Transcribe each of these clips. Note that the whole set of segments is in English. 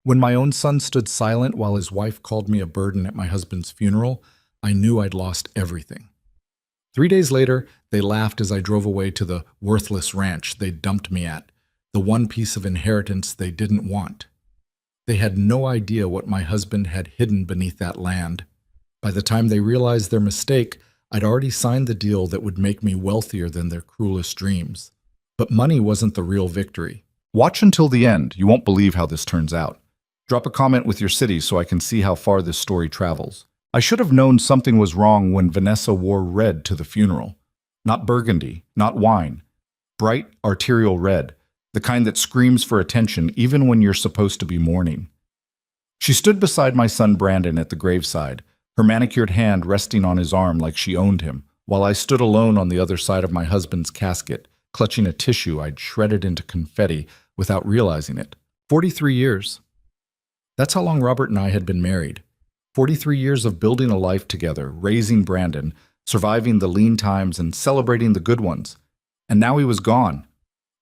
When my own son stood silent while his wife called me a burden at my husband's funeral, I knew I'd lost everything. 3 days later, they laughed as I drove away to the worthless ranch they dumped me at, the one piece of inheritance they didn't want. They had no idea what my husband had hidden beneath that land. By the time they realized their mistake, I'd already signed the deal that would make me wealthier than their cruelest dreams. But money wasn't the real victory. Watch until the end. You won't believe how this turns out. Drop a comment with your city so I can see how far this story travels. I should have known something was wrong when Vanessa wore red to the funeral. Not burgundy, not wine. Bright, arterial red, the kind that screams for attention even when you're supposed to be mourning. She stood beside my son Brandon at the graveside, her manicured hand resting on his arm like she owned him, while I stood alone on the other side of my husband's casket, clutching a tissue I'd shredded into confetti without realizing it. 43 years. That's how long Robert and I had been married. 43 years of building a life together, raising Brandon, surviving the lean times and celebrating the good ones. And now he was gone.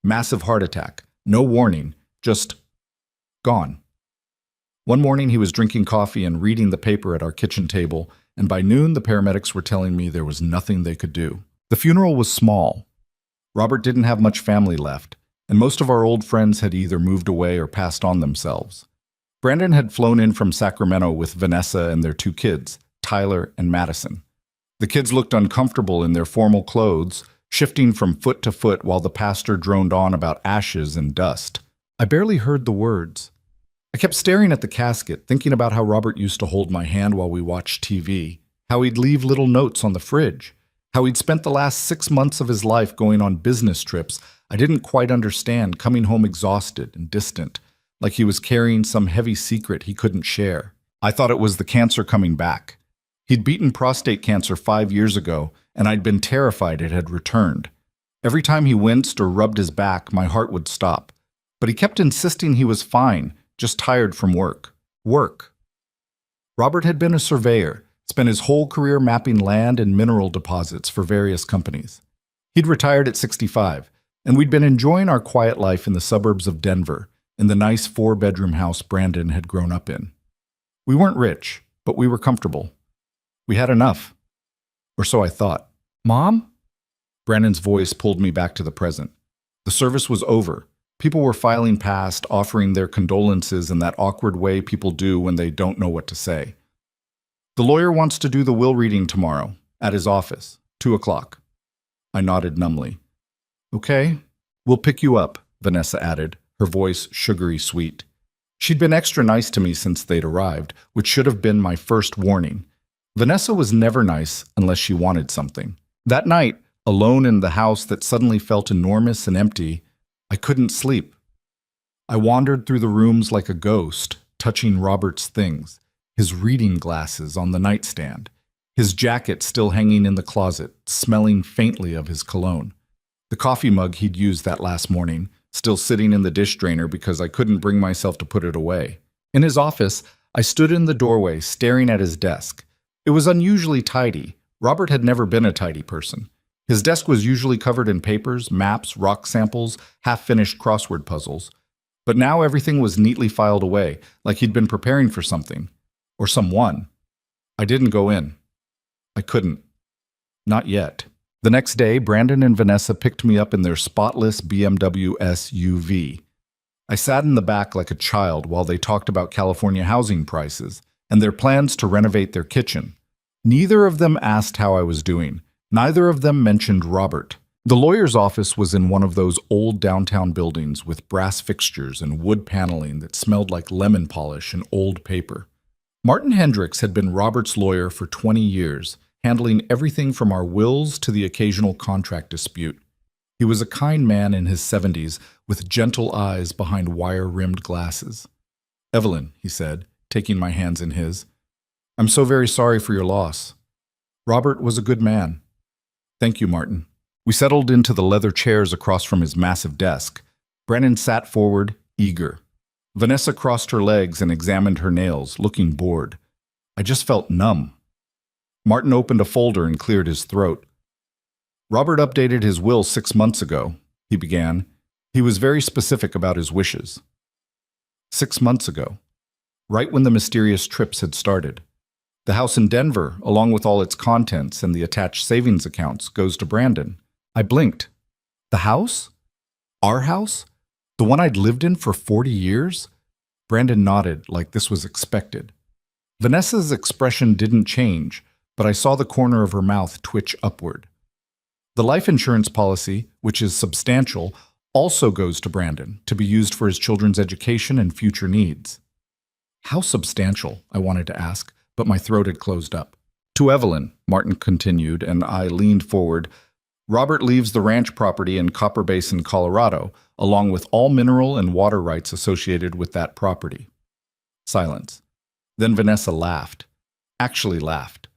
Massive heart attack. No warning. Just gone. One morning he was drinking coffee and reading the paper at our kitchen table, and by noon the paramedics were telling me there was nothing they could do. The funeral was small. Robert didn't have much family left, and most of our old friends had either moved away or passed on themselves. Brandon had flown in from Sacramento with Vanessa and their 2 kids, Tyler and Madison. The kids looked uncomfortable in their formal clothes, shifting from foot to foot while the pastor droned on about ashes and dust. I barely heard the words. I kept staring at the casket, thinking about how Robert used to hold my hand while we watched TV, how he'd leave little notes on the fridge, how he'd spent the last 6 months of his life going on business trips I didn't quite understand, coming home exhausted and distant, like he was carrying some heavy secret he couldn't share. I thought it was the cancer coming back. He'd beaten prostate cancer 5 years ago, and I'd been terrified it had returned. Every time he winced or rubbed his back, my heart would stop. But he kept insisting he was fine, just tired from work. Work. Robert had been a surveyor, spent his whole career mapping land and mineral deposits for various companies. He'd retired at 65, and we'd been enjoying our quiet life in the suburbs of Denver, in the nice 4-bedroom house Brandon had grown up in. We weren't rich, but we were comfortable. We had enough. Or so I thought. Mom? Brandon's voice pulled me back to the present. The service was over. People were filing past, offering their condolences in that awkward way people do when they don't know what to say. The lawyer wants to do the will reading tomorrow, at his office, 2 o'clock. I nodded numbly. Okay, we'll pick you up, Vanessa added, her voice sugary sweet. She'd been extra nice to me since they'd arrived, which should have been my first warning. Vanessa was never nice unless she wanted something. That night, alone in the house that suddenly felt enormous and empty, I couldn't sleep. I wandered through the rooms like a ghost, touching Robert's things, his reading glasses on the nightstand, his jacket still hanging in the closet, smelling faintly of his cologne, the coffee mug he'd used that last morning, still sitting in the dish drainer because I couldn't bring myself to put it away. In his office, I stood in the doorway staring at his desk. It was unusually tidy. Robert had never been a tidy person. His desk was usually covered in papers, maps, rock samples, half-finished crossword puzzles. But now everything was neatly filed away, like he'd been preparing for something. Or someone. I didn't go in. I couldn't. Not yet. The next day, Brandon and Vanessa picked me up in their spotless BMW SUV. I sat in the back like a child while they talked about California housing prices and their plans to renovate their kitchen. Neither of them asked how I was doing. Neither of them mentioned Robert. The lawyer's office was in one of those old downtown buildings with brass fixtures and wood paneling that smelled like lemon polish and old paper. Martin Hendricks had been Robert's lawyer for 20 years, handling everything from our wills to the occasional contract dispute. He was a kind man in his 70s with gentle eyes behind wire-rimmed glasses. "Evelyn," he said, taking my hands in his, "I'm so very sorry for your loss. Robert was a good man." "Thank you, Martin." We settled into the leather chairs across from his massive desk. Brandon sat forward, eager. Vanessa crossed her legs and examined her nails, looking bored. I just felt numb. Martin opened a folder and cleared his throat. "Robert updated his will 6 months ago," he began. "He was very specific about his wishes." 6 months ago. right when the mysterious trips had started. The house in Denver, along with all its contents and the attached savings accounts, goes to Brandon. I blinked. The house? Our house? The one I'd lived in for 40 years? Brandon nodded like this was expected. Vanessa's expression didn't change, but I saw the corner of her mouth twitch upward. The life insurance policy, which is substantial, also goes to Brandon to be used for his children's education and future needs. How substantial? I wanted to ask, but my throat had closed up. To Evelyn, Martin continued, and I leaned forward. Robert leaves the ranch property in Copper Basin, Colorado, along with all mineral and water rights associated with that property. Silence. Then Vanessa laughed. Actually laughed.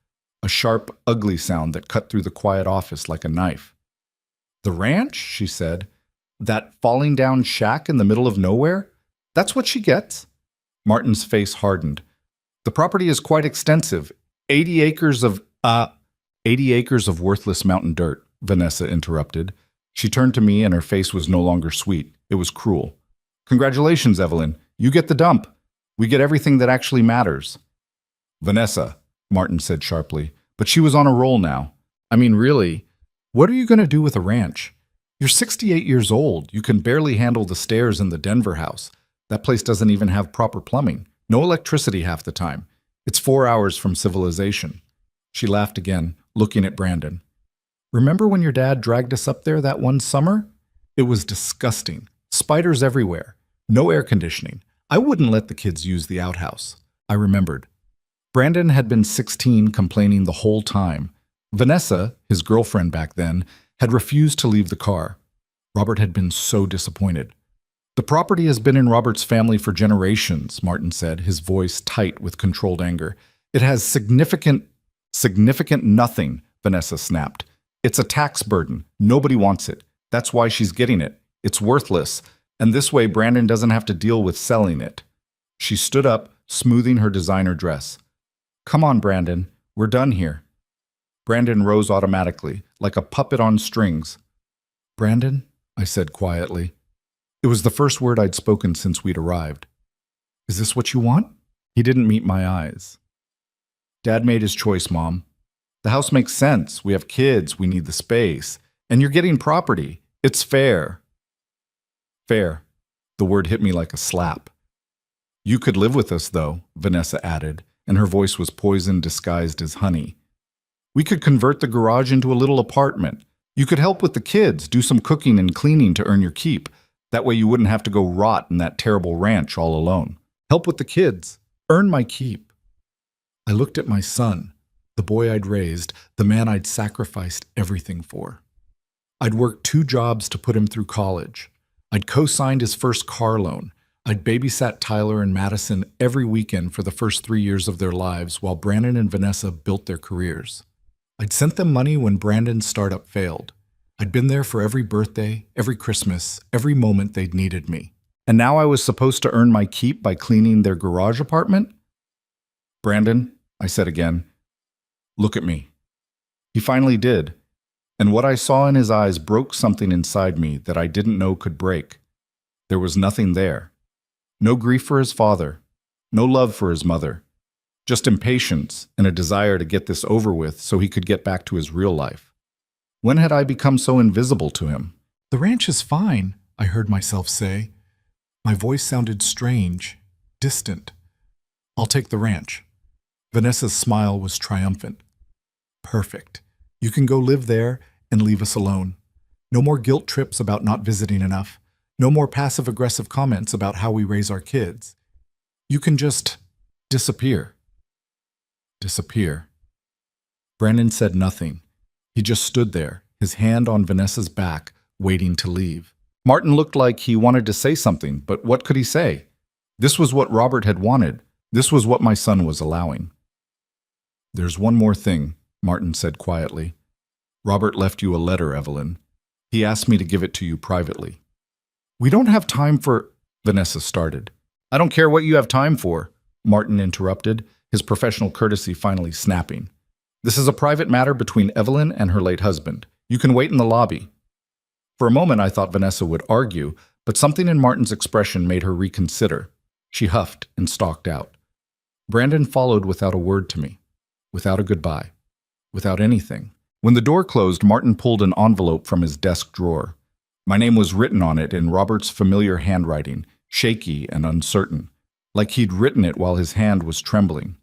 A sharp, ugly sound that cut through the quiet office like a knife. The ranch, she said. That falling down shack in the middle of nowhere? That's what she gets? Martin's face hardened. The property is quite extensive. 80 acres of worthless mountain dirt, Vanessa interrupted. She turned to me and her face was no longer sweet. It was cruel. Congratulations, Evelyn. You get the dump. We get everything that actually matters. Vanessa, Martin said sharply, but she was on a roll now. I mean, really, what are you going to do with a ranch? You're 68 years old. You can barely handle the stairs in the Denver house. That place doesn't even have proper plumbing. No electricity half the time. It's 4 hours from civilization. She laughed again, looking at Brandon. Remember when your dad dragged us up there that one summer? It was disgusting. Spiders everywhere. No air conditioning. I wouldn't let the kids use the outhouse. I remembered. Brandon had been 16, complaining the whole time. Vanessa, his girlfriend back then, had refused to leave the car. Robert had been so disappointed. The property has been in Robert's family for generations, Martin said, his voice tight with controlled anger. It has significant nothing, Vanessa snapped. It's a tax burden. Nobody wants it. That's why she's getting it. It's worthless. And this way Brandon doesn't have to deal with selling it. She stood up, smoothing her designer dress. Come on, Brandon. We're done here. Brandon rose automatically, like a puppet on strings. Brandon, I said quietly. It was the first word I'd spoken since we'd arrived. Is this what you want? He didn't meet my eyes. Dad made his choice, Mom. The house makes sense. We have kids. We need the space. And you're getting property. It's fair. Fair. The word hit me like a slap. You could live with us, though, Vanessa added, and her voice was poison disguised as honey. We could convert the garage into a little apartment. You could help with the kids, do some cooking and cleaning to earn your keep. That way you wouldn't have to go rot in that terrible ranch all alone. Help with the kids. Earn my keep. I looked at my son, the boy I'd raised, the man I'd sacrificed everything for. I'd worked 2 jobs to put him through college. I'd co-signed his first car loan. I'd babysat Tyler and Madison every weekend for the first 3 years of their lives while Brandon and Vanessa built their careers. I'd sent them money when Brandon's startup failed. I'd been there for every birthday, every Christmas, every moment they'd needed me. And now I was supposed to earn my keep by cleaning their garage apartment? Brandon, I said again, look at me. He finally did, and what I saw in his eyes broke something inside me that I didn't know could break. There was nothing there. No grief for his father, no love for his mother, just impatience and a desire to get this over with so he could get back to his real life. When had I become so invisible to him? The ranch is fine, I heard myself say. My voice sounded strange, distant. I'll take the ranch. Vanessa's smile was triumphant. Perfect. You can go live there and leave us alone. No more guilt trips about not visiting enough. No more passive-aggressive comments about how we raise our kids. You can just disappear. Disappear. Brandon said nothing. He just stood there, his hand on Vanessa's back, waiting to leave. Martin looked like he wanted to say something, but what could he say? This was what Robert had wanted. This was what my son was allowing. There's one more thing, Martin said quietly. Robert left you a letter, Evelyn. He asked me to give it to you privately. We don't have time for... Vanessa started. I don't care what you have time for, Martin interrupted, his professional courtesy finally snapping. This is a private matter between Evelyn and her late husband. You can wait in the lobby. For a moment I thought Vanessa would argue, but something in Martin's expression made her reconsider. She huffed and stalked out. Brandon followed without a word to me, without a goodbye, without anything. When the door closed, Martin pulled an envelope from his desk drawer. My name was written on it in Robert's familiar handwriting, shaky and uncertain, like he'd written it while his hand was trembling.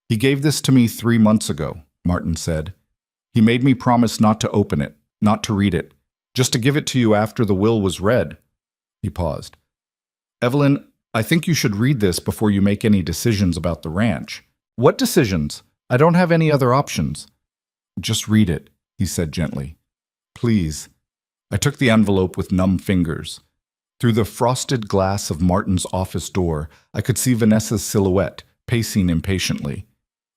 "He gave this to me 3 months ago," Martin said. "He made me promise not to open it, not to read it, just to give it to you after the will was read." He paused. "Evelyn, I think you should read this before you make any decisions about the ranch." "What decisions? I don't have any other options." "Just read it," he said gently. "Please." I took the envelope with numb fingers. Through the frosted glass of Martin's office door, I could see Vanessa's silhouette, pacing impatiently.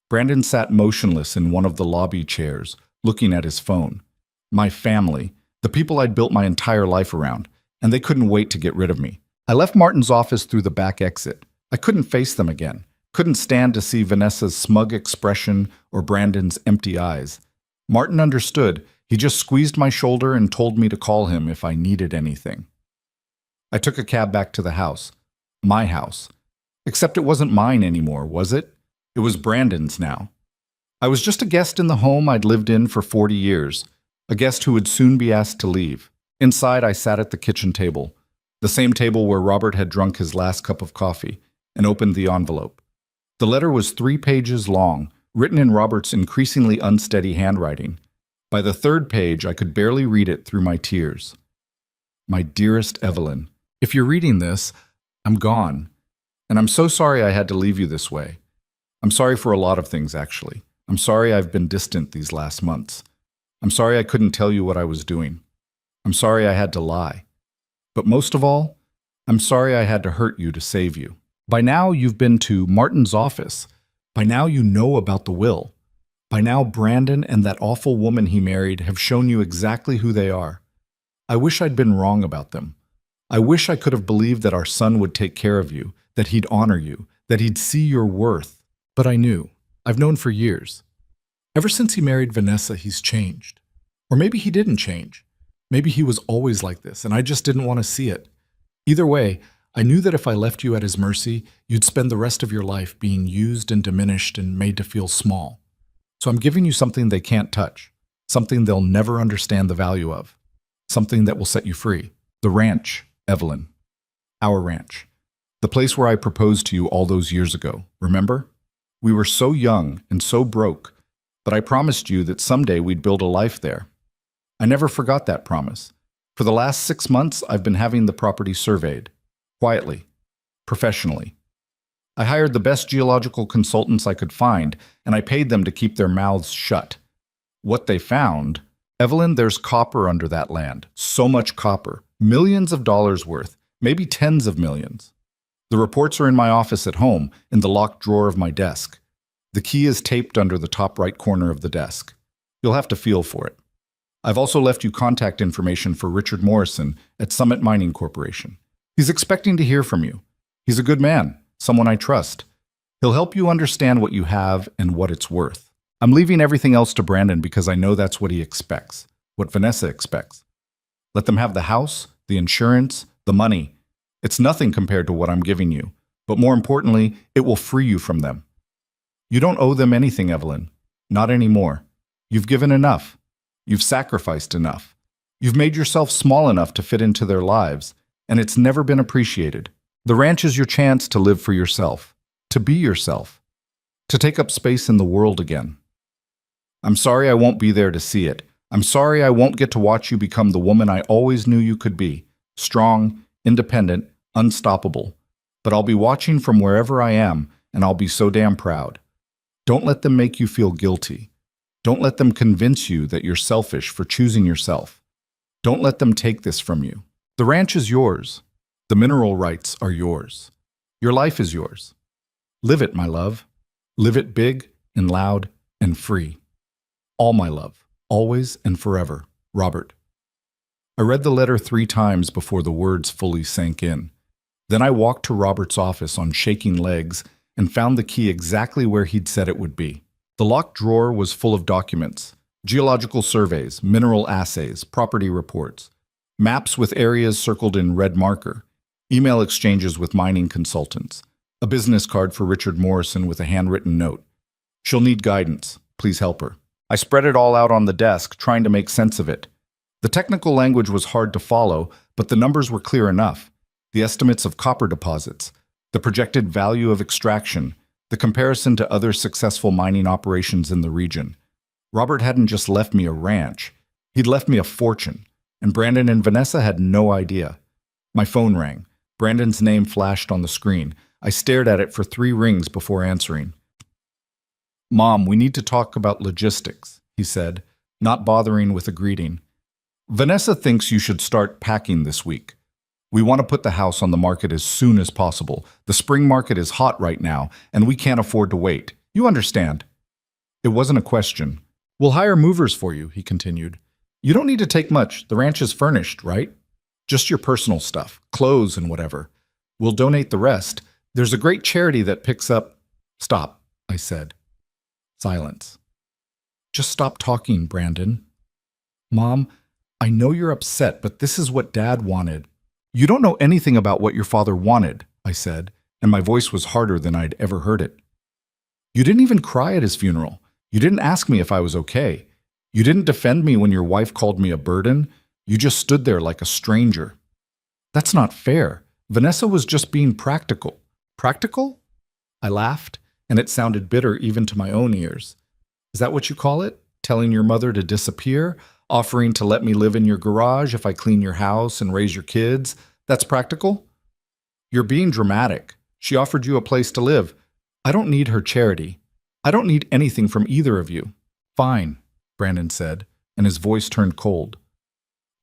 Brandon sat motionless in one of the lobby chairs, looking at his phone. My family, the people I'd built my entire life around, and they couldn't wait to get rid of me. I left Martin's office through the back exit. I couldn't face them again. Couldn't stand to see Vanessa's smug expression or Brandon's empty eyes. Martin understood. He just squeezed my shoulder and told me to call him if I needed anything. I took a cab back to the house. My house. Except it wasn't mine anymore, was it? It was Brandon's now. I was just a guest in the home I'd lived in for 40 years, a guest who would soon be asked to leave. Inside, I sat at the kitchen table, the same table where Robert had drunk his last cup of coffee, and opened the envelope. The letter was 3 pages long, written in Robert's increasingly unsteady handwriting. By the 3rd page, I could barely read it through my tears. "My dearest Evelyn, if you're reading this, I'm gone. And I'm so sorry I had to leave you this way. I'm sorry for a lot of things, actually. I'm sorry I've been distant these last months. I'm sorry I couldn't tell you what I was doing. I'm sorry I had to lie. But most of all, I'm sorry I had to hurt you to save you. By now, you've been to Martin's office. By now, you know about the will. By now, Brandon and that awful woman he married have shown you exactly who they are. I wish I'd been wrong about them. I wish I could have believed that our son would take care of you, that he'd honor you, that he'd see your worth. But I knew. I've known for years. Ever since he married Vanessa, he's changed. Or maybe he didn't change. Maybe he was always like this, and I just didn't want to see it. Either way, I knew that if I left you at his mercy, you'd spend the rest of your life being used and diminished and made to feel small. So I'm giving you something they can't touch, something they'll never understand the value of, something that will set you free. The ranch, Evelyn. Our ranch. The place where I proposed to you all those years ago, remember? We were so young and so broke, but I promised you that someday we'd build a life there. I never forgot that promise. For the last 6 months, I've been having the property surveyed. Quietly. Professionally. I hired the best geological consultants I could find, and I paid them to keep their mouths shut. What they found, Evelyn, there's copper under that land. So much copper. Millions of dollars worth. Maybe tens of millions. The reports are in my office at home, in the locked drawer of my desk. The key is taped under the top right corner of the desk. You'll have to feel for it. I've also left you contact information for Richard Morrison at Summit Mining Corporation. He's expecting to hear from you. He's a good man, someone I trust. He'll help you understand what you have and what it's worth. I'm leaving everything else to Brandon because I know that's what he expects, what Vanessa expects. Let them have the house, the insurance, the money. It's nothing compared to what I'm giving you, but more importantly, it will free you from them. You don't owe them anything, Evelyn. Not anymore. You've given enough. You've sacrificed enough. You've made yourself small enough to fit into their lives, and it's never been appreciated. The ranch is your chance to live for yourself, to be yourself, to take up space in the world again. I'm sorry I won't be there to see it. I'm sorry I won't get to watch you become the woman I always knew you could be, strong, independent, unstoppable. But I'll be watching from wherever I am, and I'll be so damn proud. Don't let them make you feel guilty. Don't let them convince you that you're selfish for choosing yourself. Don't let them take this from you. The ranch is yours. The mineral rights are yours. Your life is yours. Live it, my love. Live it big and loud and free. All my love, always and forever, Robert. I read the letter 3 times before the words fully sank in. Then I walked to Robert's office on shaking legs and found the key exactly where he'd said it would be. The locked drawer was full of documents, geological surveys, mineral assays, property reports, maps with areas circled in red marker, email exchanges with mining consultants, A business card for Richard Morrison with a handwritten note. She'll need guidance. Please help her. I spread it all out on the desk, trying to make sense of it. The technical language was hard to follow, but the numbers were clear enough. The estimates of copper deposits, the projected value of extraction, the comparison to other successful mining operations in the region. Robert hadn't just left me a ranch. He'd left me a fortune, and Brandon and Vanessa had no idea. My phone rang. Brandon's name flashed on the screen. I stared at it for 3 rings before answering. "Mom, we need to talk about logistics," he said, not bothering with a greeting. "Vanessa thinks you should start packing this week. We want to put the house on the market as soon as possible. The spring market is hot right now, and we can't afford to wait. You understand?" It wasn't a question. "We'll hire movers for you," he continued. "You don't need to take much. The ranch is furnished, right? Just your personal stuff, clothes and whatever. We'll donate the rest. There's a great charity that picks up—" "Stop," I said. Silence. "Just stop talking, Brandon." "Mom, I know you're upset, but this is what Dad wanted." "You don't know anything about what your father wanted," I said, and my voice was harder than I'd ever heard it. "You didn't even cry at his funeral. You didn't ask me if I was okay. You didn't defend me when your wife called me a burden. You just stood there like a stranger." "That's not fair. Vanessa was just being practical." "Practical?" I laughed, and it sounded bitter even to my own ears. "Is that what you call it? Telling your mother to disappear? Offering to let me live in your garage if I clean your house and raise your kids? That's practical?" "You're being dramatic. She offered you a place to live. I don't need her charity. I don't need anything from either of you." "Fine," Brandon said, and his voice turned cold.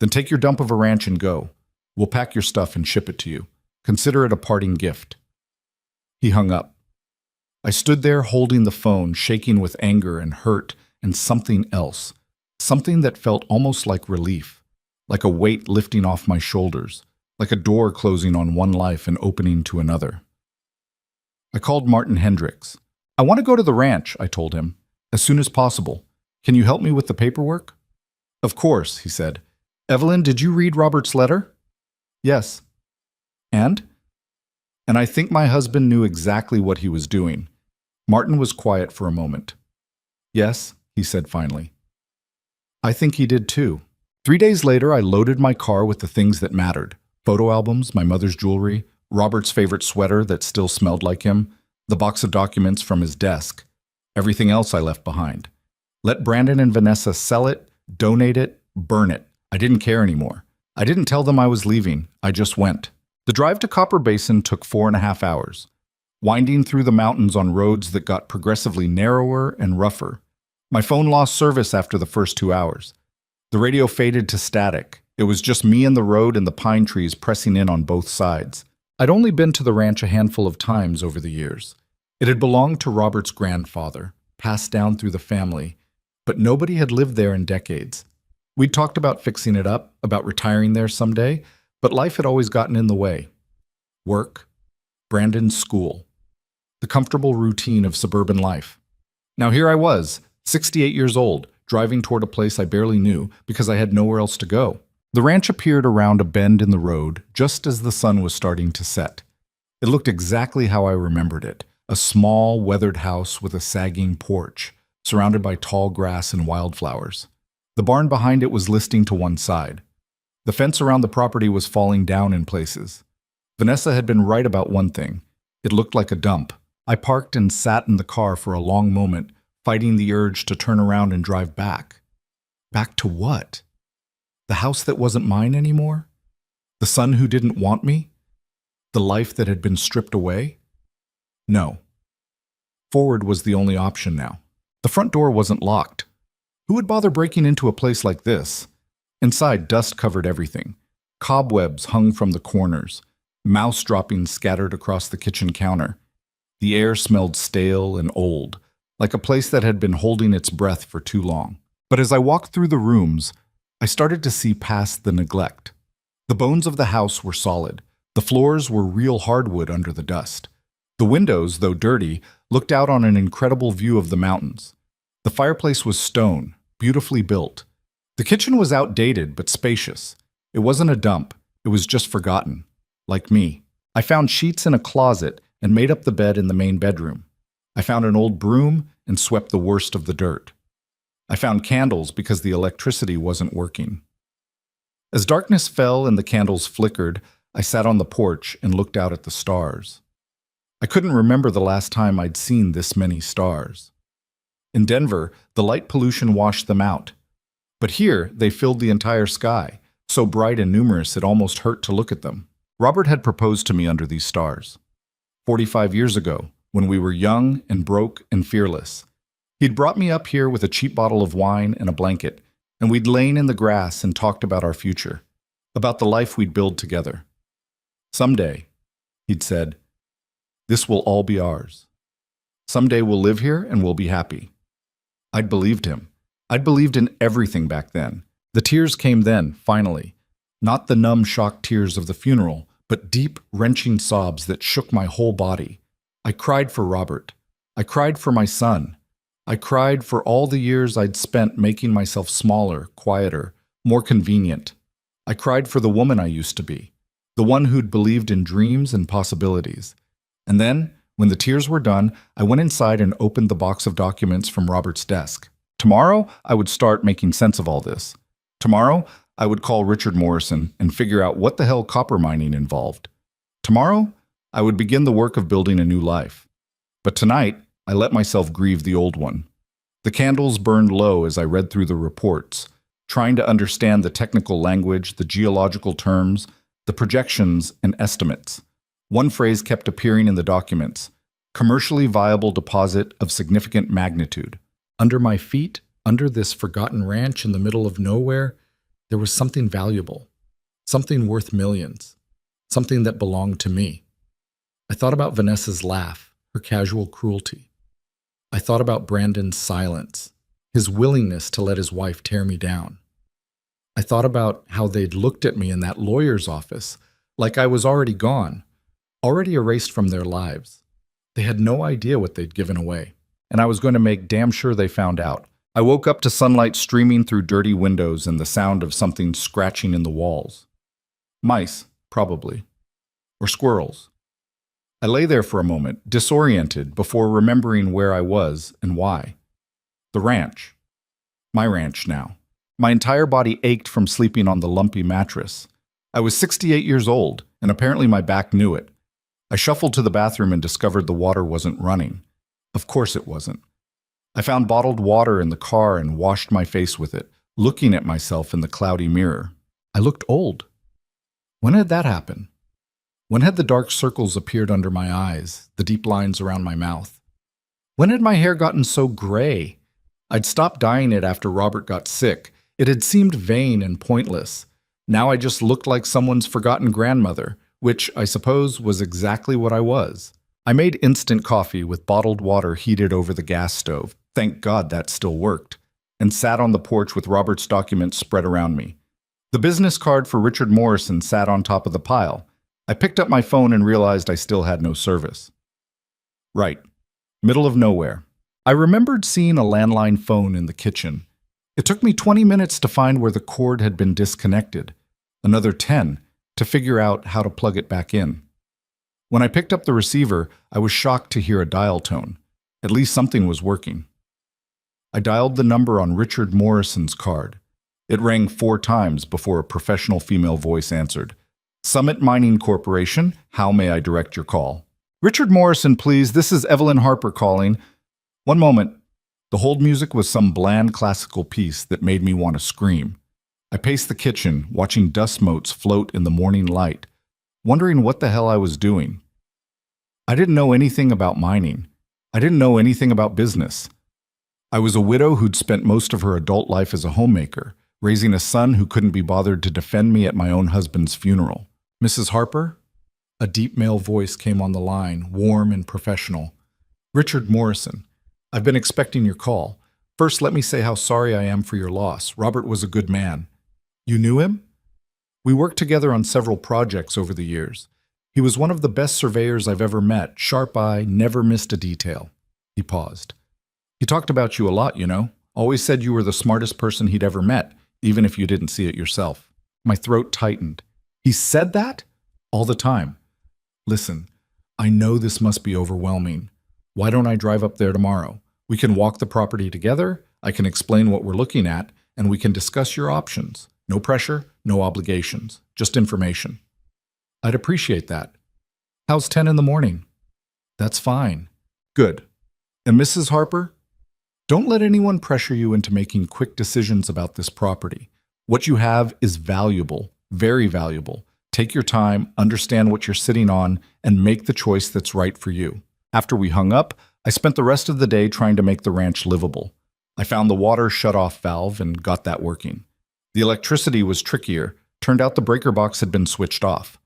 "Then take your dump of a ranch and go. We'll pack your stuff and ship it to you. Consider it a parting gift." He hung up. I stood there holding the phone, shaking with anger and hurt and something else. Something that felt almost like relief, like a weight lifting off my shoulders, like a door closing on one life and opening to another. I called Martin Hendricks. "I want to go to the ranch," I told him, "as soon as possible. Can you help me with the paperwork?" "Of course," he said. "Evelyn, did you read Robert's letter?" "Yes." "And?" And I think my husband knew exactly what he was doing. Martin was quiet for a moment. "Yes," he said finally. "I think he did too." 3 days later, I loaded my car with the things that mattered. Photo albums, my mother's jewelry, Robert's favorite sweater that still smelled like him, the box of documents from his desk. Everything else I left behind. Let Brandon and Vanessa sell it, donate it, burn it. I didn't care anymore. I didn't tell them I was leaving. I just went. The drive to Copper Basin took 4.5 hours, winding through the mountains on roads that got progressively narrower and rougher. My phone lost service after the first 2 hours. The radio faded to static. It was just me and the road and the pine trees pressing in on both sides. I'd only been to the ranch a handful of times over the years. It had belonged to Robert's grandfather, passed down through the family, but nobody had lived there in decades. We'd talked about fixing it up, about retiring there someday, but life had always gotten in the way. Work, Brandon's school, the comfortable routine of suburban life. Now here I was, 68 years old, driving toward a place I barely knew because I had nowhere else to go. The ranch appeared around a bend in the road just as the sun was starting to set. It looked exactly how I remembered it, a small, weathered house with a sagging porch, surrounded by tall grass and wildflowers. The barn behind it was listing to one side. The fence around the property was falling down in places. Vanessa had been right about one thing. It looked like a dump. I parked and sat in the car for a long moment, fighting the urge to turn around and drive back. Back to what? The house that wasn't mine anymore? The son who didn't want me? The life that had been stripped away? No. Forward was the only option now. The front door wasn't locked. Who would bother breaking into a place like this? Inside, dust covered everything. Cobwebs hung from the corners. Mouse droppings scattered across the kitchen counter. The air smelled stale and old, like a place that had been holding its breath for too long. But as I walked through the rooms, I started to see past the neglect. The bones of the house were solid. The floors were real hardwood under the dust. The windows, though dirty, looked out on an incredible view of the mountains. The fireplace was stone, beautifully built. The kitchen was outdated but spacious. It wasn't a dump. It was just forgotten. Like me. I found sheets in a closet, and made up the bed in the main bedroom. I found an old broom and swept the worst of the dirt. I found candles because the electricity wasn't working. As darkness fell and the candles flickered, I sat on the porch and looked out at the stars. I couldn't remember the last time I'd seen this many stars. In Denver, the light pollution washed them out. But here, they filled the entire sky, so bright and numerous it almost hurt to look at them. Robert had proposed to me under these stars. 45 years ago, when we were young and broke and fearless. He'd brought me up here with a cheap bottle of wine and a blanket, and we'd lain in the grass and talked about our future, about the life we'd build together. Someday, he'd said, this will all be ours. Someday we'll live here and we'll be happy. I'd believed him. I'd believed in everything back then. The tears came then, finally. Not the numb, shocked tears of the funeral, but deep, wrenching sobs that shook my whole body. I cried for Robert. I cried for my son. I cried for all the years I'd spent making myself smaller, quieter, more convenient. I cried for the woman I used to be, the one who'd believed in dreams and possibilities. And then, when the tears were done, I went inside and opened the box of documents from Robert's desk. Tomorrow, I would start making sense of all this. Tomorrow, I would call Richard Morrison and figure out what the hell copper mining involved. Tomorrow, I would begin the work of building a new life. But tonight, I let myself grieve the old one. The candles burned low as I read through the reports, trying to understand the technical language, the geological terms, the projections and estimates. One phrase kept appearing in the documents: commercially viable deposit of significant magnitude. Under my feet, under this forgotten ranch in the middle of nowhere, there was something valuable, something worth millions, something that belonged to me. I thought about Vanessa's laugh, her casual cruelty. I thought about Brandon's silence, his willingness to let his wife tear me down. I thought about how they'd looked at me in that lawyer's office, like I was already gone, already erased from their lives. They had no idea what they'd given away, and I was going to make damn sure they found out. I woke up to sunlight streaming through dirty windows and the sound of something scratching in the walls. Mice, probably. Or squirrels. I lay there for a moment, disoriented, before remembering where I was and why. The ranch. My ranch now. My entire body ached from sleeping on the lumpy mattress. I was 68 years old, and apparently my back knew it. I shuffled to the bathroom and discovered the water wasn't running. Of course it wasn't. I found bottled water in the car and washed my face with it, looking at myself in the cloudy mirror. I looked old. When had that happened? When had the dark circles appeared under my eyes, the deep lines around my mouth? When had my hair gotten so gray? I'd stopped dyeing it after Robert got sick. It had seemed vain and pointless. Now I just looked like someone's forgotten grandmother, which I suppose was exactly what I was. I made instant coffee with bottled water heated over the gas stove. Thank God that still worked. And sat on the porch with Robert's documents spread around me. The business card for Richard Morrison sat on top of the pile. I picked up my phone and realized I still had no service. Right. Middle of nowhere. I remembered seeing a landline phone in the kitchen. It took me 20 minutes to find where the cord had been disconnected. Another 10 to figure out how to plug it back in. When I picked up the receiver, I was shocked to hear a dial tone. At least something was working. I dialed the number on Richard Morrison's card. It rang 4 times before a professional female voice answered. Summit Mining Corporation, how may I direct your call? Richard Morrison, please, this is Evelyn Harper calling. One moment. The hold music was some bland classical piece that made me want to scream. I paced the kitchen, watching dust motes float in the morning light, wondering what the hell I was doing. I didn't know anything about mining. I didn't know anything about business. I was a widow who'd spent most of her adult life as a homemaker, raising a son who couldn't be bothered to defend me at my own husband's funeral. Mrs. Harper? A deep male voice came on the line, warm and professional. Richard Morrison. I've been expecting your call. First, let me say how sorry I am for your loss. Robert was a good man. You knew him? We worked together on several projects over the years. He was one of the best surveyors I've ever met, sharp eye, never missed a detail. He paused. He talked about you a lot, you know. Always said you were the smartest person he'd ever met, even if you didn't see it yourself. My throat tightened. He said that? All the time. Listen, I know this must be overwhelming. Why don't I drive up there tomorrow? We can walk the property together, I can explain what we're looking at, and we can discuss your options. No pressure, no obligations, just information. I'd appreciate that. How's 10 in the morning? That's fine. Good. And Mrs. Harper? Don't let anyone pressure you into making quick decisions about this property. What you have is valuable, very valuable. Take your time, understand what you're sitting on, and make the choice that's right for you. After we hung up, I spent the rest of the day trying to make the ranch livable. I found the water shut-off valve and got that working. The electricity was trickier. Turned out the breaker box had been switched off.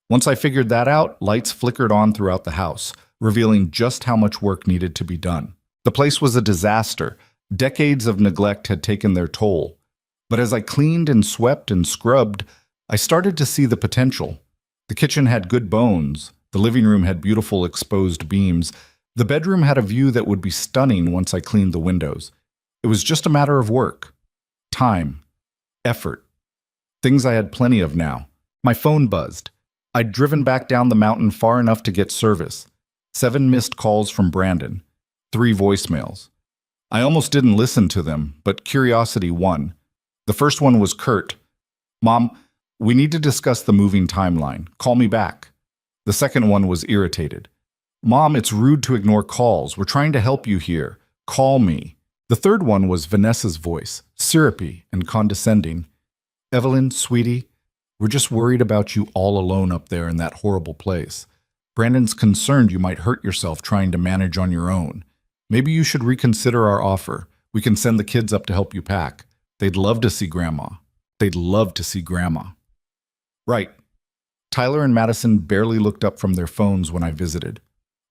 Once I figured that out, lights flickered on throughout the house, revealing just how much work needed to be done. The place was a disaster. Decades of neglect had taken their toll. But as I cleaned and swept and scrubbed, I started to see the potential. The kitchen had good bones. The living room had beautiful exposed beams. The bedroom had a view that would be stunning once I cleaned the windows. It was just a matter of work, time, effort. Things I had plenty of now. My phone buzzed. I'd driven back down the mountain far enough to get service. 7 missed calls from Brandon. 3 voicemails. I almost didn't listen to them, but curiosity won. The first one was curt. Mom, we need to discuss the moving timeline. Call me back. The second one was irritated. Mom, it's rude to ignore calls. We're trying to help you here. Call me. The third one was Vanessa's voice, syrupy and condescending. Evelyn, sweetie, we're just worried about you all alone up there in that horrible place. Brandon's concerned you might hurt yourself trying to manage on your own. Maybe you should reconsider our offer. We can send the kids up to help you pack. They'd love to see Grandma. They'd love to see Grandma. Right. Tyler and Madison barely looked up from their phones when I visited.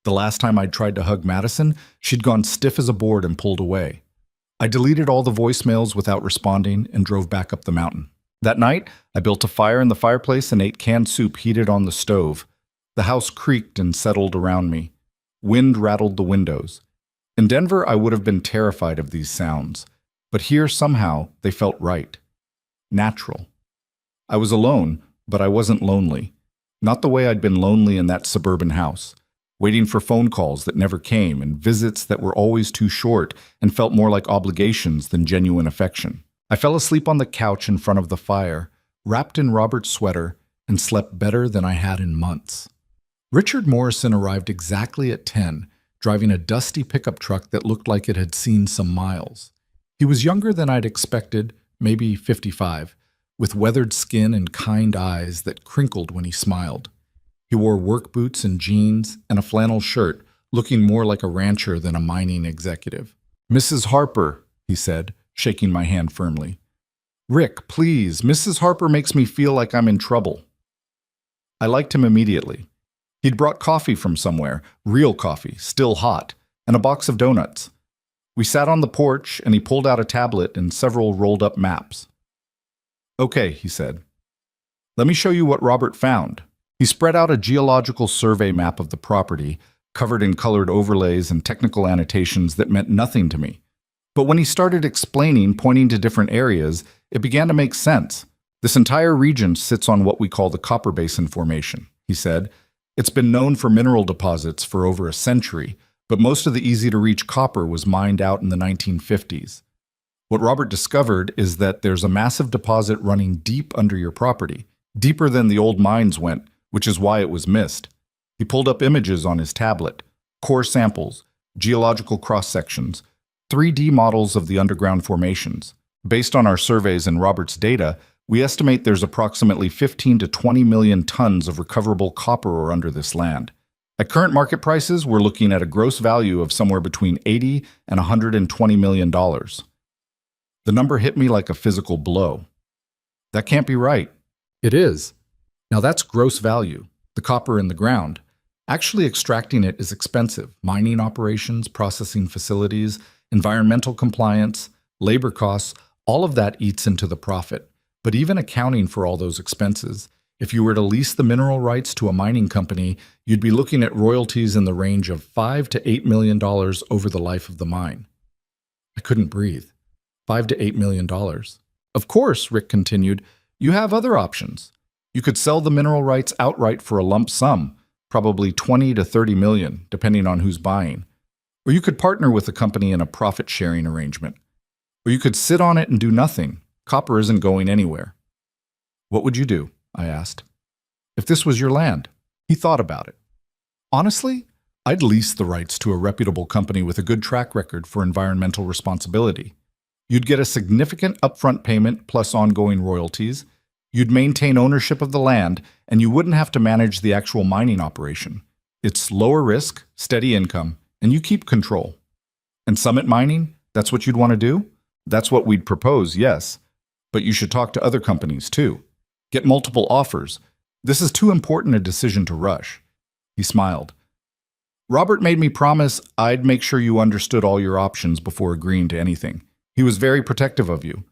The last time I'd tried to hug Madison, she'd gone stiff as a board and pulled away. I deleted all the voicemails without responding and drove back up the mountain. That night, I built a fire in the fireplace and ate canned soup heated on the stove. The house creaked and settled around me. Wind rattled the windows. In Denver, I would have been terrified of these sounds, but here somehow they felt right. Natural. I was alone, but I wasn't lonely. Not the way I'd been lonely in that suburban house, waiting for phone calls that never came and visits that were always too short and felt more like obligations than genuine affection. I fell asleep on the couch in front of the fire, wrapped in Robert's sweater, and slept better than I had in months. Richard Morrison arrived exactly at 10, driving a dusty pickup truck that looked like it had seen some miles. He was younger than I'd expected, maybe 55, with weathered skin and kind eyes that crinkled when he smiled. He wore work boots and jeans and a flannel shirt, looking more like a rancher than a mining executive. "Mrs. Harper," he said, shaking my hand firmly. "Rick, please, Mrs. Harper makes me feel like I'm in trouble." I liked him immediately. He'd brought coffee from somewhere, real coffee, still hot, and a box of donuts. We sat on the porch, and he pulled out a tablet and several rolled-up maps. "Okay," he said. "Let me show you what Robert found." He spread out a geological survey map of the property, covered in colored overlays and technical annotations that meant nothing to me. But when he started explaining, pointing to different areas, it began to make sense. "This entire region sits on what we call the Copper Basin Formation," he said. "It's been known for mineral deposits for over a century, but most of the easy-to-reach copper was mined out in the 1950s. What Robert discovered is that there's a massive deposit running deep under your property, deeper than the old mines went, which is why it was missed." He pulled up images on his tablet, core samples, geological cross-sections, 3D models of the underground formations. Based on our surveys and Robert's data, we estimate there's approximately 15 to 20 million tons of recoverable copper ore under this land. At current market prices, we're looking at a gross value of somewhere between $80 and $120 million. The number hit me like a physical blow. That can't be right. It is. Now that's gross value, the copper in the ground. Actually extracting it is expensive. Mining operations, processing facilities, environmental compliance, labor costs, all of that eats into the profit. But even accounting for all those expenses, if you were to lease the mineral rights to a mining company, you'd be looking at royalties in the range of $5 to $8 million over the life of the mine. I couldn't breathe. $5 to $8 million. Of course, Rick continued, you have other options. You could sell the mineral rights outright for a lump sum, probably 20 to 30 million, depending on who's buying. Or you could partner with the company in a profit-sharing arrangement. Or you could sit on it and do nothing. Copper isn't going anywhere. What would you do? I asked. If this was your land? He thought about it. Honestly, I'd lease the rights to a reputable company with a good track record for environmental responsibility. You'd get a significant upfront payment plus ongoing royalties. You'd maintain ownership of the land, and you wouldn't have to manage the actual mining operation. It's lower risk, steady income, and you keep control. And Summit Mining, that's what you'd want to do? That's what we'd propose, yes. But you should talk to other companies, too. Get multiple offers. This is too important a decision to rush. He smiled. Robert made me promise I'd make sure you understood all your options before agreeing to anything. He was very protective of you.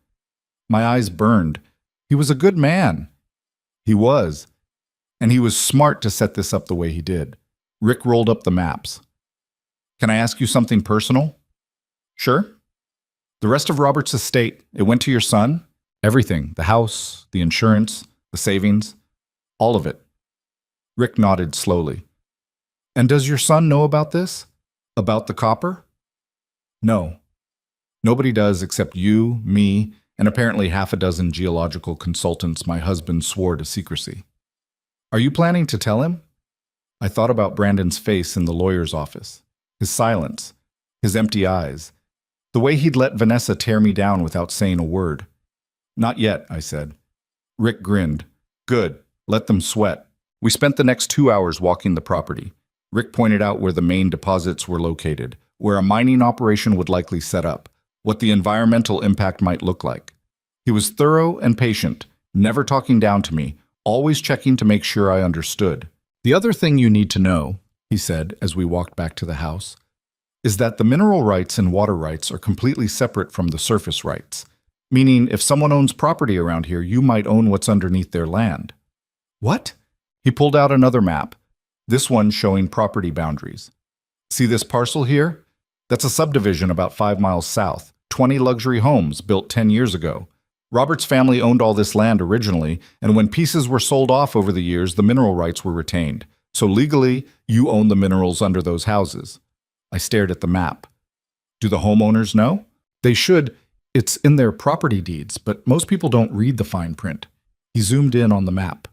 My eyes burned. He was a good man. He was. And he was smart to set this up the way he did. Rick rolled up the maps. Can I ask you something personal? Sure. The rest of Robert's estate, it went to your son? Everything. The house, the insurance, the savings. All of it. Rick nodded slowly. And does your son know about this? About the copper? No. Nobody does except you, me, and apparently half a dozen geological consultants my husband swore to secrecy. Are you planning to tell him? I thought about Brandon's face in the lawyer's office, his silence, his empty eyes, the way he'd let Vanessa tear me down without saying a word. Not yet, I said. Rick grinned. Good. Let them sweat. We spent the next 2 hours walking the property. Rick pointed out where the main deposits were located, where a mining operation would likely set up, what the environmental impact might look like. He was thorough and patient, never talking down to me, always checking to make sure I understood. The other thing you need to know, he said as we walked back to the house, is that the mineral rights and water rights are completely separate from the surface rights, meaning if someone owns property around here, you might own what's underneath their land. What? He pulled out another map, this one showing property boundaries. See this parcel here? That's a subdivision about 5 miles south, 20 luxury homes built 10 years ago. Robert's family owned all this land originally, and when pieces were sold off over the years, the mineral rights were retained. So legally, you own the minerals under those houses. I stared at the map. Do the homeowners know? They should. It's in their property deeds, but most people don't read the fine print. He zoomed in on the map.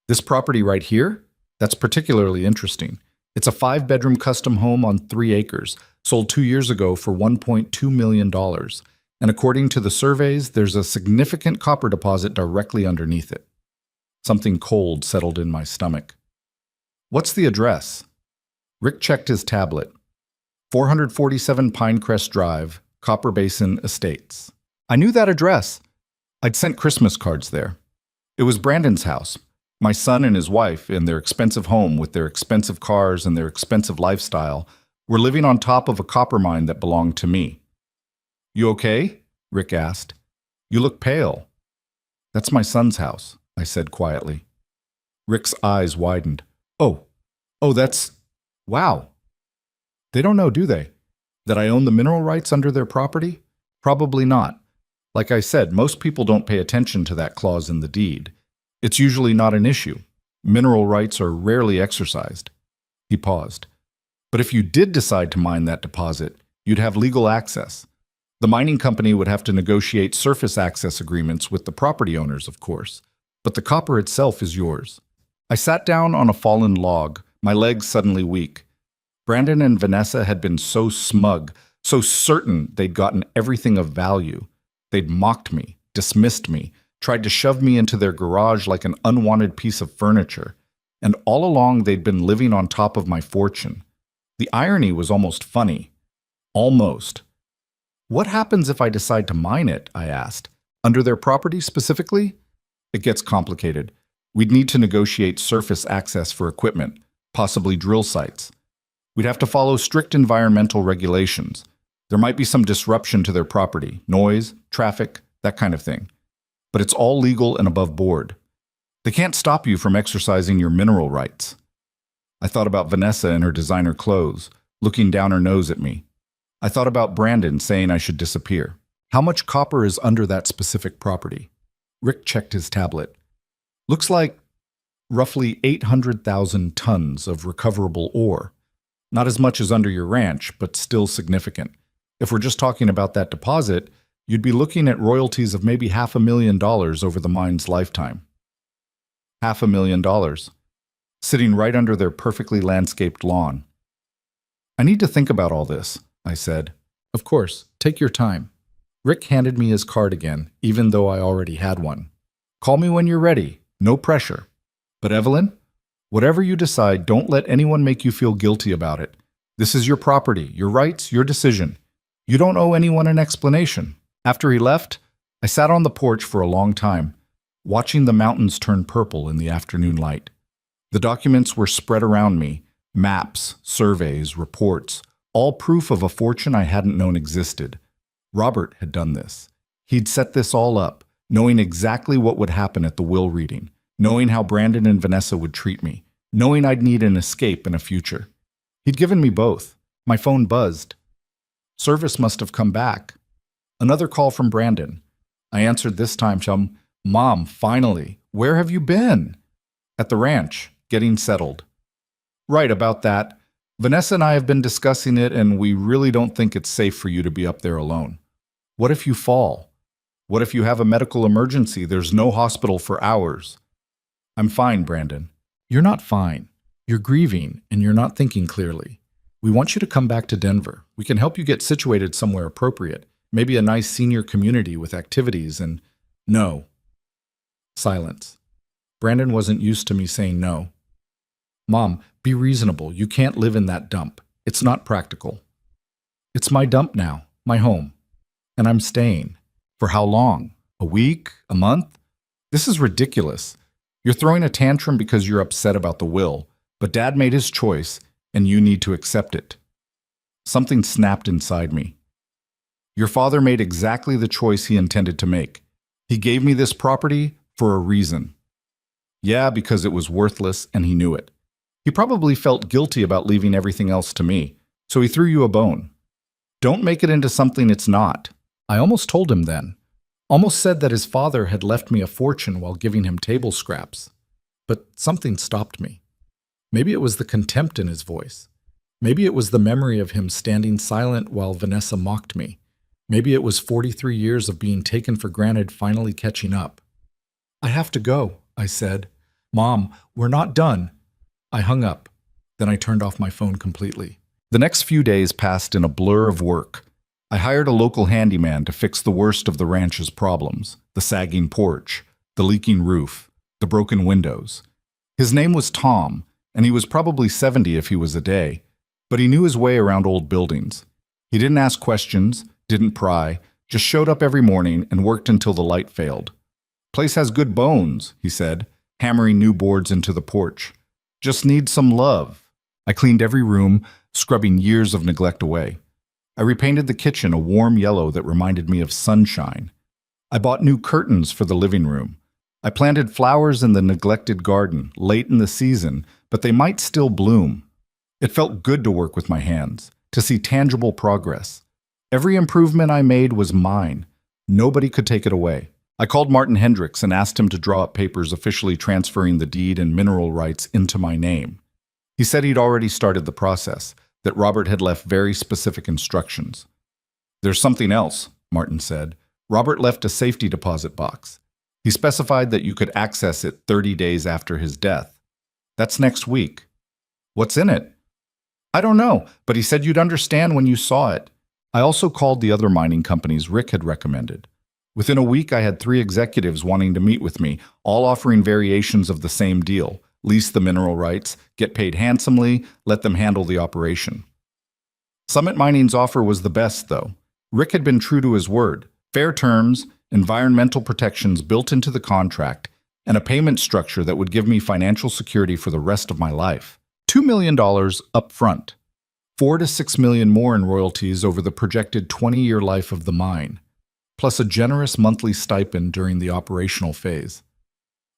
This property right here? That's particularly interesting. It's a 5-bedroom custom home on 3 acres, sold 2 years ago for $1.2 million. And according to the surveys, there's a significant copper deposit directly underneath it. Something cold settled in my stomach. What's the address? Rick checked his tablet. 447 Pinecrest Drive, Copper Basin Estates. I knew that address. I'd sent Christmas cards there. It was Brandon's house. My son and his wife, in their expensive home with their expensive cars and their expensive lifestyle, were living on top of a copper mine that belonged to me. You okay? Rick asked. You look pale. That's my son's house, I said quietly. Rick's eyes widened. Oh, that's... Wow. They don't know, do they? That I own the mineral rights under their property? Probably not. Like I said, most people don't pay attention to that clause in the deed. It's usually not an issue. Mineral rights are rarely exercised. He paused. But if you did decide to mine that deposit, you'd have legal access. The mining company would have to negotiate surface access agreements with the property owners, of course. But the copper itself is yours. I sat down on a fallen log, my legs suddenly weak. Brandon and Vanessa had been so smug, so certain they'd gotten everything of value. They'd mocked me, dismissed me, tried to shove me into their garage like an unwanted piece of furniture. And all along they'd been living on top of my fortune. The irony was almost funny. Almost. What happens if I decide to mine it? I asked. Under their property specifically? It gets complicated. We'd need to negotiate surface access for equipment, possibly drill sites. We'd have to follow strict environmental regulations. There might be some disruption to their property, noise, traffic, that kind of thing. But it's all legal and above board. They can't stop you from exercising your mineral rights. I thought about Vanessa in her designer clothes, looking down her nose at me. I thought about Brandon saying I should disappear. How much copper is under that specific property? Rick checked his tablet. Looks like roughly 800,000 tons of recoverable ore. Not as much as under your ranch, but still significant. If we're just talking about that deposit, you'd be looking at royalties of maybe $500,000 over the mine's lifetime. $500,000, sitting right under their perfectly landscaped lawn. I need to think about all this, I said. Of course, take your time. Rick handed me his card again, even though I already had one. Call me when you're ready, no pressure. But Evelyn, whatever you decide, don't let anyone make you feel guilty about it. This is your property, your rights, your decision. You don't owe anyone an explanation. After he left, I sat on the porch for a long time, watching the mountains turn purple in the afternoon light. The documents were spread around me, maps, surveys, reports, all proof of a fortune I hadn't known existed. Robert had done this. He'd set this all up, knowing exactly what would happen at the will reading, knowing how Brandon and Vanessa would treat me, knowing I'd need an escape in a future. He'd given me both. My phone buzzed. Service must have come back. Another call from Brandon. I answered this time to Mom, finally. Where have you been? At the ranch, getting settled. Right, about that. Vanessa and I have been discussing it, and we really don't think it's safe for you to be up there alone. What if you fall? What if you have a medical emergency? There's no hospital for hours. I'm fine, Brandon. You're not fine. You're grieving, and you're not thinking clearly. We want you to come back to Denver. We can help you get situated somewhere appropriate. Maybe a nice senior community with activities and… No. Silence. Brandon wasn't used to me saying no. Mom, be reasonable. You can't live in that dump. It's not practical. It's my dump now, my home. And I'm staying. For how long? A week? A month? This is ridiculous. You're throwing a tantrum because you're upset about the will, but Dad made his choice, and you need to accept it. Something snapped inside me. Your father made exactly the choice he intended to make. He gave me this property for a reason. Yeah, because it was worthless and he knew it. He probably felt guilty about leaving everything else to me, so he threw you a bone. Don't make it into something it's not. I almost told him then. Almost said that his father had left me a fortune while giving him table scraps. But something stopped me. Maybe it was the contempt in his voice. Maybe it was the memory of him standing silent while Vanessa mocked me. Maybe it was 43 years of being taken for granted finally catching up. I have to go, I said. Mom, we're not done. I hung up. Then I turned off my phone completely. The next few days passed in a blur of work. I hired a local handyman to fix the worst of the ranch's problems, the sagging porch, the leaking roof, the broken windows. His name was Tom, and he was probably 70 if he was a day, but he knew his way around old buildings. He didn't ask questions, didn't pry, just showed up every morning and worked until the light failed. Place has good bones, he said, hammering new boards into the porch. Just needs some love. I cleaned every room, scrubbing years of neglect away. I repainted the kitchen a warm yellow that reminded me of sunshine. I bought new curtains for the living room. I planted flowers in the neglected garden, late in the season, but they might still bloom. It felt good to work with my hands, to see tangible progress. Every improvement I made was mine. Nobody could take it away. I called Martin Hendricks and asked him to draw up papers officially transferring the deed and mineral rights into my name. He said he'd already started the process, that Robert had left very specific instructions. There's something else, Martin said. Robert left a safety deposit box. He specified that you could access it 30 days after his death. That's next week. What's in it? I don't know, but he said you'd understand when you saw it. I also called the other mining companies Rick had recommended. Within a week, I had 3 executives wanting to meet with me, all offering variations of the same deal. Lease the mineral rights, get paid handsomely, let them handle the operation. Summit Mining's offer was the best, though. Rick had been true to his word. Fair terms, environmental protections built into the contract, and a payment structure that would give me financial security for the rest of my life. $2 million up front. $4 to $6 million more in royalties over the projected 20-year life of the mine, plus a generous monthly stipend during the operational phase.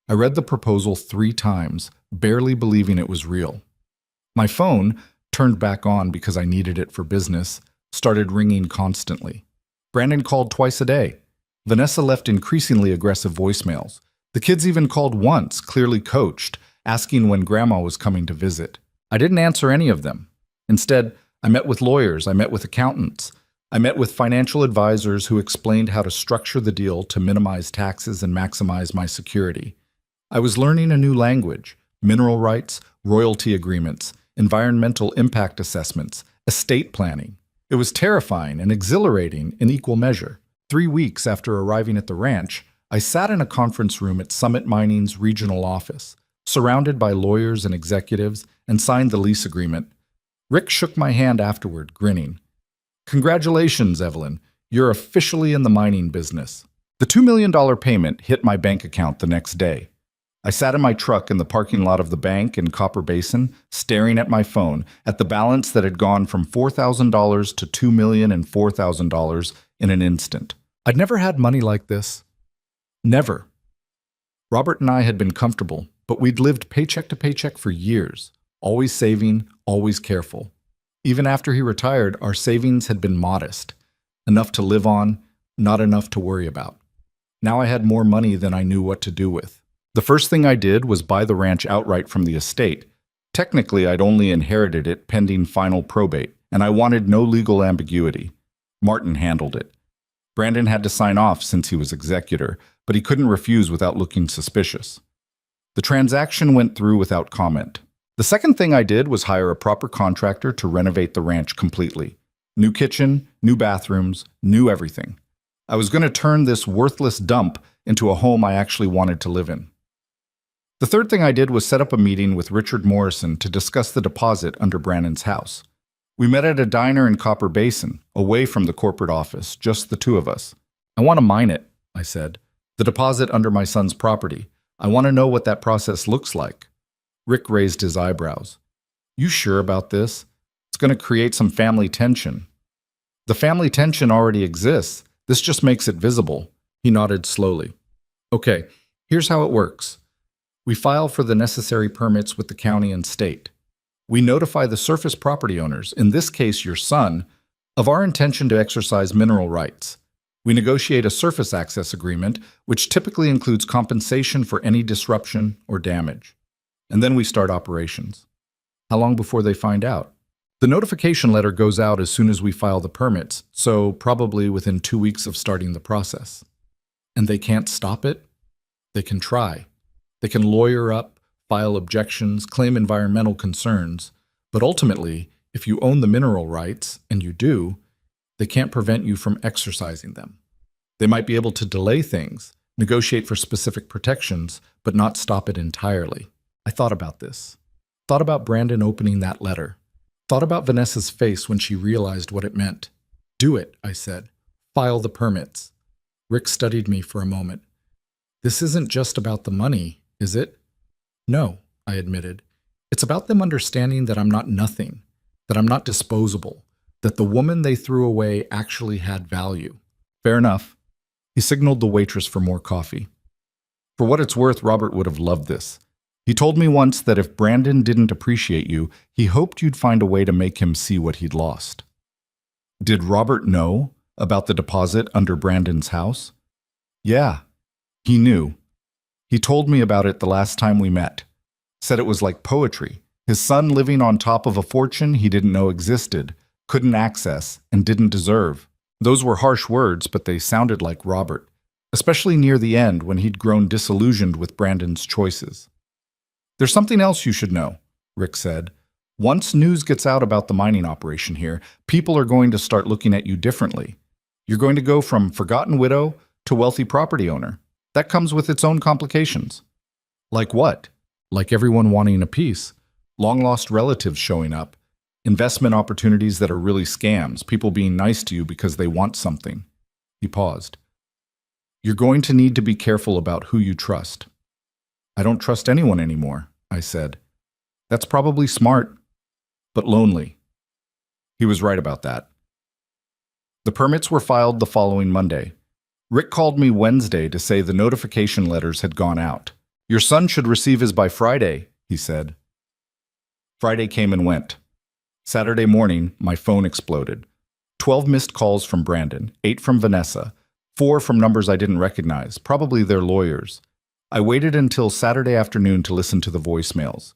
I read the proposal 3 times, barely believing it was real. My phone, turned back on because I needed it for business, started ringing constantly. Brandon called twice a day. Vanessa left increasingly aggressive voicemails. The kids even called once, clearly coached, asking when Grandma was coming to visit. I didn't answer any of them. Instead, I met with lawyers, I met with accountants, I met with financial advisors who explained how to structure the deal to minimize taxes and maximize my security. I was learning a new language: mineral rights, royalty agreements, environmental impact assessments, estate planning. It was terrifying and exhilarating in equal measure. 3 weeks after arriving at the ranch, I sat in a conference room at Summit Mining's regional office, surrounded by lawyers and executives, and signed the lease agreement. Rick shook my hand afterward, grinning. "Congratulations, Evelyn. You're officially in the mining business." The $2 million payment hit my bank account the next day. I sat in my truck in the parking lot of the bank in Copper Basin, staring at my phone, at the balance that had gone from $4,000 to $2 million and $4,000 in an instant. I'd never had money like this. Never. Robert and I had been comfortable, but we'd lived paycheck to paycheck for years, always saving, always careful. Even after he retired, our savings had been modest, enough to live on, not enough to worry about. Now I had more money than I knew what to do with. The first thing I did was buy the ranch outright from the estate. Technically, I'd only inherited it pending final probate, and I wanted no legal ambiguity. Martin handled it. Brandon had to sign off since he was executor, but he couldn't refuse without looking suspicious. The transaction went through without comment. The second thing I did was hire a proper contractor to renovate the ranch completely. New kitchen, new bathrooms, new everything. I was going to turn this worthless dump into a home I actually wanted to live in. The third thing I did was set up a meeting with Richard Morrison to discuss the deposit under Brandon's house. We met at a diner in Copper Basin, away from the corporate office, just the two of us. "I want to mine it," I said. "The deposit under my son's property. I want to know what that process looks like." Rick raised his eyebrows. "You sure about this? It's going to create some family tension." "The family tension already exists. This just makes it visible." He nodded slowly. "Okay, here's how it works. We file for the necessary permits with the county and state. We notify the surface property owners, in this case your son, of our intention to exercise mineral rights. We negotiate a surface access agreement, which typically includes compensation for any disruption or damage. And then we start operations." "How long before they find out?" "The notification letter goes out as soon as we file the permits, so probably within 2 weeks of starting the process." "And they can't stop it?" "They can try. They can lawyer up, file objections, claim environmental concerns, but ultimately, if you own the mineral rights, and you do, they can't prevent you from exercising them. They might be able to delay things, negotiate for specific protections, but not stop it entirely." I thought about this. Thought about Brandon opening that letter. Thought about Vanessa's face when she realized what it meant. "Do it," I said. "File the permits." Rick studied me for a moment. "This isn't just about the money, is it?" "No," I admitted. "It's about them understanding that I'm not nothing, that I'm not disposable, that the woman they threw away actually had value." "Fair enough." He signaled the waitress for more coffee. For what it's worth, Robert would have loved this. He told me once that if Brandon didn't appreciate you, he hoped you'd find a way to make him see what he'd lost. Did Robert know about the deposit under Brandon's house? Yeah, he knew. He told me about it the last time we met. Said it was like poetry. His son living on top of a fortune he didn't know existed, couldn't access, and didn't deserve. Those were harsh words, but they sounded like Robert, especially near the end when he'd grown disillusioned with Brandon's choices. "There's something else you should know," Rick said. "Once news gets out about the mining operation here, people are going to start looking at you differently. You're going to go from forgotten widow to wealthy property owner. That comes with its own complications." "Like what?" "Like everyone wanting a piece. Long-lost relatives showing up. Investment opportunities that are really scams, people being nice to you because they want something." He paused. "You're going to need to be careful about who you trust." "I don't trust anyone anymore," I said. "That's probably smart, but lonely." He was right about that. The permits were filed the following Monday. Rick called me Wednesday to say the notification letters had gone out. "Your son should receive his by Friday," he said. Friday came and went. Saturday morning, my phone exploded. 12 missed calls from Brandon, 8 from Vanessa, 4 from numbers I didn't recognize, probably their lawyers. I waited until Saturday afternoon to listen to the voicemails.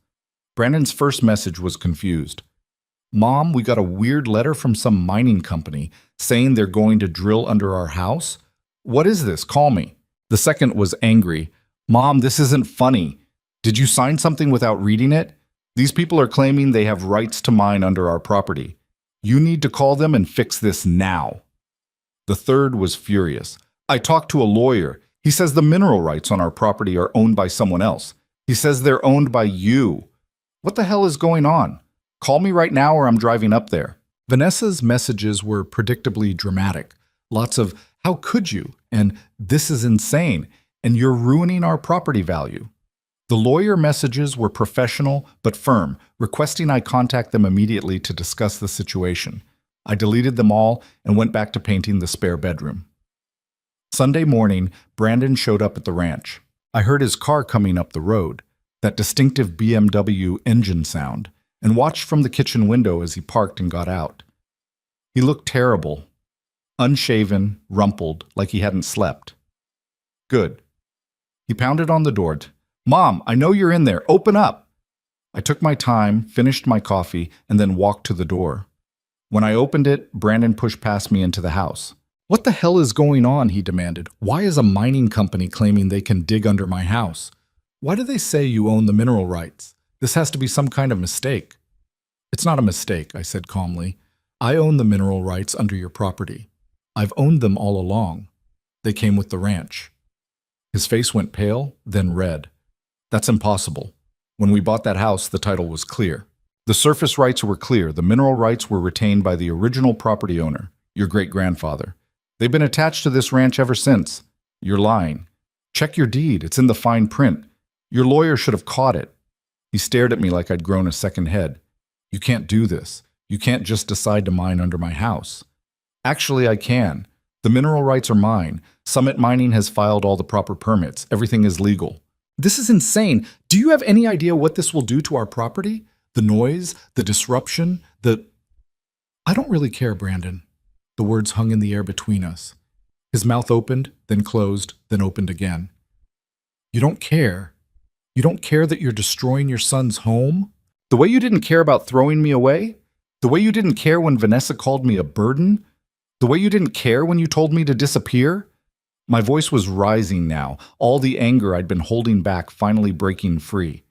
Brandon's first message was confused. Mom, we got a weird letter from some mining company saying they're going to drill under our house. What is this? Call me. The second was angry. Mom, this isn't funny. Did you sign something without reading it? These people are claiming they have rights to mine under our property. You need to call them and fix this now. The third was furious. I talked to a lawyer. He says the mineral rights on our property are owned by someone else. He says they're owned by you. What the hell is going on? Call me right now or I'm driving up there. Vanessa's messages were predictably dramatic. Lots of, how could you? And this is insane. And you're ruining our property value. The lawyer messages were professional but firm, requesting I contact them immediately to discuss the situation. I deleted them all and went back to painting the spare bedroom. Sunday morning, Brandon showed up at the ranch. I heard his car coming up the road, that distinctive BMW engine sound, and watched from the kitchen window as he parked and got out. He looked terrible, unshaven, rumpled, like he hadn't slept. Good. He pounded on the door. Mom, I know you're in there. Open up. I took my time, finished my coffee, and then walked to the door. When I opened it, Brandon pushed past me into the house. What the hell is going on? He demanded. Why is a mining company claiming they can dig under my house? Why do they say you own the mineral rights? This has to be some kind of mistake. It's not a mistake, I said calmly. I own the mineral rights under your property. I've owned them all along. They came with the ranch. His face went pale, then red. That's impossible. When we bought that house, the title was clear. The surface rights were clear. The mineral rights were retained by the original property owner, your great-grandfather. They've been attached to this ranch ever since. You're lying. Check your deed. It's in the fine print. Your lawyer should have caught it. He stared at me like I'd grown a second head. You can't do this. You can't just decide to mine under my house. Actually, I can. The mineral rights are mine. Summit Mining has filed all the proper permits. Everything is legal. This is insane. Do you have any idea what this will do to our property? The noise, the disruption, I don't really care, Brandon. The words hung in the air between us. His mouth opened, then closed, then opened again. You don't care? You don't care that you're destroying your son's home? The way you didn't care about throwing me away? The way you didn't care when Vanessa called me a burden? The way you didn't care when you told me to disappear? My voice was rising now, all the anger I'd been holding back finally breaking free.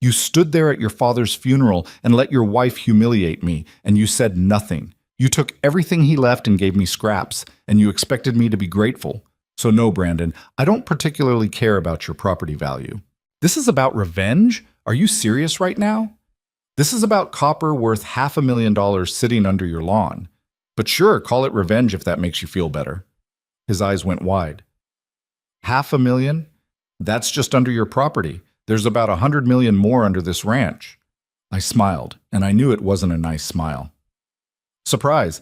You stood there at your father's funeral and let your wife humiliate me, and you said nothing. You took everything he left and gave me scraps, and you expected me to be grateful. So no, Brandon, I don't particularly care about your property value. This is about revenge? Are you serious right now? This is about copper worth $500,000 sitting under your lawn. But sure, call it revenge if that makes you feel better. His eyes went wide. $500,000? That's just under your property. There's about $100 million more under this ranch. I smiled, and I knew it wasn't a nice smile. Surprise!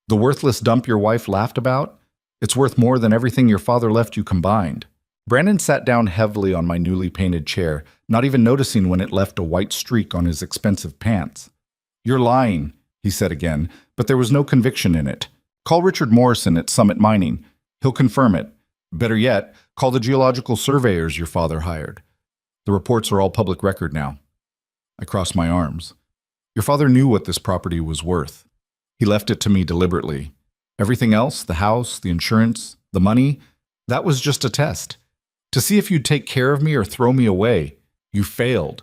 The worthless dump your wife laughed about? It's worth more than everything your father left you combined. Brandon sat down heavily on my newly painted chair, not even noticing when it left a white streak on his expensive pants. You're lying, he said again, but there was no conviction in it. Call Richard Morrison at Summit Mining. He'll confirm it. Better yet, call the geological surveyors your father hired. The reports are all public record now. I crossed my arms. Your father knew what this property was worth. He left it to me deliberately. Everything else, the house, the insurance, the money, that was just a test. To see if you'd take care of me or throw me away. You failed.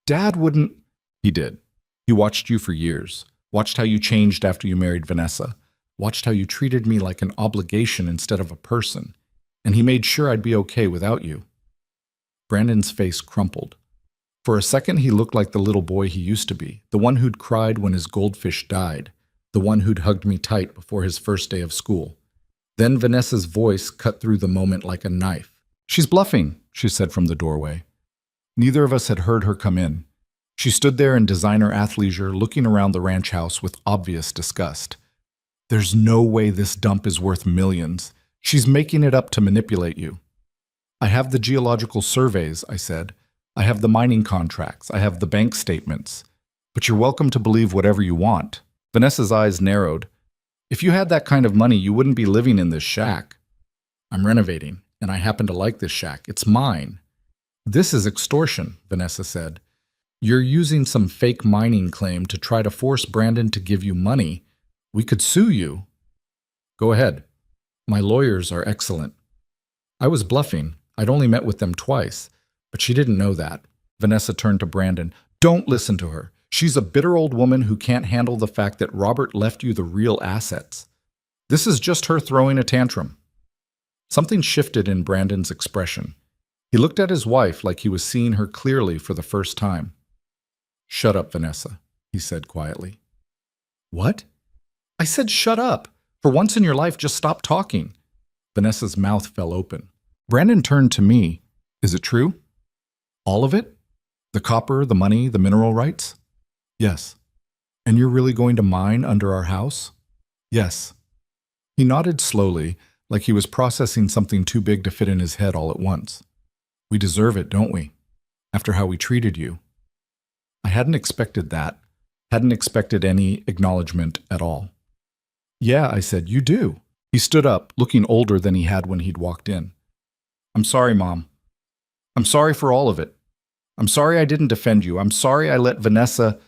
Dad wouldn't. He did. He watched you for years. Watched how you changed after you married Vanessa. Watched how you treated me like an obligation instead of a person. And he made sure I'd be okay without you. Brandon's face crumpled. For a second, he looked like the little boy he used to be, the one who'd cried when his goldfish died, the one who'd hugged me tight before his first day of school. Then Vanessa's voice cut through the moment like a knife. She's bluffing, she said from the doorway. Neither of us had heard her come in. She stood there in designer athleisure, looking around the ranch house with obvious disgust. There's no way this dump is worth millions. She's making it up to manipulate you. I have the geological surveys, I said. I have the mining contracts. I have the bank statements. But you're welcome to believe whatever you want. Vanessa's eyes narrowed. If you had that kind of money, you wouldn't be living in this shack. I'm renovating, and I happen to like this shack. It's mine. This is extortion, Vanessa said. You're using some fake mining claim to try to force Brandon to give you money. We could sue you. Go ahead. My lawyers are excellent. I was bluffing. I'd only met with them twice, but she didn't know that. Vanessa turned to Brandon. Don't listen to her. She's a bitter old woman who can't handle the fact that Robert left you the real assets. This is just her throwing a tantrum. Something shifted in Brandon's expression. He looked at his wife like he was seeing her clearly for the first time. Shut up, Vanessa, he said quietly. What? I said shut up. For once in your life, just stop talking. Vanessa's mouth fell open. Brandon turned to me. Is it true? All of it? The copper, the money, the mineral rights? Yes. And you're really going to mine under our house? Yes. He nodded slowly, like he was processing something too big to fit in his head all at once. We deserve it, don't we? After how we treated you. I hadn't expected that. Hadn't expected any acknowledgement at all. Yeah, I said, you do. He stood up, looking older than he had when he'd walked in. I'm sorry, Mom. I'm sorry for all of it. I'm sorry I didn't defend you. I'm sorry I let Vanessa...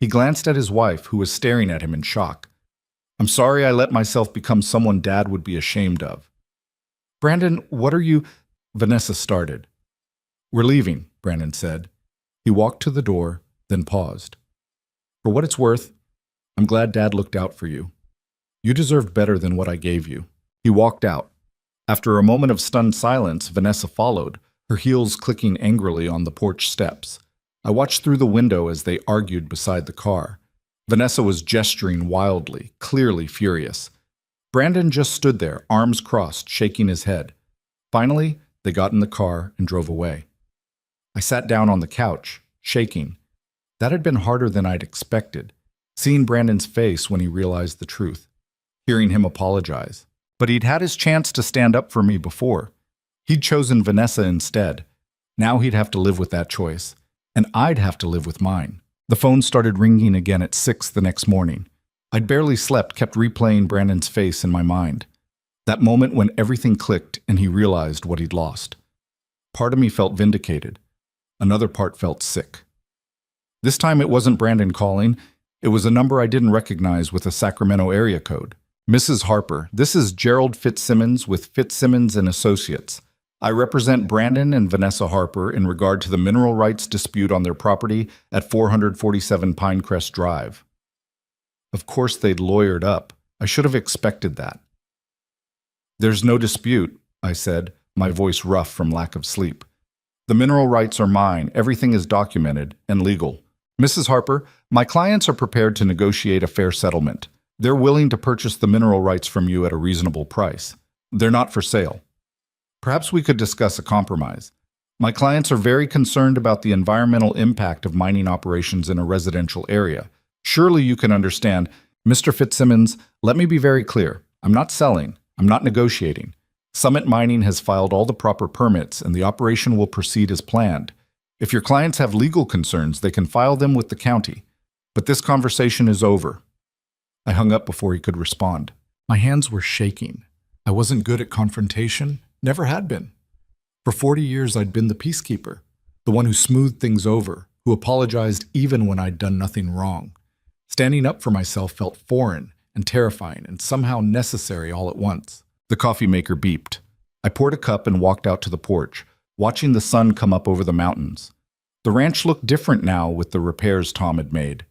He glanced at his wife, who was staring at him in shock. I'm sorry I let myself become someone Dad would be ashamed of. Brandon, what are you... Vanessa started. We're leaving, Brandon said. He walked to the door, then paused. For what it's worth, I'm glad Dad looked out for you. You deserved better than what I gave you. He walked out. After a moment of stunned silence, Vanessa followed, her heels clicking angrily on the porch steps. I watched through the window as they argued beside the car. Vanessa was gesturing wildly, clearly furious. Brandon just stood there, arms crossed, shaking his head. Finally, they got in the car and drove away. I sat down on the couch, shaking. That had been harder than I'd expected, seeing Brandon's face when he realized the truth, hearing him apologize. But he'd had his chance to stand up for me before. He'd chosen Vanessa instead. Now he'd have to live with that choice, and I'd have to live with mine. The phone started ringing again at 6 the next morning. I'd barely slept, kept replaying Brandon's face in my mind. That moment when everything clicked and he realized what he'd lost. Part of me felt vindicated. Another part felt sick. This time it wasn't Brandon calling. It was a number I didn't recognize with a Sacramento area code. Mrs. Harper, this is Gerald Fitzsimmons with Fitzsimmons and Associates. I represent Brandon and Vanessa Harper in regard to the mineral rights dispute on their property at 447 Pinecrest Drive. Of course they'd lawyered up. I should have expected that. There's no dispute, I said, my voice rough from lack of sleep. The mineral rights are mine. Everything is documented and legal. Mrs. Harper, my clients are prepared to negotiate a fair settlement. They're willing to purchase the mineral rights from you at a reasonable price. They're not for sale. Perhaps we could discuss a compromise. My clients are very concerned about the environmental impact of mining operations in a residential area. Surely you can understand. Mr. Fitzsimmons, let me be very clear. I'm not selling. I'm not negotiating. Summit Mining has filed all the proper permits and the operation will proceed as planned. If your clients have legal concerns, they can file them with the county. But this conversation is over. I hung up before he could respond. My hands were shaking. I wasn't good at confrontation, never had been. For 40 years, I'd been the peacekeeper, the one who smoothed things over, who apologized even when I'd done nothing wrong. Standing up for myself felt foreign and terrifying and somehow necessary all at once. The coffee maker beeped. I poured a cup and walked out to the porch, watching the sun come up over the mountains. The ranch looked different now with the repairs Tom had made.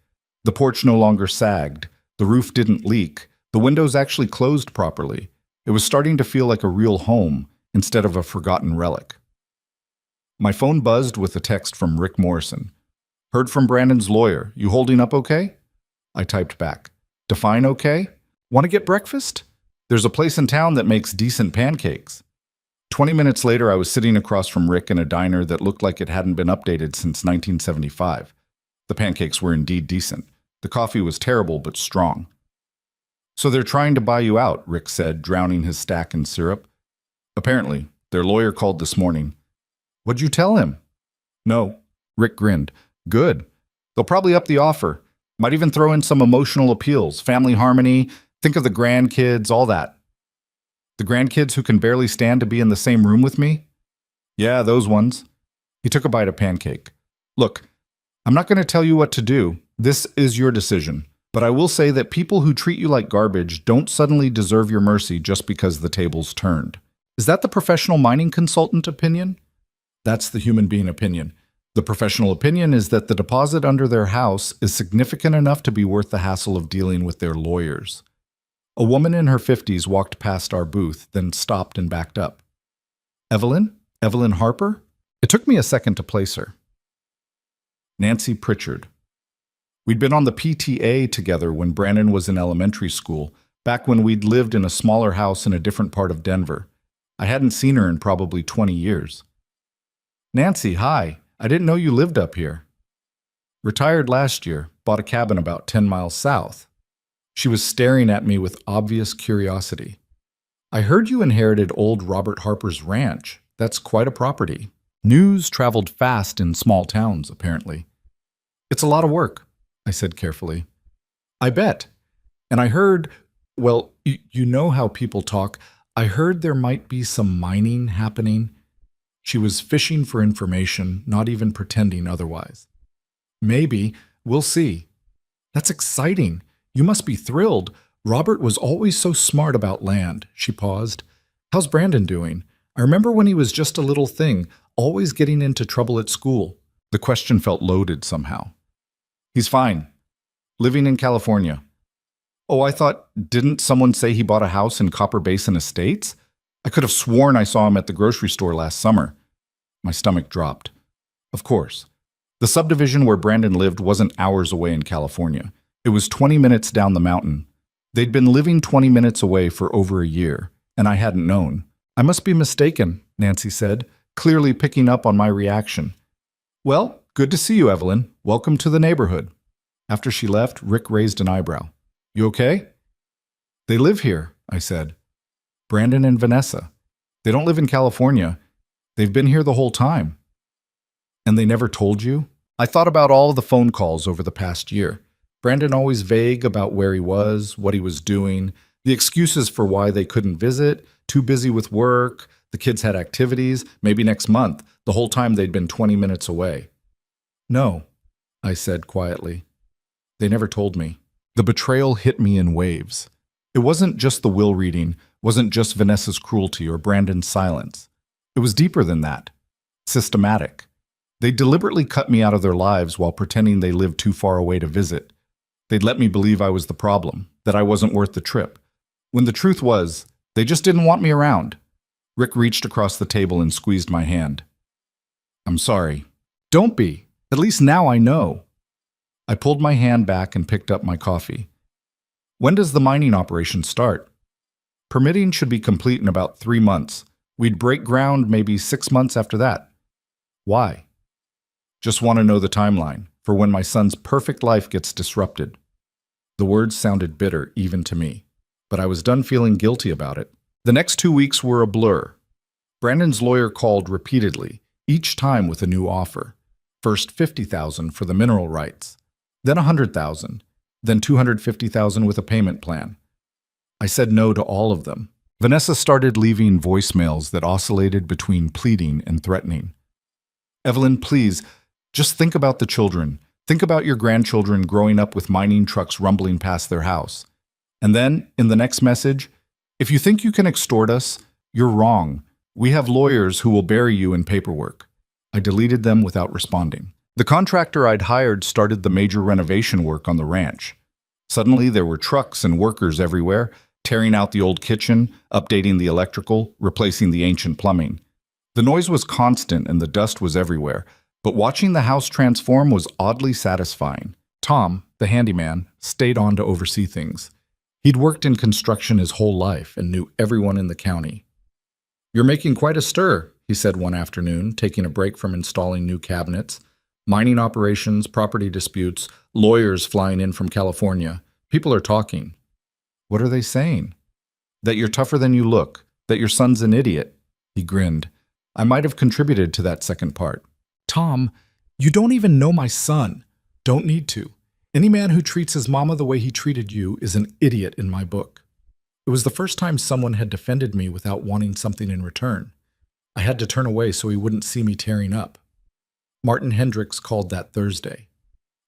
The porch no longer sagged. The roof didn't leak. The windows actually closed properly. It was starting to feel like a real home instead of a forgotten relic. My phone buzzed with a text from Rick Morrison. Heard from Brandon's lawyer. You holding up okay? I typed back. Define okay? Want to get breakfast? There's a place in town that makes decent pancakes. 20 minutes later, I was sitting across from Rick in a diner that looked like it hadn't been updated since 1975. The pancakes were indeed decent. The coffee was terrible but strong. So they're trying to buy you out, Rick said, drowning his stack in syrup. Apparently, their lawyer called this morning. What'd you tell him? No. Rick grinned. Good. They'll probably up the offer. Might even throw in some emotional appeals, family harmony, think of the grandkids, all that. The grandkids who can barely stand to be in the same room with me? Yeah, those ones. He took a bite of pancake. Look, I'm not going to tell you what to do. This is your decision. But I will say that people who treat you like garbage don't suddenly deserve your mercy just because the tables turned. Is that the professional mining consultant opinion? That's the human being opinion. The professional opinion is that the deposit under their house is significant enough to be worth the hassle of dealing with their lawyers. A woman in her 50s walked past our booth, then stopped and backed up. Evelyn? Evelyn Harper? It took me a second to place her. Nancy Pritchard. We'd been on the PTA together when Brandon was in elementary school, back when we'd lived in a smaller house in a different part of Denver. I hadn't seen her in probably 20 years. Nancy, hi. I didn't know you lived up here. Retired last year, bought a cabin about 10 miles south. She was staring at me with obvious curiosity. I heard you inherited old Robert Harper's ranch. That's quite a property. News traveled fast in small towns, apparently. It's a lot of work, I said carefully. I bet. And I heard, well, you know how people talk. I heard there might be some mining happening. She was fishing for information, not even pretending otherwise. Maybe. We'll see. That's exciting. You must be thrilled. Robert was always so smart about land. She paused. How's Brandon doing? I remember when he was just a little thing, always getting into trouble at school. The question felt loaded somehow. He's fine. Living in California. Oh, I thought, didn't someone say he bought a house in Copper Basin Estates? I could have sworn I saw him at the grocery store last summer. My stomach dropped. Of course. The subdivision where Brandon lived wasn't hours away in California. It was 20 minutes down the mountain. They'd been living 20 minutes away for over a year, and I hadn't known. I must be mistaken, Nancy said, clearly picking up on my reaction. Well, good to see you, Evelyn. Welcome to the neighborhood. After she left, Rick raised an eyebrow. You okay? They live here, I said. Brandon and Vanessa. They don't live in California. They've been here the whole time. And they never told you? I thought about all of the phone calls over the past year. Brandon always vague about where he was, what he was doing, the excuses for why they couldn't visit, too busy with work, the kids had activities, maybe next month, the whole time they'd been 20 minutes away. No, I said quietly. They never told me. The betrayal hit me in waves. It wasn't just the will reading, wasn't just Vanessa's cruelty or Brandon's silence. It was deeper than that. Systematic. They deliberately cut me out of their lives while pretending they lived too far away to visit. They'd let me believe I was the problem, that I wasn't worth the trip, when the truth was, they just didn't want me around. Rick reached across the table and squeezed my hand. I'm sorry. Don't be. At least now I know. I pulled my hand back and picked up my coffee. When does the mining operation start? Permitting should be complete in about 3 months. We'd break ground maybe 6 months after that. Why? Just want to know the timeline, for when my son's perfect life gets disrupted. The words sounded bitter even to me, but I was done feeling guilty about it. The next 2 weeks were a blur. Brandon's lawyer called repeatedly, each time with a new offer. First $50,000 for the mineral rights, then $100,000, then $250,000 with a payment plan. I said no to all of them. Vanessa started leaving voicemails that oscillated between pleading and threatening. Evelyn, please, just think about the children. Think about your grandchildren growing up with mining trucks rumbling past their house. And then, in the next message, if you think you can extort us, you're wrong. We have lawyers who will bury you in paperwork. I deleted them without responding. The contractor I'd hired started the major renovation work on the ranch. Suddenly, there were trucks and workers everywhere, tearing out the old kitchen, updating the electrical, replacing the ancient plumbing. The noise was constant and the dust was everywhere, but watching the house transform was oddly satisfying. Tom, the handyman, stayed on to oversee things. He'd worked in construction his whole life and knew everyone in the county. You're making quite a stir, he said one afternoon, taking a break from installing new cabinets. Mining operations, property disputes, lawyers flying in from California. People are talking. What are they saying? That you're tougher than you look, that your son's an idiot. He grinned. I might have contributed to that second part. Tom, you don't even know my son. Don't need to. Any man who treats his mama the way he treated you is an idiot in my book. It was the first time someone had defended me without wanting something in return. I had to turn away so he wouldn't see me tearing up. Martin Hendricks called that Thursday.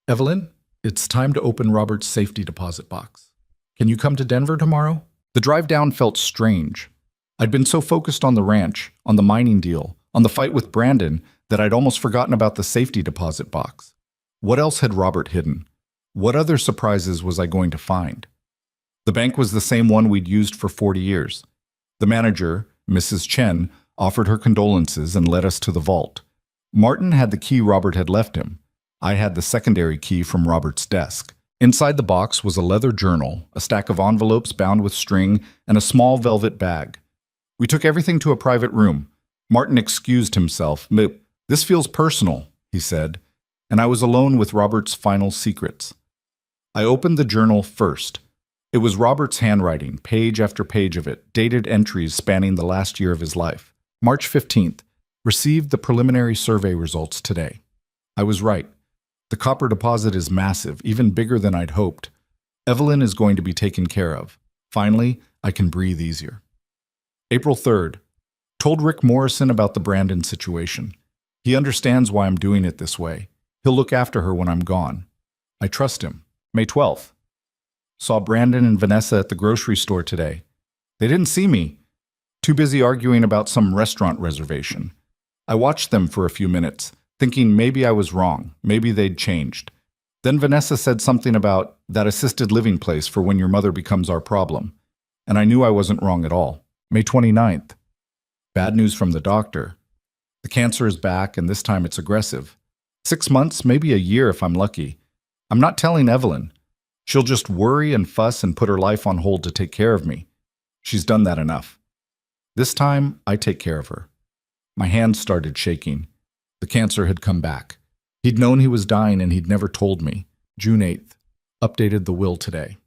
Evelyn, it's time to open Robert's safety deposit box. Can you come to Denver tomorrow? The drive down felt strange. I'd been so focused on the ranch, on the mining deal, on the fight with Brandon, that I'd almost forgotten about the safety deposit box. What else had Robert hidden? What other surprises was I going to find? The bank was the same one we'd used for 40 years. The manager, Mrs. Chen, offered her condolences and led us to the vault. Martin had the key Robert had left him. I had the secondary key from Robert's desk. Inside the box was a leather journal, a stack of envelopes bound with string, and a small velvet bag. We took everything to a private room. Martin excused himself. "This feels personal," he said, and I was alone with Robert's final secrets. I opened the journal first. It was Robert's handwriting, page after page of it, dated entries spanning the last year of his life. March 15th. Received the preliminary survey results today. I was right. The copper deposit is massive, even bigger than I'd hoped. Evelyn is going to be taken care of. Finally, I can breathe easier. April 3rd. Told Rick Morrison about the Brandon situation. He understands why I'm doing it this way. He'll look after her when I'm gone. I trust him. May 12th. Saw Brandon and Vanessa at the grocery store today. They didn't see me. Too busy arguing about some restaurant reservation. I watched them for a few minutes, thinking maybe I was wrong, maybe they'd changed. Then Vanessa said something about that assisted living place for when your mother becomes our problem. And I knew I wasn't wrong at all. May 29th. Bad news from the doctor. The cancer is back, and this time it's aggressive. 6 months, maybe a year if I'm lucky. I'm not telling Evelyn. She'll just worry and fuss and put her life on hold to take care of me. She's done that enough. This time, I take care of her. My hands started shaking. The cancer had come back. He'd known he was dying and he'd never told me. June 8th. Updated the will today.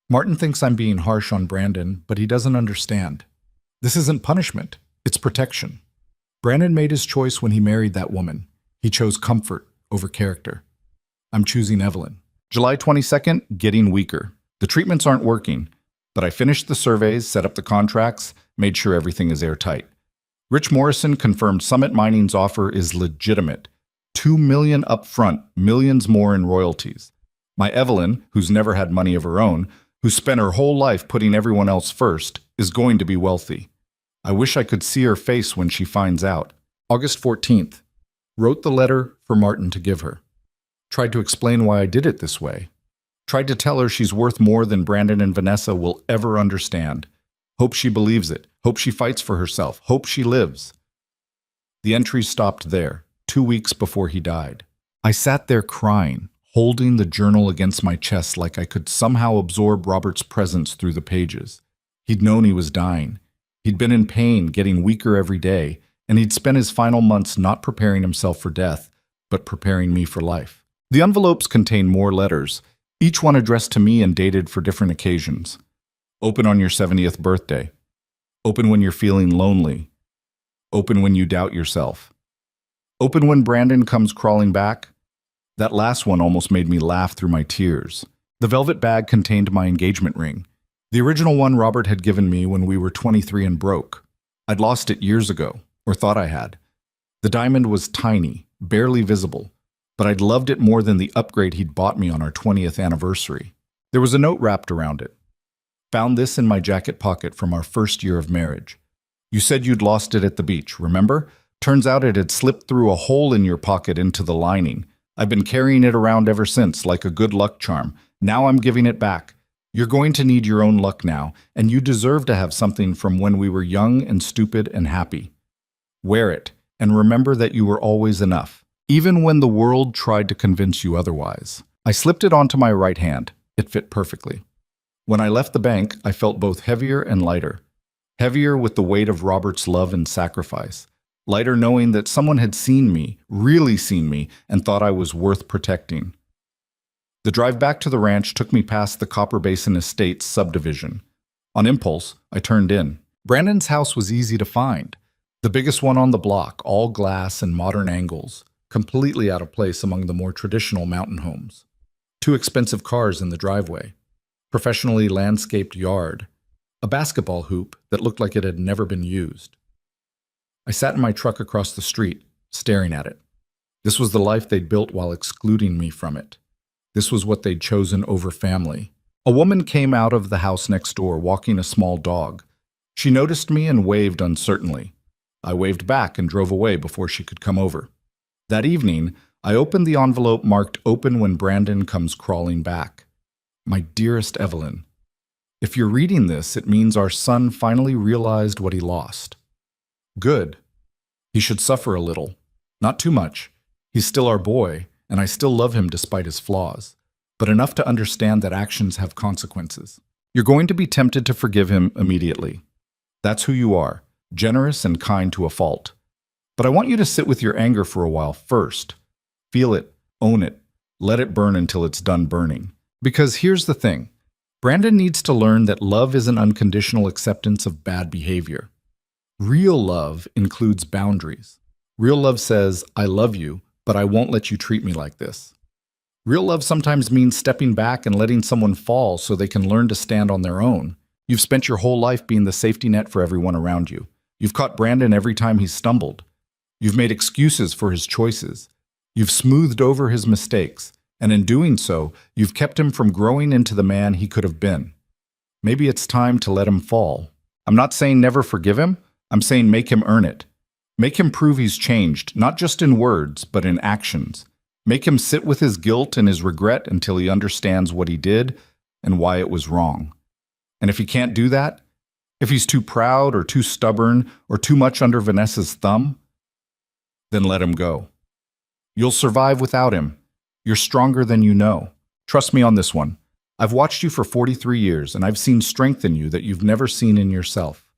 Martin thinks I'm being harsh on Brandon, but he doesn't understand. This isn't punishment. It's protection. Brandon made his choice when he married that woman. He chose comfort over character. I'm choosing Evelyn. July 22nd, getting weaker. The treatments aren't working, but I finished the surveys, set up the contracts, made sure everything is airtight. Rich Morrison confirmed Summit Mining's offer is legitimate. $2 million up front, millions more in royalties. My Evelyn, who's never had money of her own, who spent her whole life putting everyone else first, is going to be wealthy. I wish I could see her face when she finds out. August 14th. Wrote the letter for Martin to give her. Tried to explain why I did it this way. Tried to tell her she's worth more than Brandon and Vanessa will ever understand. Hope she believes it. Hope she fights for herself. Hope she lives. The entry stopped there, 2 weeks before he died. I sat there crying, holding the journal against my chest like I could somehow absorb Robert's presence through the pages. He'd known he was dying. He'd been in pain, getting weaker every day, and he'd spent his final months not preparing himself for death, but preparing me for life. The envelopes contained more letters, each one addressed to me and dated for different occasions. Open on your 70th birthday. Open when you're feeling lonely. Open when you doubt yourself. Open when Brandon comes crawling back. That last one almost made me laugh through my tears. The velvet bag contained my engagement ring. The original one Robert had given me when we were 23 and broke. I'd lost it years ago, or thought I had. The diamond was tiny, barely visible, but I'd loved it more than the upgrade he'd bought me on our 20th anniversary. There was a note wrapped around it. Found this in my jacket pocket from our first year of marriage. You said you'd lost it at the beach, remember? Turns out it had slipped through a hole in your pocket into the lining. I've been carrying it around ever since, like a good luck charm. Now I'm giving it back. You're going to need your own luck now, and you deserve to have something from when we were young and stupid and happy. Wear it, and remember that you were always enough, even when the world tried to convince you otherwise. I slipped it onto my right hand. It fit perfectly. When I left the bank, I felt both heavier and lighter. Heavier with the weight of Robert's love and sacrifice. Lighter knowing that someone had seen me, really seen me, and thought I was worth protecting. The drive back to the ranch took me past the Copper Basin Estates subdivision. On impulse, I turned in. Brandon's house was easy to find. The biggest one on the block, all glass and modern angles, completely out of place among the more traditional mountain homes. 2 expensive cars in the driveway. Professionally landscaped yard, a basketball hoop that looked like it had never been used. I sat in my truck across the street, staring at it. This was the life they'd built while excluding me from it. This was what they'd chosen over family. A woman came out of the house next door, walking a small dog. She noticed me and waved uncertainly. I waved back and drove away before she could come over. That evening, I opened the envelope marked "Open when Brandon comes crawling back." My dearest Evelyn, if you're reading this, it means our son finally realized what he lost. Good. He should suffer a little. Not too much. He's still our boy, and I still love him despite his flaws, but enough to understand that actions have consequences. You're going to be tempted to forgive him immediately. That's who you are, generous and kind to a fault. But I want you to sit with your anger for a while first. Feel it, own it, let it burn until it's done burning. Because here's the thing, Brandon needs to learn that love is an unconditional acceptance of bad behavior. Real love includes boundaries. Real love says, I love you, but I won't let you treat me like this. Real love sometimes means stepping back and letting someone fall so they can learn to stand on their own. You've spent your whole life being the safety net for everyone around you. You've caught Brandon every time he's stumbled. You've made excuses for his choices. You've smoothed over his mistakes. And in doing so, you've kept him from growing into the man he could have been. Maybe it's time to let him fall. I'm not saying never forgive him. I'm saying make him earn it. Make him prove he's changed, not just in words, but in actions. Make him sit with his guilt and his regret until he understands what he did and why it was wrong. And if he can't do that, if he's too proud or too stubborn or too much under Vanessa's thumb, then let him go. You'll survive without him. You're stronger than you know. Trust me on this one. I've watched you for 43 years, and I've seen strength in you that you've never seen in yourself.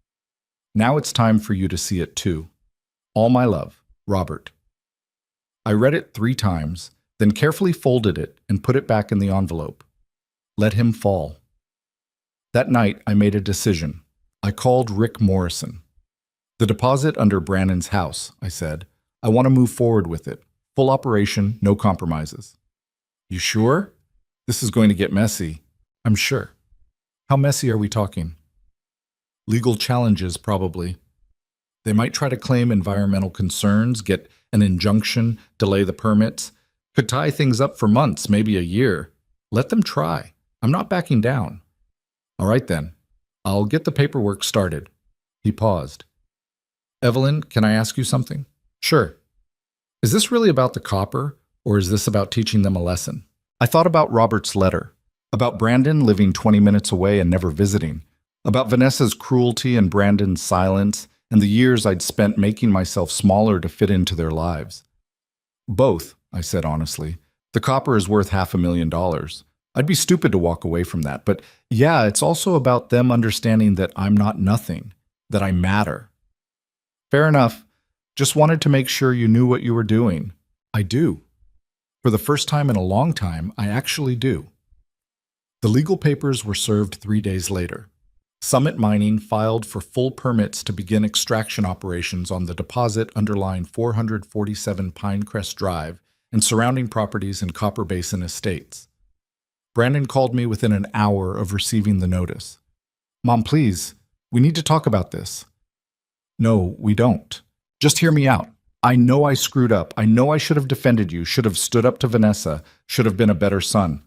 Now it's time for you to see it too. All my love, Robert. I read it 3 times, then carefully folded it and put it back in the envelope. Let him fall. That night, I made a decision. I called Rick Morrison. The deposit under Brandon's house, I said. I want to move forward with it. Full operation, no compromises. You sure? This is going to get messy. I'm sure. How messy are we talking? Legal challenges, probably. They might try to claim environmental concerns, get an injunction, delay the permits. Could tie things up for months, maybe a year. Let them try. I'm not backing down. All right then. I'll get the paperwork started. He paused. Evelyn, can I ask you something? Sure. Is this really about the copper, or is this about teaching them a lesson? I thought about Robert's letter, about Brandon living 20 minutes away and never visiting, about Vanessa's cruelty and Brandon's silence, and the years I'd spent making myself smaller to fit into their lives. Both, I said honestly. The copper is worth $500,000. I'd be stupid to walk away from that, but yeah, it's also about them understanding that I'm not nothing, that I matter. Fair enough. Just wanted to make sure you knew what you were doing. I do. For the first time in a long time, I actually do. The legal papers were served 3 days later. Summit Mining filed for full permits to begin extraction operations on the deposit underlying 447 Pinecrest Drive and surrounding properties in Copper Basin Estates. Brandon called me within an hour of receiving the notice. Mom, please, we need to talk about this. No, we don't. Just hear me out. I know I screwed up. I know I should have defended you, should have stood up to Vanessa, should have been a better son.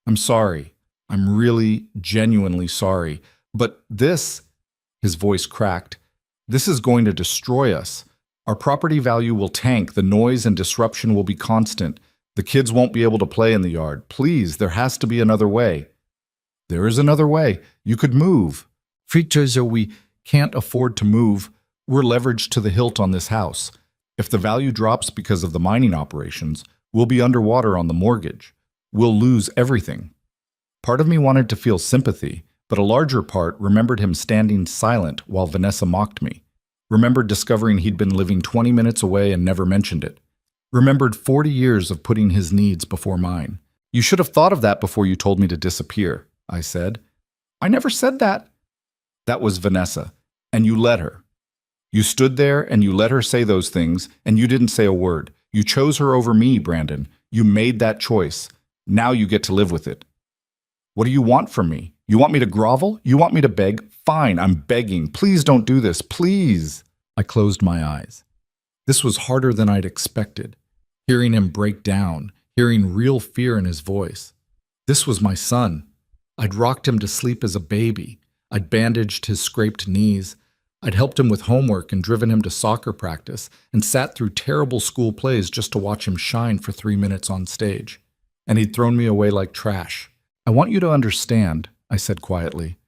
I'm sorry. I'm really, genuinely sorry. But this, his voice cracked, this is going to destroy us. Our property value will tank. The noise and disruption will be constant. The kids won't be able to play in the yard. Please, there has to be another way. There is another way. You could move. Friedrich, we can't afford to move. We're leveraged to the hilt on this house. If the value drops because of the mining operations, we'll be underwater on the mortgage. We'll lose everything. Part of me wanted to feel sympathy, but a larger part remembered him standing silent while Vanessa mocked me. Remembered discovering he'd been living 20 minutes away and never mentioned it. Remembered 40 years of putting his needs before mine. You should have thought of that before you told me to disappear, I said. I never said that. That was Vanessa, and you let her. You stood there and you let her say those things, and you didn't say a word. You chose her over me, Brandon. You made that choice. Now you get to live with it. What do you want from me? You want me to grovel? You want me to beg? Fine, I'm begging. Please don't do this, please. I closed my eyes. This was harder than I'd expected. hearing him break down, hearing real fear in his voice. This was my son. I'd rocked him to sleep as a baby. I'd bandaged his scraped knees. I'd helped him with homework and driven him to soccer practice and sat through terrible school plays just to watch him shine for 3 minutes on stage. And he'd thrown me away like trash. I want you to understand, I said quietly,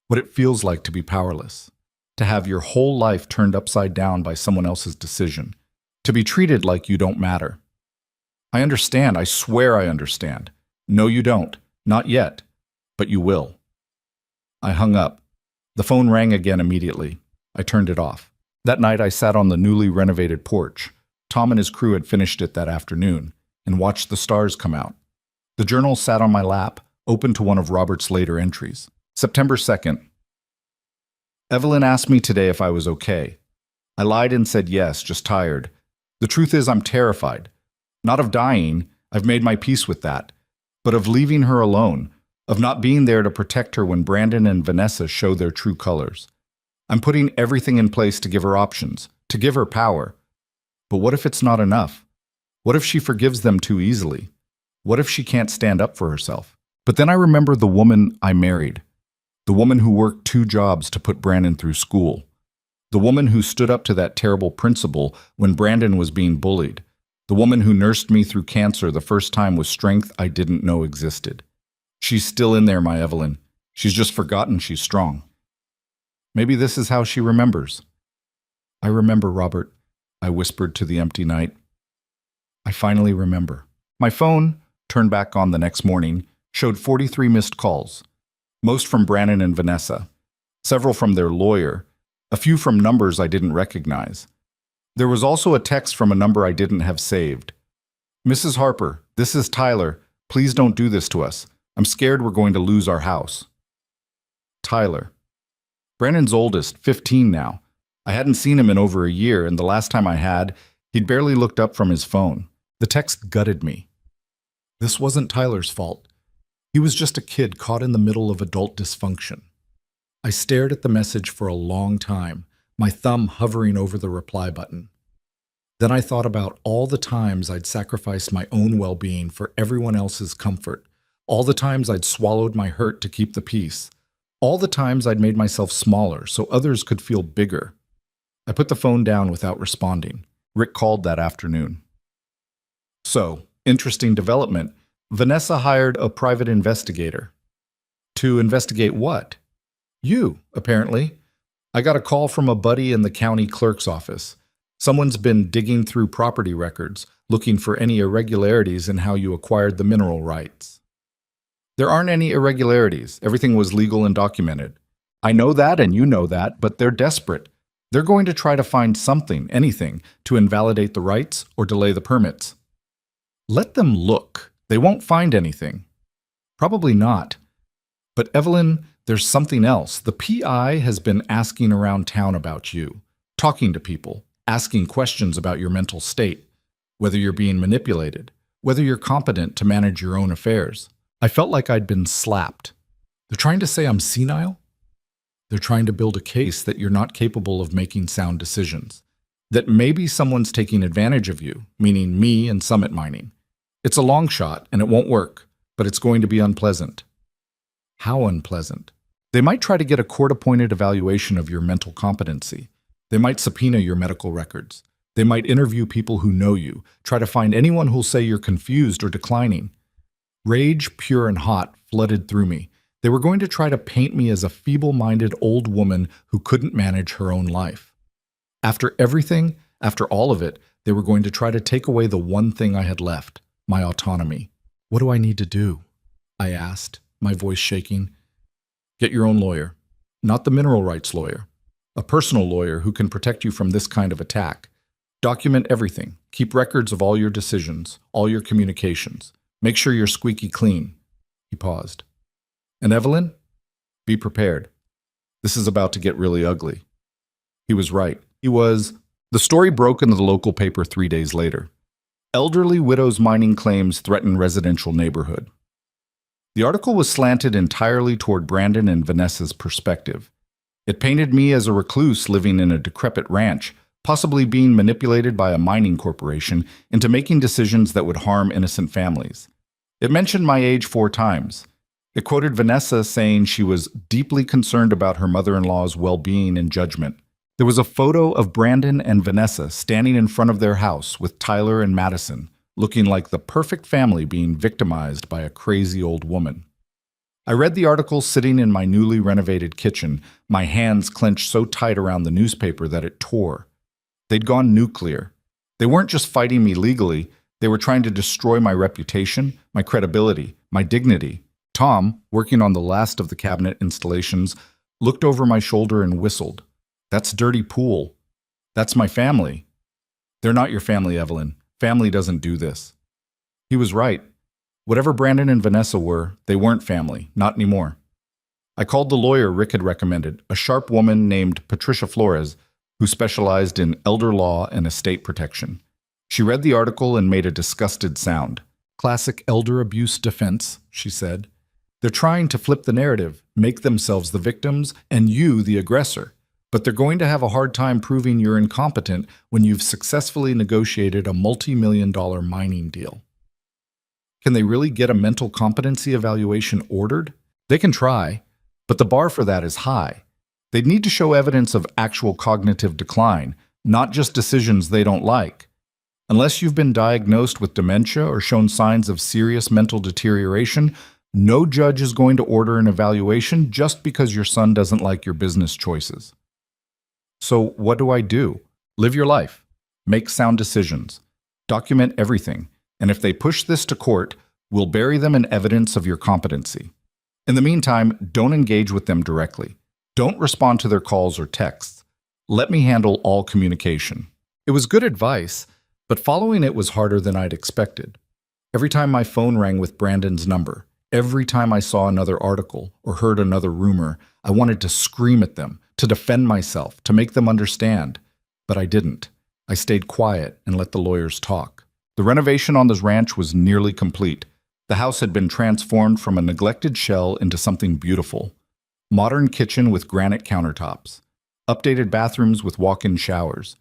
what it feels like to be powerless, to have your whole life turned upside down by someone else's decision, to be treated like you don't matter. I understand. I swear I understand. No, you don't. Not yet. But you will. I hung up. The phone rang again immediately. I turned it off. That night I sat on the newly renovated porch. Tom and his crew had finished it that afternoon and watched the stars come out. The journal sat on my lap, open to one of Robert's later entries. September 2nd. Evelyn asked me today if I was okay. I lied and said yes, just tired. The truth is I'm terrified. Not of dying, I've made my peace with that, but of leaving her alone, of not being there to protect her when Brandon and Vanessa show their true colors. I'm putting everything in place to give her options, to give her power. But what if it's not enough? What if she forgives them too easily? What if she can't stand up for herself? But then I remember the woman I married, the woman who worked 2 jobs to put Brandon through school, the woman who stood up to that terrible principal when Brandon was being bullied, the woman who nursed me through cancer the first time with strength I didn't know existed. She's still in there, my Evelyn. She's just forgotten she's strong. Maybe this is how she remembers. I remember, Robert, I whispered to the empty night. I finally remember. My phone, turned back on the next morning, showed 43 missed calls, most from Brandon and Vanessa, several from their lawyer, a few from numbers I didn't recognize. There was also a text from a number I didn't have saved. Mrs. Harper, this is Tyler. Please don't do this to us. I'm scared we're going to lose our house. Tyler. Brandon's oldest, 15 now. I hadn't seen him in over a year, and the last time I had, he'd barely looked up from his phone. The text gutted me. This wasn't Tyler's fault. He was just a kid caught in the middle of adult dysfunction. I stared at the message for a long time, my thumb hovering over the reply button. Then I thought about all the times I'd sacrificed my own well-being for everyone else's comfort, all the times I'd swallowed my hurt to keep the peace, all the times I'd made myself smaller so others could feel bigger. I put the phone down without responding. Rick called that afternoon. So, interesting development. Vanessa hired a private investigator. To investigate what? You, apparently. I got a call from a buddy in the county clerk's office. Someone's been digging through property records, looking for any irregularities in how you acquired the mineral rights. There aren't any irregularities. Everything was legal and documented. I know that and you know that, but they're desperate. They're going to try to find something, anything, to invalidate the rights or delay the permits. Let them look. They won't find anything. Probably not. But Evelyn, there's something else. The PI has been asking around town about you, talking to people, asking questions about your mental state, whether you're being manipulated, whether you're competent to manage your own affairs. I felt like I'd been slapped. They're trying to say I'm senile? They're trying to build a case that you're not capable of making sound decisions, that maybe someone's taking advantage of you, meaning me and Summit Mining. It's a long shot and it won't work, but it's going to be unpleasant. How unpleasant? They might try to get a court-appointed evaluation of your mental competency. They might subpoena your medical records. They might interview people who know you, try to find anyone who'll say you're confused or declining. Rage, pure and hot, flooded through me. They were going to try to paint me as a feeble-minded old woman who couldn't manage her own life. After everything, after all of it, they were going to try to take away the one thing I had left, my autonomy. What do I need to do? I asked, my voice shaking. Get your own lawyer, not the mineral rights lawyer. A personal lawyer who can protect you from this kind of attack. Document everything. Keep records of all your decisions, all your communications. Make sure you're squeaky clean. He paused. And Evelyn? Be prepared. This is about to get really ugly. He was right. The story broke in the local paper 3 days later. Elderly widows' mining claims threaten residential neighborhood. The article was slanted entirely toward Brandon and Vanessa's perspective. It painted me as a recluse living in a decrepit ranch, possibly being manipulated by a mining corporation into making decisions that would harm innocent families. It mentioned my age 4 times. It quoted Vanessa saying she was deeply concerned about her mother-in-law's well-being and judgment. There was a photo of Brandon and Vanessa standing in front of their house with Tyler and Madison, looking like the perfect family being victimized by a crazy old woman. I read the article sitting in my newly renovated kitchen, my hands clenched so tight around the newspaper that it tore. They'd gone nuclear. They weren't just fighting me legally, they were trying to destroy my reputation, my credibility, my dignity. Tom, working on the last of the cabinet installations, looked over my shoulder and whistled. "That's dirty pool. That's my family." "They're not your family, Evelyn. Family doesn't do this." He was right. Whatever Brandon and Vanessa were, they weren't family, not anymore. I called the lawyer Rick had recommended, a sharp woman named Patricia Flores, who specialized in elder law and estate protection. She read the article and made a disgusted sound. "Classic elder abuse defense," she said. "They're trying to flip the narrative, make themselves the victims and you the aggressor. But they're going to have a hard time proving you're incompetent when you've successfully negotiated a multi-million-dollar mining deal." Can they really get a mental competency evaluation ordered? They can try, but the bar for that is high. They'd need to show evidence of actual cognitive decline, not just decisions they don't like. Unless you've been diagnosed with dementia or shown signs of serious mental deterioration, no judge is going to order an evaluation just because your son doesn't like your business choices. So what do I do? Live your life. Make sound decisions. Document everything. And if they push this to court, we'll bury them in evidence of your competency. In the meantime, don't engage with them directly. Don't respond to their calls or texts. Let me handle all communication. It was good advice, but following it was harder than I'd expected. Every time my phone rang with Brandon's number, every time I saw another article or heard another rumor, I wanted to scream at them, to defend myself, to make them understand. But I didn't. I stayed quiet and let the lawyers talk. The renovation on this ranch was nearly complete. The house had been transformed from a neglected shell into something beautiful. Modern kitchen with granite countertops. Updated bathrooms with walk-in showers.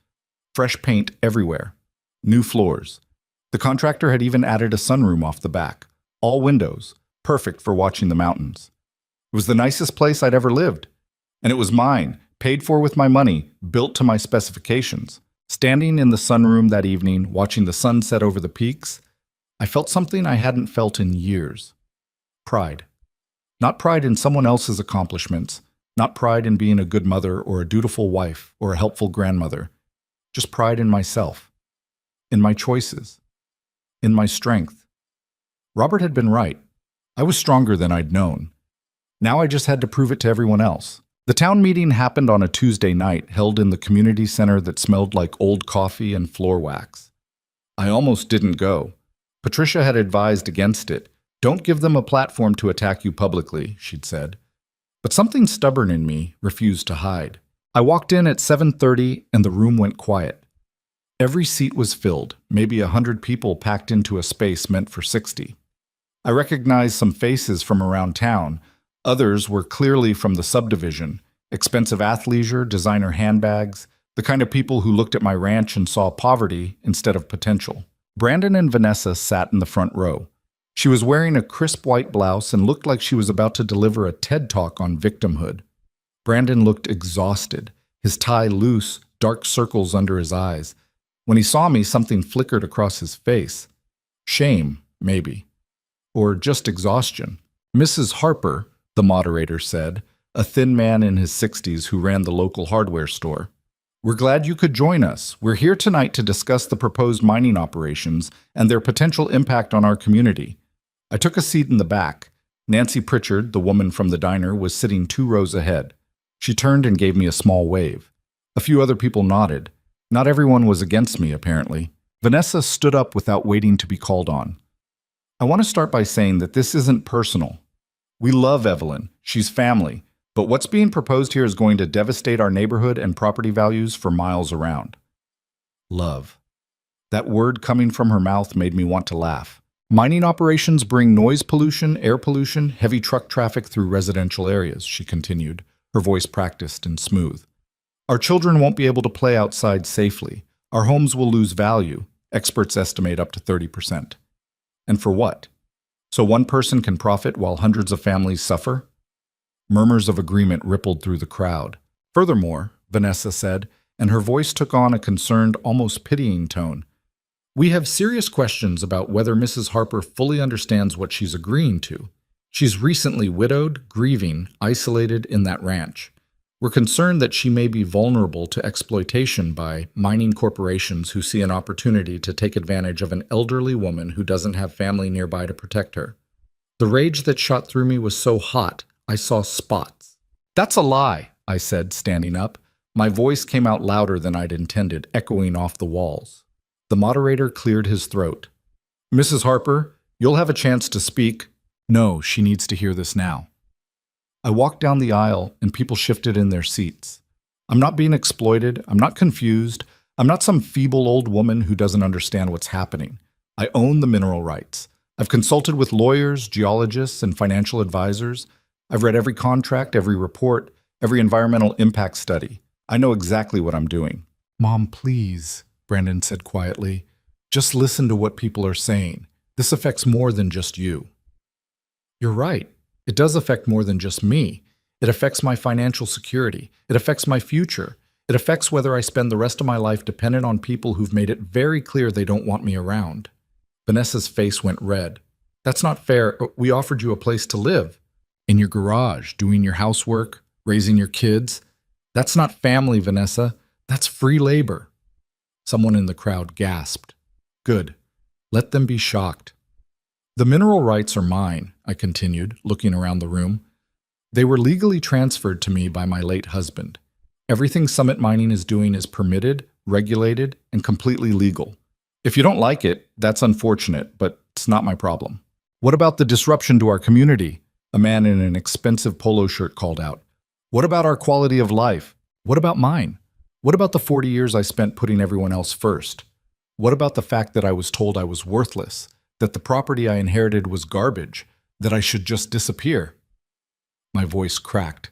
Fresh paint everywhere. New floors. The contractor had even added a sunroom off the back. All windows. Perfect for watching the mountains. It was the nicest place I'd ever lived. And it was mine, paid for with my money, built to my specifications. Standing in the sunroom that evening, watching the sun set over the peaks, I felt something I hadn't felt in years. Pride. Not pride in someone else's accomplishments, not pride in being a good mother or a dutiful wife or a helpful grandmother, just pride in myself, in my choices, in my strength. Robert had been right. I was stronger than I'd known. Now I just had to prove it to everyone else. The town meeting happened on a Tuesday night, held in the community center that smelled like old coffee and floor wax. I almost didn't go. Patricia had advised against it. "Don't give them a platform to attack you publicly," she'd said. But something stubborn in me refused to hide. I walked in at 7:30 and the room went quiet. Every seat was filled, maybe 100 people packed into a space meant for 60. I recognized some faces from around town. Others were clearly from the subdivision, expensive athleisure, designer handbags, the kind of people who looked at my ranch and saw poverty instead of potential. Brandon and Vanessa sat in the front row. She was wearing a crisp white blouse and looked like she was about to deliver a TED Talk on victimhood. Brandon looked exhausted, his tie loose, dark circles under his eyes. When he saw me, something flickered across his face. Shame, maybe. Or just exhaustion. "Mrs. Harper," the moderator said, a thin man in his 60s who ran the local hardware store. "We're glad you could join us. We're here tonight to discuss the proposed mining operations and their potential impact on our community." I took a seat in the back. Nancy Pritchard, the woman from the diner, was sitting 2 rows ahead. She turned and gave me a small wave. A few other people nodded. Not everyone was against me, apparently. Vanessa stood up without waiting to be called on. "I want to start by saying that this isn't personal. We love Evelyn. She's family. But what's being proposed here is going to devastate our neighborhood and property values for miles around." Love. That word coming from her mouth made me want to laugh. "Mining operations bring noise pollution, air pollution, heavy truck traffic through residential areas," she continued, her voice practiced and smooth. Our children won't be able to play outside safely. Our homes will lose value. Experts estimate up to 30%. And for what? So one person can profit while hundreds of families suffer? Murmurs of agreement rippled through the crowd. Furthermore, Vanessa said, and her voice took on a concerned, almost pitying tone, we have serious questions about whether Mrs. Harper fully understands what she's agreeing to. She's recently widowed, grieving, isolated in that ranch. We're concerned that she may be vulnerable to exploitation by mining corporations who see an opportunity to take advantage of an elderly woman who doesn't have family nearby to protect her. The rage that shot through me was so hot, I saw spots. That's a lie, I said, standing up. My voice came out louder than I'd intended, echoing off the walls. The moderator cleared his throat. Mrs. Harper, you'll have a chance to speak. No, she needs to hear this now. I walked down the aisle and people shifted in their seats. I'm not being exploited. I'm not confused. I'm not some feeble old woman who doesn't understand what's happening. I own the mineral rights. I've consulted with lawyers, geologists, and financial advisors. I've read every contract, every report, every environmental impact study. I know exactly what I'm doing. Mom, please, Brandon said quietly. Just listen to what people are saying. This affects more than just you. You're right. It does affect more than just me. It affects my financial security. It affects my future. It affects whether I spend the rest of my life dependent on people who've made it very clear they don't want me around. Vanessa's face went red. That's not fair. We offered you a place to live. In your garage, doing your housework, raising your kids. That's not family, Vanessa. That's free labor. Someone in the crowd gasped. Good. Let them be shocked. The mineral rights are mine, I continued, looking around the room. They were legally transferred to me by my late husband. Everything Summit Mining is doing is permitted, regulated, and completely legal. If you don't like it, that's unfortunate, but it's not my problem. What about the disruption to our community? A man in an expensive polo shirt called out. What about our quality of life? What about mine? What about the 40 years I spent putting everyone else first? What about the fact that I was told I was worthless, that the property I inherited was garbage, that I should just disappear? My voice cracked.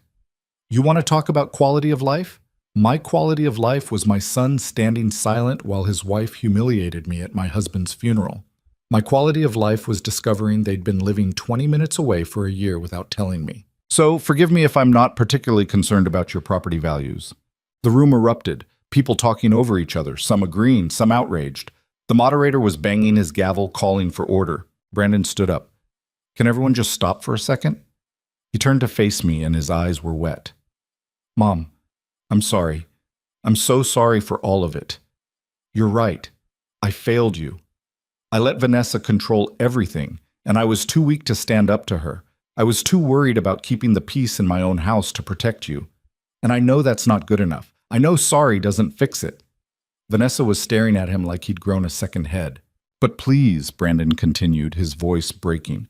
You want to talk about quality of life? My quality of life was my son standing silent while his wife humiliated me at my husband's funeral. My quality of life was discovering they'd been living 20 minutes away for a year without telling me. So forgive me if I'm not particularly concerned about your property values. The room erupted, people talking over each other, some agreeing, some outraged. The moderator was banging his gavel, calling for order. Brandon stood up. Can everyone just stop for a second? He turned to face me and his eyes were wet. Mom, I'm sorry. I'm so sorry for all of it. You're right. I failed you. I let Vanessa control everything, and I was too weak to stand up to her. I was too worried about keeping the peace in my own house to protect you. And I know that's not good enough. I know sorry doesn't fix it. Vanessa was staring at him like he'd grown a second head. But please, Brandon continued, his voice breaking,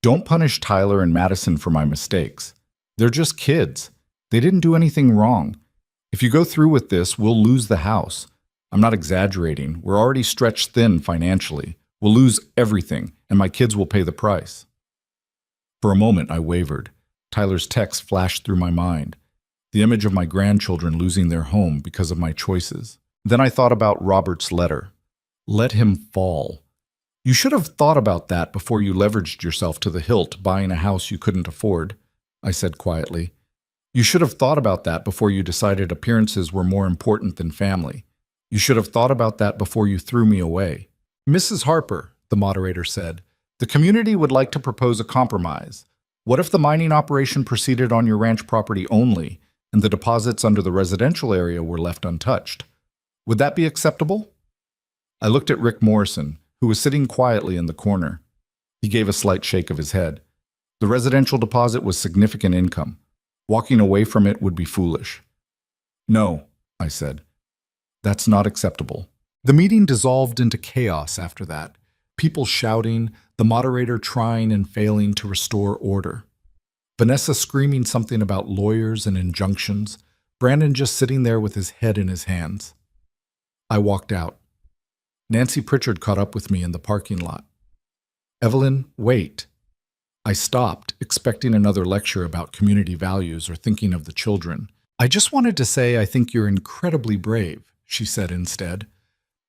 don't punish Tyler and Madison for my mistakes. They're just kids. They didn't do anything wrong. If you go through with this, we'll lose the house. I'm not exaggerating. We're already stretched thin financially. We'll lose everything, and my kids will pay the price. For a moment, I wavered. Tyler's text flashed through my mind. The image of my grandchildren losing their home because of my choices. Then I thought about Robert's letter. Let him fall. You should have thought about that before you leveraged yourself to the hilt buying a house you couldn't afford, I said quietly. You should have thought about that before you decided appearances were more important than family. You should have thought about that before you threw me away. Mrs. Harper, the moderator said, the community would like to propose a compromise. What if the mining operation proceeded on your ranch property only, and the deposits under the residential area were left untouched? Would that be acceptable? I looked at Rick Morrison, who was sitting quietly in the corner. He gave a slight shake of his head. The residential deposit was significant income. Walking away from it would be foolish. No, I said. That's not acceptable. The meeting dissolved into chaos after that. People shouting, the moderator trying and failing to restore order. Vanessa screaming something about lawyers and injunctions. Brandon just sitting there with his head in his hands. I walked out. Nancy Pritchard caught up with me in the parking lot. Evelyn, wait. I stopped, expecting another lecture about community values or thinking of the children. I just wanted to say I think you're incredibly brave, she said instead.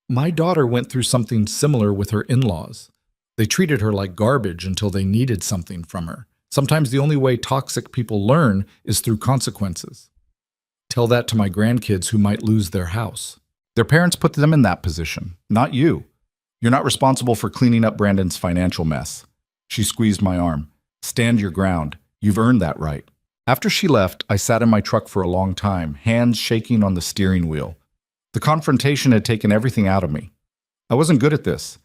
My daughter went through something similar with her in-laws. They treated her like garbage until they needed something from her. Sometimes the only way toxic people learn is through consequences. Tell that to my grandkids who might lose their house. Their parents put them in that position, not you. You're not responsible for cleaning up Brandon's financial mess. She squeezed my arm. Stand your ground. You've earned that right. After she left, I sat in my truck for a long time, hands shaking on the steering wheel. The confrontation had taken everything out of me. I wasn't good at this,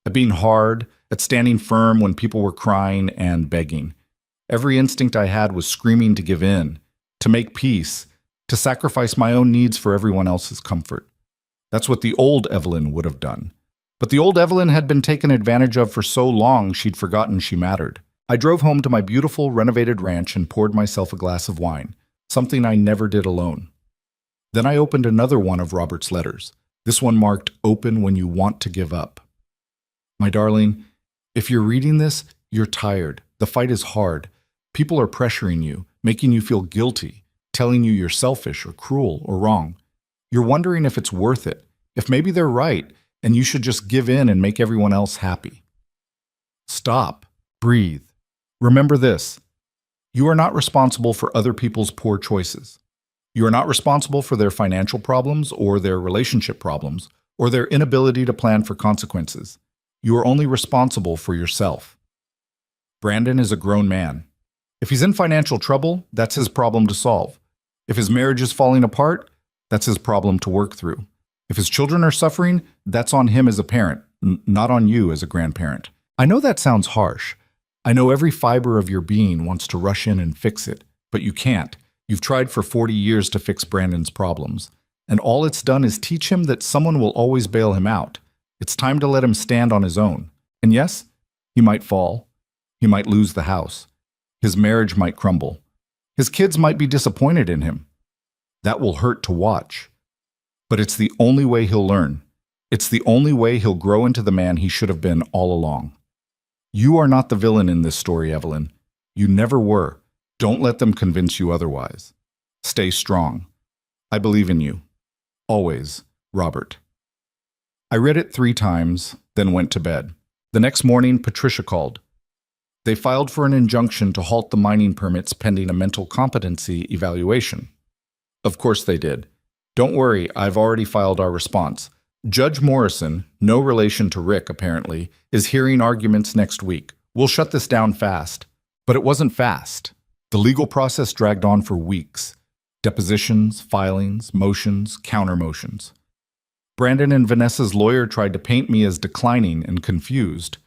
at being hard, at standing firm when people were crying and begging. Every instinct I had was screaming to give in, to make peace, to sacrifice my own needs for everyone else's comfort. That's what the old Evelyn would have done. But the old Evelyn had been taken advantage of for so long she'd forgotten she mattered. I drove home to my beautiful renovated ranch and poured myself a glass of wine, something I never did alone. Then I opened another one of Robert's letters, this one marked "Open when you want to give up." My darling, if you're reading this, you're tired. The fight is hard. People are pressuring you, making you feel guilty, telling you you're selfish or cruel or wrong. You're wondering if it's worth it, if maybe they're right, and you should just give in and make everyone else happy. Stop. Breathe. Remember this. You are not responsible for other people's poor choices. You are not responsible for their financial problems or their relationship problems or their inability to plan for consequences. You are only responsible for yourself. Brandon is a grown man. If he's in financial trouble, that's his problem to solve. If his marriage is falling apart, that's his problem to work through. If his children are suffering, that's on him as a parent, not on you as a grandparent. I know that sounds harsh. I know every fiber of your being wants to rush in and fix it, but you can't. You've tried for 40 years to fix Brandon's problems, and all it's done is teach him that someone will always bail him out. It's time to let him stand on his own. And yes, he might fall. He might lose the house. His marriage might crumble. His kids might be disappointed in him. That will hurt to watch. But it's the only way he'll learn. It's the only way he'll grow into the man he should have been all along. You are not the villain in this story, Evelyn. You never were. Don't let them convince you otherwise. Stay strong. I believe in you. Always, Robert. I read it 3 times, then went to bed. The next morning, Patricia called. They filed for an injunction to halt the mining permits pending a mental competency evaluation. Of course they did. Don't worry, I've already filed our response. Judge Morrison, no relation to Rick apparently, is hearing arguments next week. We'll shut this down fast. But it wasn't fast. The legal process dragged on for weeks. Depositions, filings, motions, counter-motions. Brandon and Vanessa's lawyer tried to paint me as declining and confused.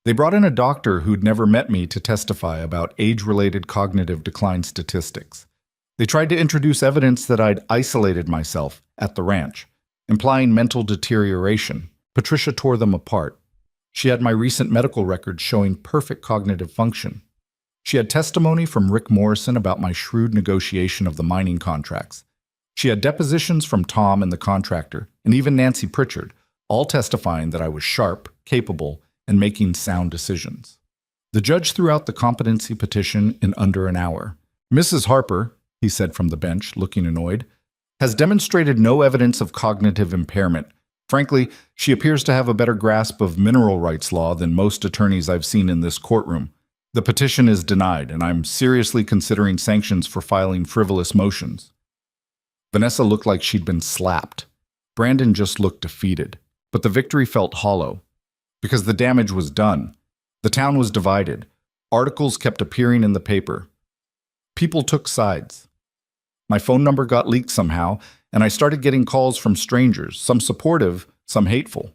They brought in a doctor who'd never met me to testify about age-related cognitive decline statistics. They tried to introduce evidence that I'd isolated myself at the ranch, implying mental deterioration. Patricia tore them apart. She had my recent medical records showing perfect cognitive function. She had testimony from Rick Morrison about my shrewd negotiation of the mining contracts. She had depositions from Tom and the contractor, and even Nancy Pritchard, all testifying that I was sharp, capable, and making sound decisions. The judge threw out the competency petition in under an hour. Mrs. Harper, he said from the bench, looking annoyed, has demonstrated no evidence of cognitive impairment. Frankly, she appears to have a better grasp of mineral rights law than most attorneys I've seen in this courtroom. The petition is denied, and I'm seriously considering sanctions for filing frivolous motions. Vanessa looked like she'd been slapped. Brandon just looked defeated. But the victory felt hollow. Because the damage was done. The town was divided. Articles kept appearing in the paper. People took sides. My phone number got leaked somehow, and I started getting calls from strangers, some supportive, some hateful.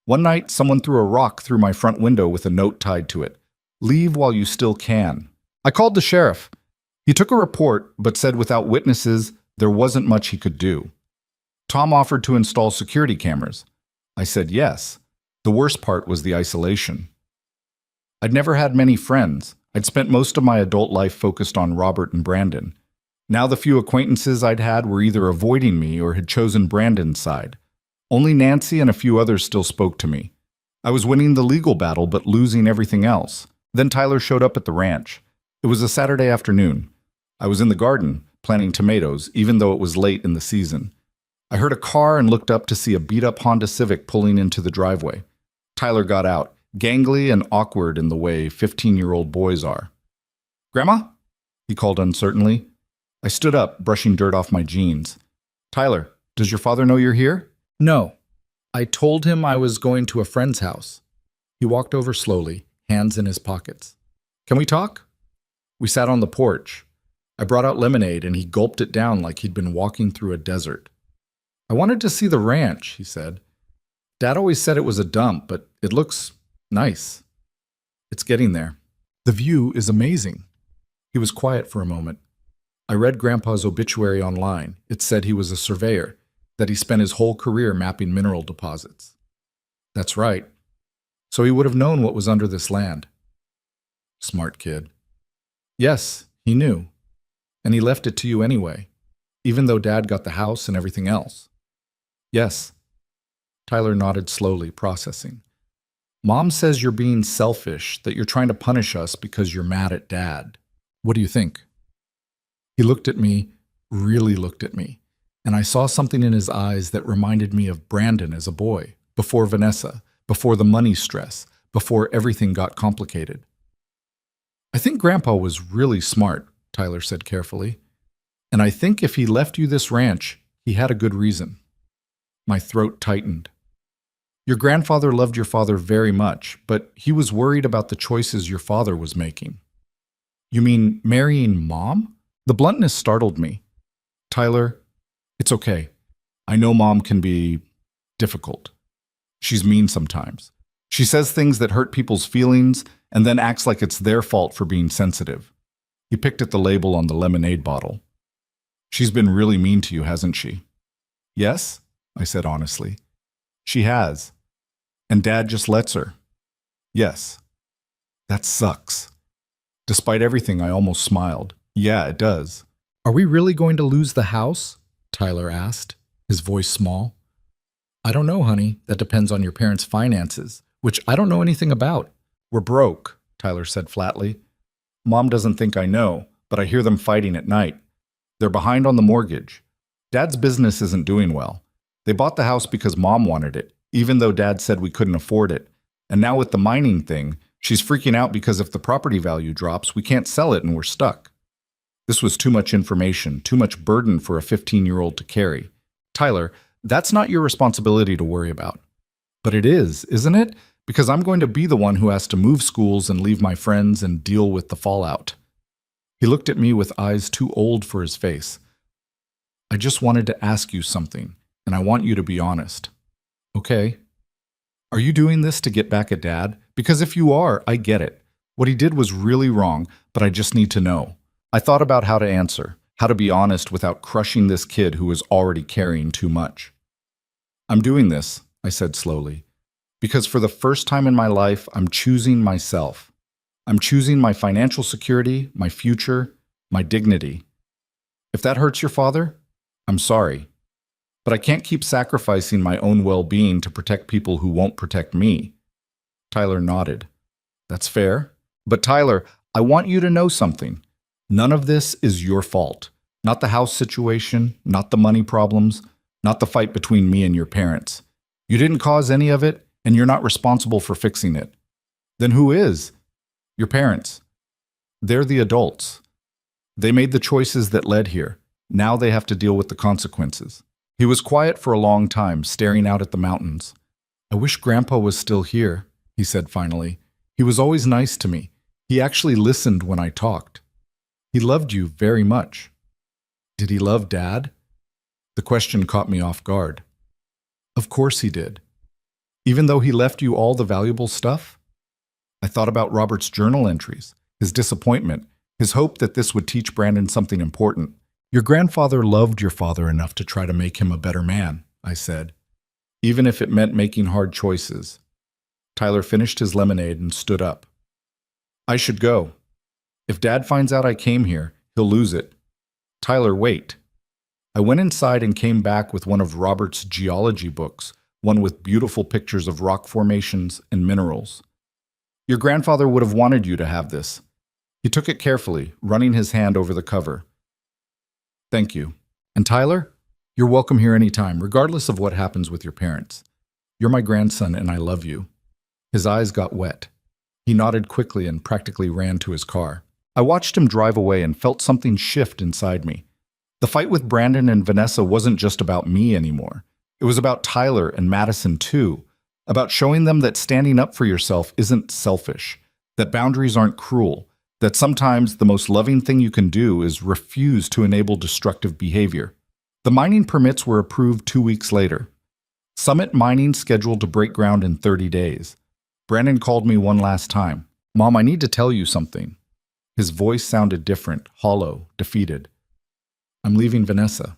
One night, someone threw a rock through my front window with a note tied to it. Leave while you still can. I called the sheriff. He took a report, but said without witnesses, there wasn't much he could do. Tom offered to install security cameras. I said yes. The worst part was the isolation. I'd never had many friends. I'd spent most of my adult life focused on Robert and Brandon. Now the few acquaintances I'd had were either avoiding me or had chosen Brandon's side. Only Nancy and a few others still spoke to me. I was winning the legal battle but losing everything else. Then Tyler showed up at the ranch. It was a Saturday afternoon. I was in the garden, planting tomatoes, even though it was late in the season. I heard a car and looked up to see a beat-up Honda Civic pulling into the driveway. Tyler got out, gangly and awkward in the way 15-year-old boys are. "Grandma?" he called uncertainly. I stood up, brushing dirt off my jeans. "Tyler, does your father know you're here?" No. I told him I was going to a friend's house. He walked over slowly, hands in his pockets. "Can we talk?" We sat on the porch. I brought out lemonade and he gulped it down like he'd been walking through a desert. "I wanted to see the ranch," he said. "Dad always said it was a dump, but it looks nice. It's getting there. The view is amazing." He was quiet for a moment. I read Grandpa's obituary online. It said he was a surveyor, that he spent his whole career mapping mineral deposits. That's right. So he would have known what was under this land. Smart kid. Yes, he knew. And he left it to you anyway, even though Dad got the house and everything else. Yes. Tyler nodded slowly, processing. Mom says you're being selfish, that you're trying to punish us because you're mad at Dad. What do you think? He looked at me, really looked at me, and I saw something in his eyes that reminded me of Brandon as a boy, before Vanessa, before the money stress, before everything got complicated. I think Grandpa was really smart, Tyler said carefully, and I think if he left you this ranch, he had a good reason. My throat tightened. Your grandfather loved your father very much, but he was worried about the choices your father was making. You mean marrying Mom? The bluntness startled me. Tyler, it's okay. I know Mom can be difficult. She's mean sometimes. She says things that hurt people's feelings and then acts like it's their fault for being sensitive. He picked at the label on the lemonade bottle. She's been really mean to you, hasn't she? Yes, I said honestly. She has. And Dad just lets her. Yes. That sucks. Despite everything, I almost smiled. Yeah, it does. Are we really going to lose the house? Tyler asked, his voice small. I don't know, honey. That depends on your parents' finances, which I don't know anything about. We're broke, Tyler said flatly. Mom doesn't think I know, but I hear them fighting at night. They're behind on the mortgage. Dad's business isn't doing well. They bought the house because Mom wanted it, even though Dad said we couldn't afford it. And now with the mining thing, she's freaking out because if the property value drops, we can't sell it and we're stuck. This was too much information, too much burden for a 15-year-old to carry. Tyler, that's not your responsibility to worry about. But it is, isn't it? Because I'm going to be the one who has to move schools and leave my friends and deal with the fallout. He looked at me with eyes too old for his face. I just wanted to ask you something, and I want you to be honest. Okay. Are you doing this to get back at Dad? Because if you are, I get it. What he did was really wrong, but I just need to know. I thought about how to answer, how to be honest without crushing this kid who was already carrying too much. I'm doing this, I said slowly, because for the first time in my life, I'm choosing myself. I'm choosing my financial security, my future, my dignity. If that hurts your father, I'm sorry. But I can't keep sacrificing my own well-being to protect people who won't protect me. Tyler nodded. That's fair. But Tyler, I want you to know something. None of this is your fault. Not the house situation, not the money problems, not the fight between me and your parents. You didn't cause any of it, and you're not responsible for fixing it. Then who is? Your parents. They're the adults. They made the choices that led here. Now they have to deal with the consequences. He was quiet for a long time, staring out at the mountains. I wish Grandpa was still here, he said finally. He was always nice to me. He actually listened when I talked. He loved you very much. Did he love Dad? The question caught me off guard. Of course he did. Even though he left you all the valuable stuff? I thought about Robert's journal entries, his disappointment, his hope that this would teach Brandon something important. Your grandfather loved your father enough to try to make him a better man, I said, even if it meant making hard choices. Tyler finished his lemonade and stood up. I should go. If Dad finds out I came here, he'll lose it. Tyler, wait. I went inside and came back with one of Robert's geology books, one with beautiful pictures of rock formations and minerals. Your grandfather would have wanted you to have this. He took it carefully, running his hand over the cover. Thank you. And Tyler, you're welcome here anytime, regardless of what happens with your parents. You're my grandson and I love you. His eyes got wet. He nodded quickly and practically ran to his car. I watched him drive away and felt something shift inside me. The fight with Brandon and Vanessa wasn't just about me anymore. It was about Tyler and Madison too, about showing them that standing up for yourself isn't selfish, that boundaries aren't cruel, that sometimes the most loving thing you can do is refuse to enable destructive behavior. The mining permits were approved 2 weeks later. Summit Mining scheduled to break ground in 30 days. Brandon called me one last time. Mom, I need to tell you something. His voice sounded different, hollow, defeated. I'm leaving Vanessa.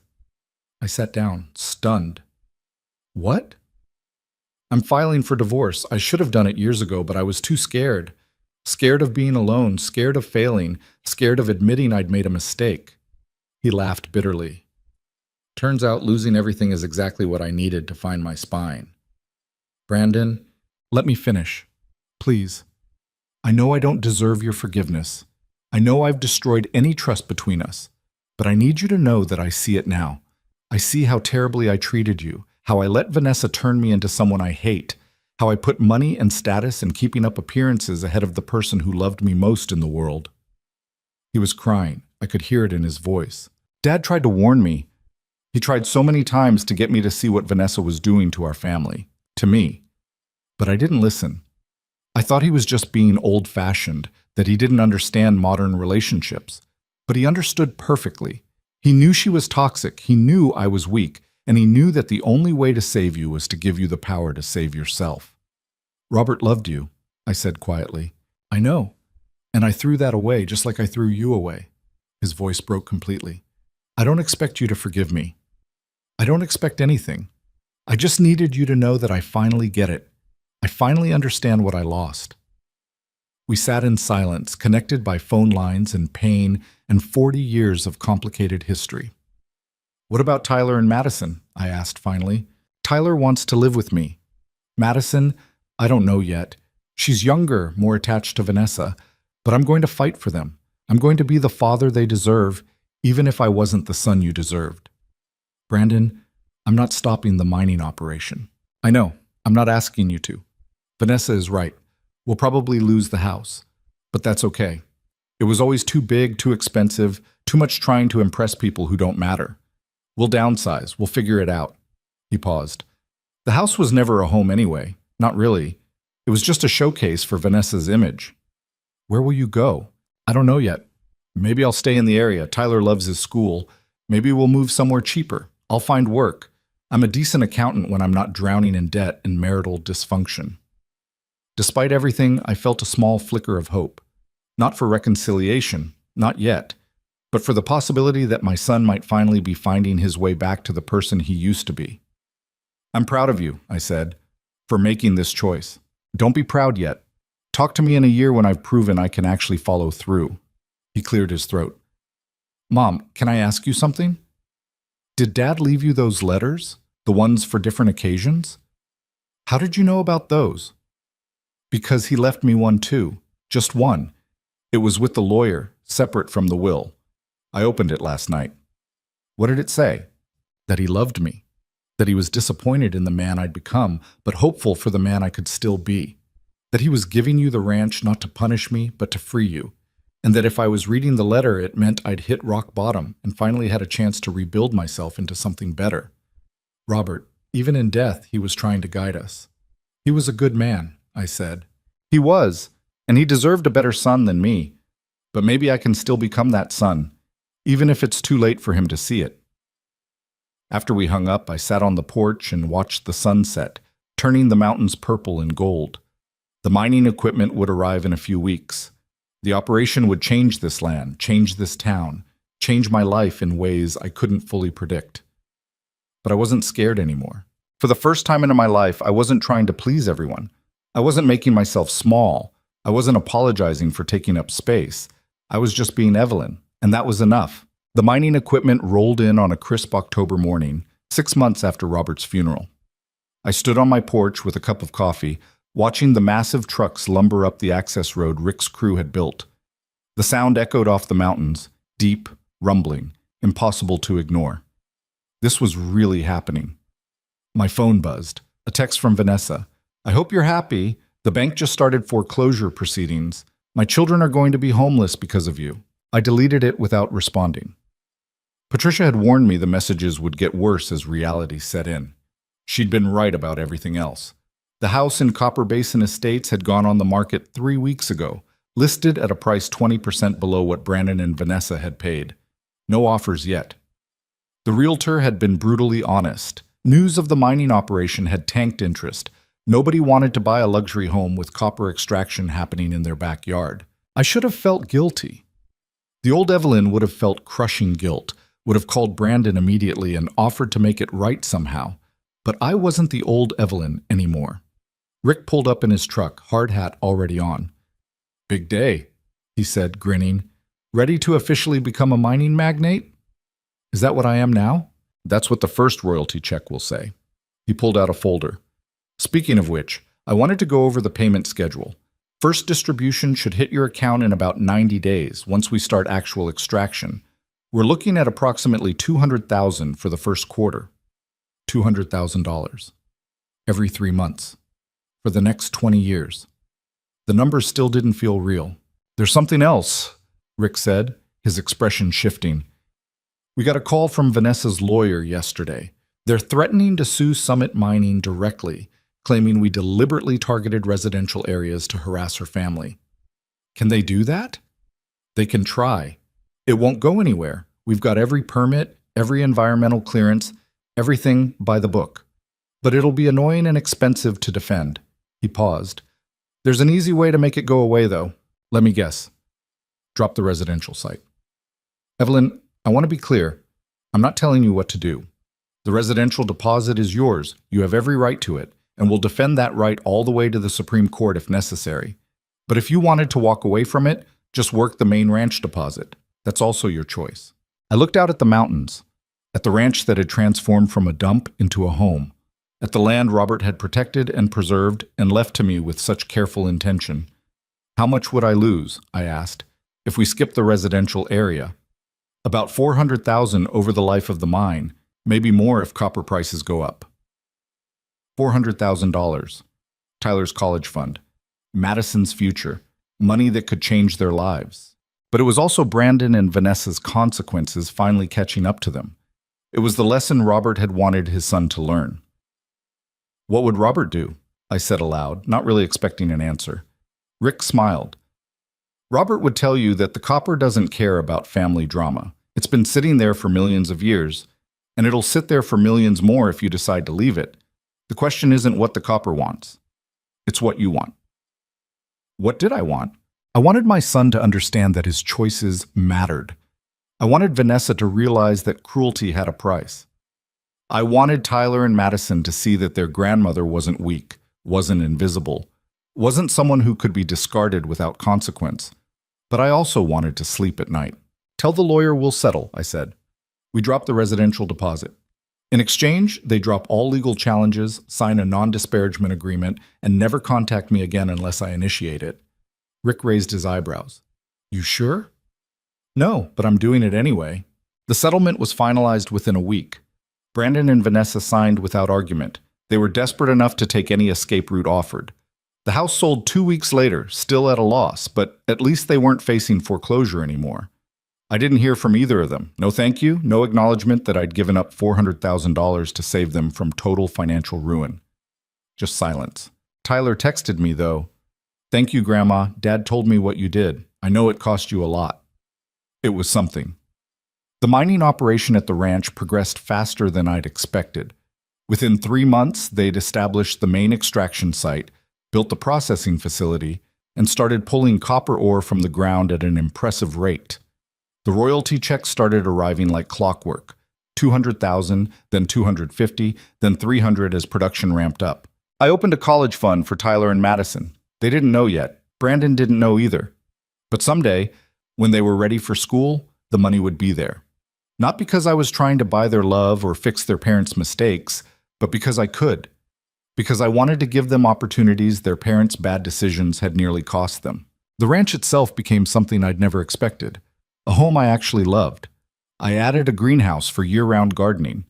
I sat down, stunned. What? I'm filing for divorce. I should have done it years ago, but I was too scared. Scared of being alone, scared of failing, scared of admitting I'd made a mistake. He laughed bitterly. Turns out losing everything is exactly what I needed to find my spine. Brandon, let me finish. Please. I know I don't deserve your forgiveness. I know I've destroyed any trust between us. But I need you to know that I see it now. I see how terribly I treated you, how I let Vanessa turn me into someone I hate, how I put money and status and keeping up appearances ahead of the person who loved me most in the world. He was crying. I could hear it in his voice. Dad tried to warn me. He tried so many times to get me to see what Vanessa was doing to our family, to me. But I didn't listen. I thought he was just being old-fashioned, that he didn't understand modern relationships. But he understood perfectly. He knew she was toxic, he knew I was weak, and he knew that the only way to save you was to give you the power to save yourself. Robert loved you, I said quietly. I know. And I threw that away just like I threw you away. His voice broke completely. I don't expect you to forgive me. I don't expect anything. I just needed you to know that I finally get it. I finally understand what I lost. We sat in silence, connected by phone lines and pain and 40 years of complicated history. What about Tyler and Madison? I asked finally. Tyler wants to live with me. Madison, I don't know yet. She's younger, more attached to Vanessa, but I'm going to fight for them. I'm going to be the father they deserve, even if I wasn't the son you deserved. Brandon, I'm not stopping the mining operation. I know, I'm not asking you to. Vanessa is right. We'll probably lose the house, but that's okay. It was always too big, too expensive, too much trying to impress people who don't matter. We'll downsize, we'll figure it out. He paused. The house was never a home anyway, not really. It was just a showcase for Vanessa's image. Where will you go? I don't know yet. Maybe I'll stay in the area. Tyler loves his school. Maybe we'll move somewhere cheaper. I'll find work. I'm a decent accountant when I'm not drowning in debt and marital dysfunction. Despite everything, I felt a small flicker of hope. Not for reconciliation, not yet, but for the possibility that my son might finally be finding his way back to the person he used to be. I'm proud of you, I said, for making this choice. Don't be proud yet. Talk to me in a year when I've proven I can actually follow through. He cleared his throat. Mom, can I ask you something? Did Dad leave you those letters, the ones for different occasions? How did you know about those? Because he left me one too, just one. It was with the lawyer, separate from the will. I opened it last night. What did it say? That he loved me, that he was disappointed in the man I'd become, but hopeful for the man I could still be, that he was giving you the ranch not to punish me, but to free you, and that if I was reading the letter, it meant I'd hit rock bottom and finally had a chance to rebuild myself into something better. Robert, even in death, he was trying to guide us. He was a good man, I said. He was, and he deserved a better son than me. But maybe I can still become that son, even if it's too late for him to see it. After we hung up, I sat on the porch and watched the sunset, turning the mountains purple and gold. The mining equipment would arrive in a few weeks. The operation would change this land, change this town, change my life in ways I couldn't fully predict. But I wasn't scared anymore. For the first time in my life, I wasn't trying to please everyone. I wasn't making myself small. I wasn't apologizing for taking up space. I was just being Evelyn, and that was enough. The mining equipment rolled in on a crisp October morning, 6 months after Robert's funeral. I stood on my porch with a cup of coffee, watching the massive trucks lumber up the access road Rick's crew had built. The sound echoed off the mountains, deep, rumbling, impossible to ignore. This was really happening. My phone buzzed. A text from Vanessa. I hope you're happy. The bank just started foreclosure proceedings. My children are going to be homeless because of you. I deleted it without responding. Patricia had warned me the messages would get worse as reality set in. She'd been right about everything else. The house in Copper Basin Estates had gone on the market 3 weeks ago, listed at a price 20% below what Brandon and Vanessa had paid. No offers yet. The realtor had been brutally honest. News of the mining operation had tanked interest. Nobody wanted to buy a luxury home with copper extraction happening in their backyard. I should have felt guilty. The old Evelyn would have felt crushing guilt, would have called Brandon immediately and offered to make it right somehow. But I wasn't the old Evelyn anymore. Rick pulled up in his truck, hard hat already on. Big day, he said, grinning. Ready to officially become a mining magnate? Is that what I am now? That's what the first royalty check will say. He pulled out a folder. Speaking of which, I wanted to go over the payment schedule. First distribution should hit your account in about 90 days, once we start actual extraction. We're looking at approximately $200,000 for the first quarter. $200,000. Every 3 months. For the next 20 years. The numbers still didn't feel real. There's something else, Rick said, his expression shifting. We got a call from Vanessa's lawyer yesterday. They're threatening to sue Summit Mining directly, claiming we deliberately targeted residential areas to harass her family. Can they do that? They can try. It won't go anywhere. We've got every permit, every environmental clearance, everything by the book. But it'll be annoying and expensive to defend. He paused. There's an easy way to make it go away, though. Let me guess. Drop the residential site. Evelyn, I want to be clear. I'm not telling you what to do. The residential deposit is yours. You have every right to it, and we'll defend that right all the way to the Supreme Court if necessary. But if you wanted to walk away from it, just work the main ranch deposit. That's also your choice. I looked out at the mountains, at the ranch that had transformed from a dump into a home, at the land Robert had protected and preserved and left to me with such careful intention. How much would I lose, I asked, if we skipped the residential area? About $400,000 over the life of the mine, maybe more if copper prices go up. $400,000. Tyler's college fund. Madison's future. Money that could change their lives. But it was also Brandon and Vanessa's consequences finally catching up to them. It was the lesson Robert had wanted his son to learn. What would Robert do? I said aloud, not really expecting an answer. Rick smiled. Robert would tell you that the copper doesn't care about family drama. It's been sitting there for millions of years, and it'll sit there for millions more if you decide to leave it. The question isn't what the copper wants. It's what you want. What did I want? I wanted my son to understand that his choices mattered. I wanted Vanessa to realize that cruelty had a price. I wanted Tyler and Madison to see that their grandmother wasn't weak, wasn't invisible, wasn't someone who could be discarded without consequence. But I also wanted to sleep at night. Tell the lawyer we'll settle, I said. We dropped the residential deposit. In exchange, they drop all legal challenges, sign a non-disparagement agreement, and never contact me again unless I initiate it. Rick raised his eyebrows. You sure? No, but I'm doing it anyway. The settlement was finalized within a week. Brandon and Vanessa signed without argument. They were desperate enough to take any escape route offered. The house sold 2 weeks later, still at a loss, but at least they weren't facing foreclosure anymore. I didn't hear from either of them. No thank you, no acknowledgement that I'd given up $400,000 to save them from total financial ruin. Just silence. Tyler texted me, though. Thank you, Grandma. Dad told me what you did. I know it cost you a lot. It was something. The mining operation at the ranch progressed faster than I'd expected. Within 3 months, they'd established the main extraction site, built the processing facility, and started pulling copper ore from the ground at an impressive rate. The royalty checks started arriving like clockwork. 200,000, then 250, then 300 as production ramped up. I opened a college fund for Tyler and Madison. They didn't know yet. Brandon didn't know either. But someday, when they were ready for school, the money would be there. Not because I was trying to buy their love or fix their parents' mistakes, but because I could. Because I wanted to give them opportunities their parents' bad decisions had nearly cost them. The ranch itself became something I'd never expected. A home I actually loved. I added a greenhouse for year-round gardening.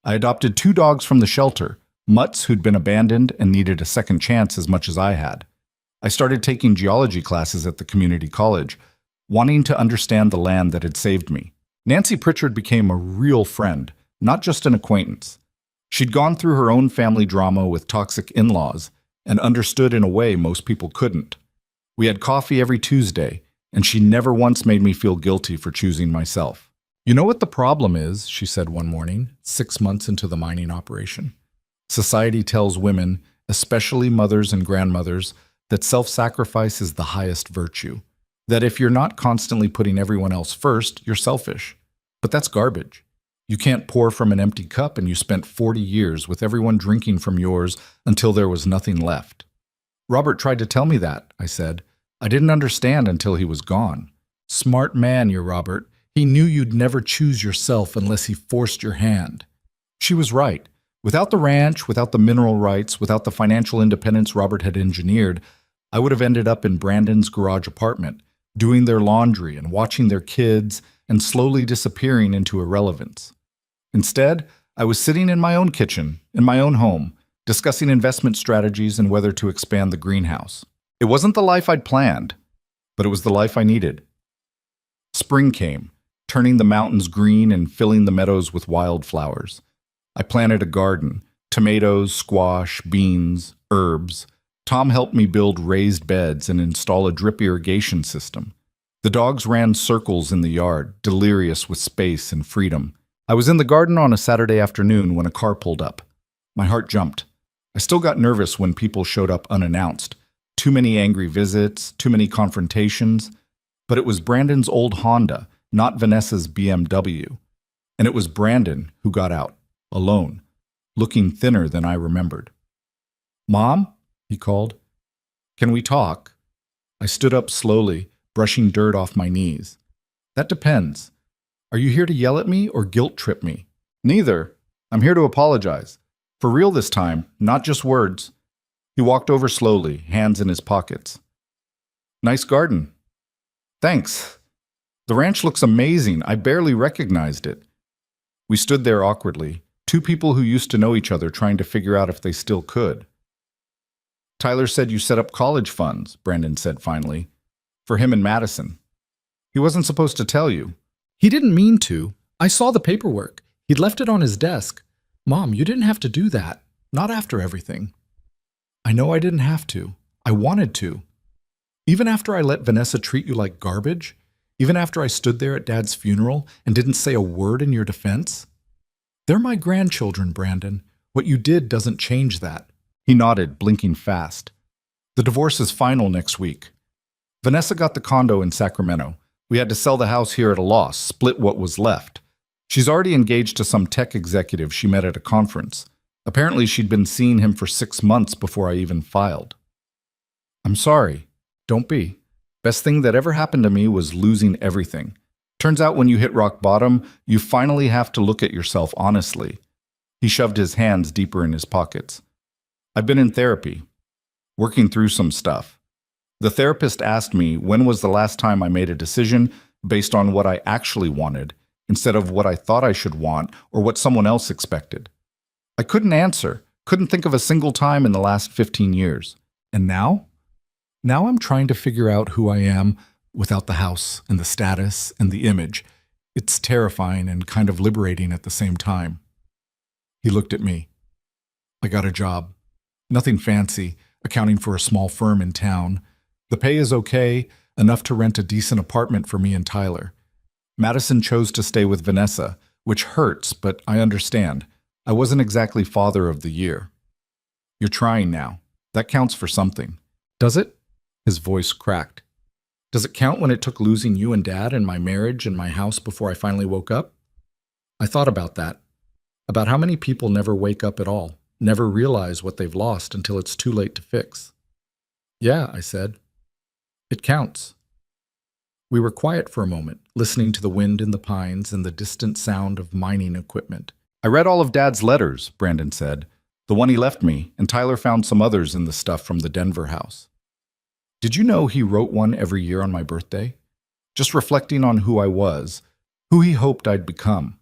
I adopted 2 dogs from the shelter, mutts who'd been abandoned and needed a second chance as much as I had. I started taking geology classes at the community college, wanting to understand the land that had saved me. Nancy Pritchard became a real friend, not just an acquaintance. She'd gone through her own family drama with toxic in-laws and understood in a way most people couldn't. We had coffee every Tuesday, and she never once made me feel guilty for choosing myself. You know what the problem is, she said one morning, 6 months into the mining operation. Society tells women, especially mothers and grandmothers, that self-sacrifice is the highest virtue. That if you're not constantly putting everyone else first, you're selfish. But that's garbage. You can't pour from an empty cup, and you spent 40 years with everyone drinking from yours until there was nothing left. Robert tried to tell me that, I said. I didn't understand until he was gone. Smart man, you're Robert. He knew you'd never choose yourself unless he forced your hand. She was right. Without the ranch, without the mineral rights, without the financial independence Robert had engineered, I would have ended up in Brandon's garage apartment, doing their laundry and watching their kids and slowly disappearing into irrelevance. Instead, I was sitting in my own kitchen, in my own home, discussing investment strategies and whether to expand the greenhouse. It wasn't the life I'd planned, but it was the life I needed. Spring came, turning the mountains green and filling the meadows with wildflowers. I planted a garden, tomatoes, squash, beans, herbs. Tom helped me build raised beds and install a drip irrigation system. The dogs ran circles in the yard, delirious with space and freedom. I was in the garden on a Saturday afternoon when a car pulled up. My heart jumped. I still got nervous when people showed up unannounced. Too many angry visits, too many confrontations. But it was Brandon's old Honda, not Vanessa's BMW. And it was Brandon who got out, alone, looking thinner than I remembered. "Mom?" he called. "Can we talk?" I stood up slowly, brushing dirt off my knees. "That depends. Are you here to yell at me or guilt trip me?" "Neither. I'm here to apologize. For real this time, not just words." He walked over slowly, hands in his pockets. "Nice garden." "Thanks. The ranch looks amazing. I barely recognized it." We stood there awkwardly, 2 people who used to know each other trying to figure out if they still could. "Tyler said you set up college funds," Brandon said finally, "for him and Madison. He wasn't supposed to tell you." "He didn't mean to. I saw the paperwork. He'd left it on his desk. Mom, you didn't have to do that. Not after everything." "I know I didn't have to. I wanted to. Even after I let Vanessa treat you like garbage? Even after I stood there at Dad's funeral and didn't say a word in your defense? They're my grandchildren, Brandon. What you did doesn't change that." He nodded, blinking fast. "The divorce is final next week. Vanessa got the condo in Sacramento. We had to sell the house here at a loss, split what was left. She's already engaged to some tech executive she met at a conference. Apparently she'd been seeing him for 6 months before I even filed." "I'm sorry. Don't be. Best thing that ever happened to me was losing everything. Turns out when you hit rock bottom, you finally have to look at yourself honestly." He shoved his hands deeper in his pockets. "I've been in therapy, working through some stuff. The therapist asked me when was the last time I made a decision based on what I actually wanted, instead of what I thought I should want or what someone else expected. I couldn't answer, couldn't think of a single time in the last 15 years. And now? Now I'm trying to figure out who I am without the house and the status and the image. It's terrifying and kind of liberating at the same time." He looked at me. "I got a job. Nothing fancy, accounting for a small firm in town. The pay is okay, enough to rent a decent apartment for me and Tyler. Madison chose to stay with Vanessa, which hurts, but I understand. I wasn't exactly father of the year. You're trying now. That counts for something." "Does it?" His voice cracked. "Does it count when it took losing you and Dad and my marriage and my house before I finally woke up?" I thought about that. About how many people never wake up at all, never realize what they've lost until it's too late to fix. "Yeah," I said. "It counts." We were quiet for a moment, listening to the wind in the pines and the distant sound of mining equipment. "I read all of Dad's letters," Brandon said. "The one he left me, and Tyler found some others in the stuff from the Denver house. Did you know he wrote one every year on my birthday? Just reflecting on who I was, who he hoped I'd become.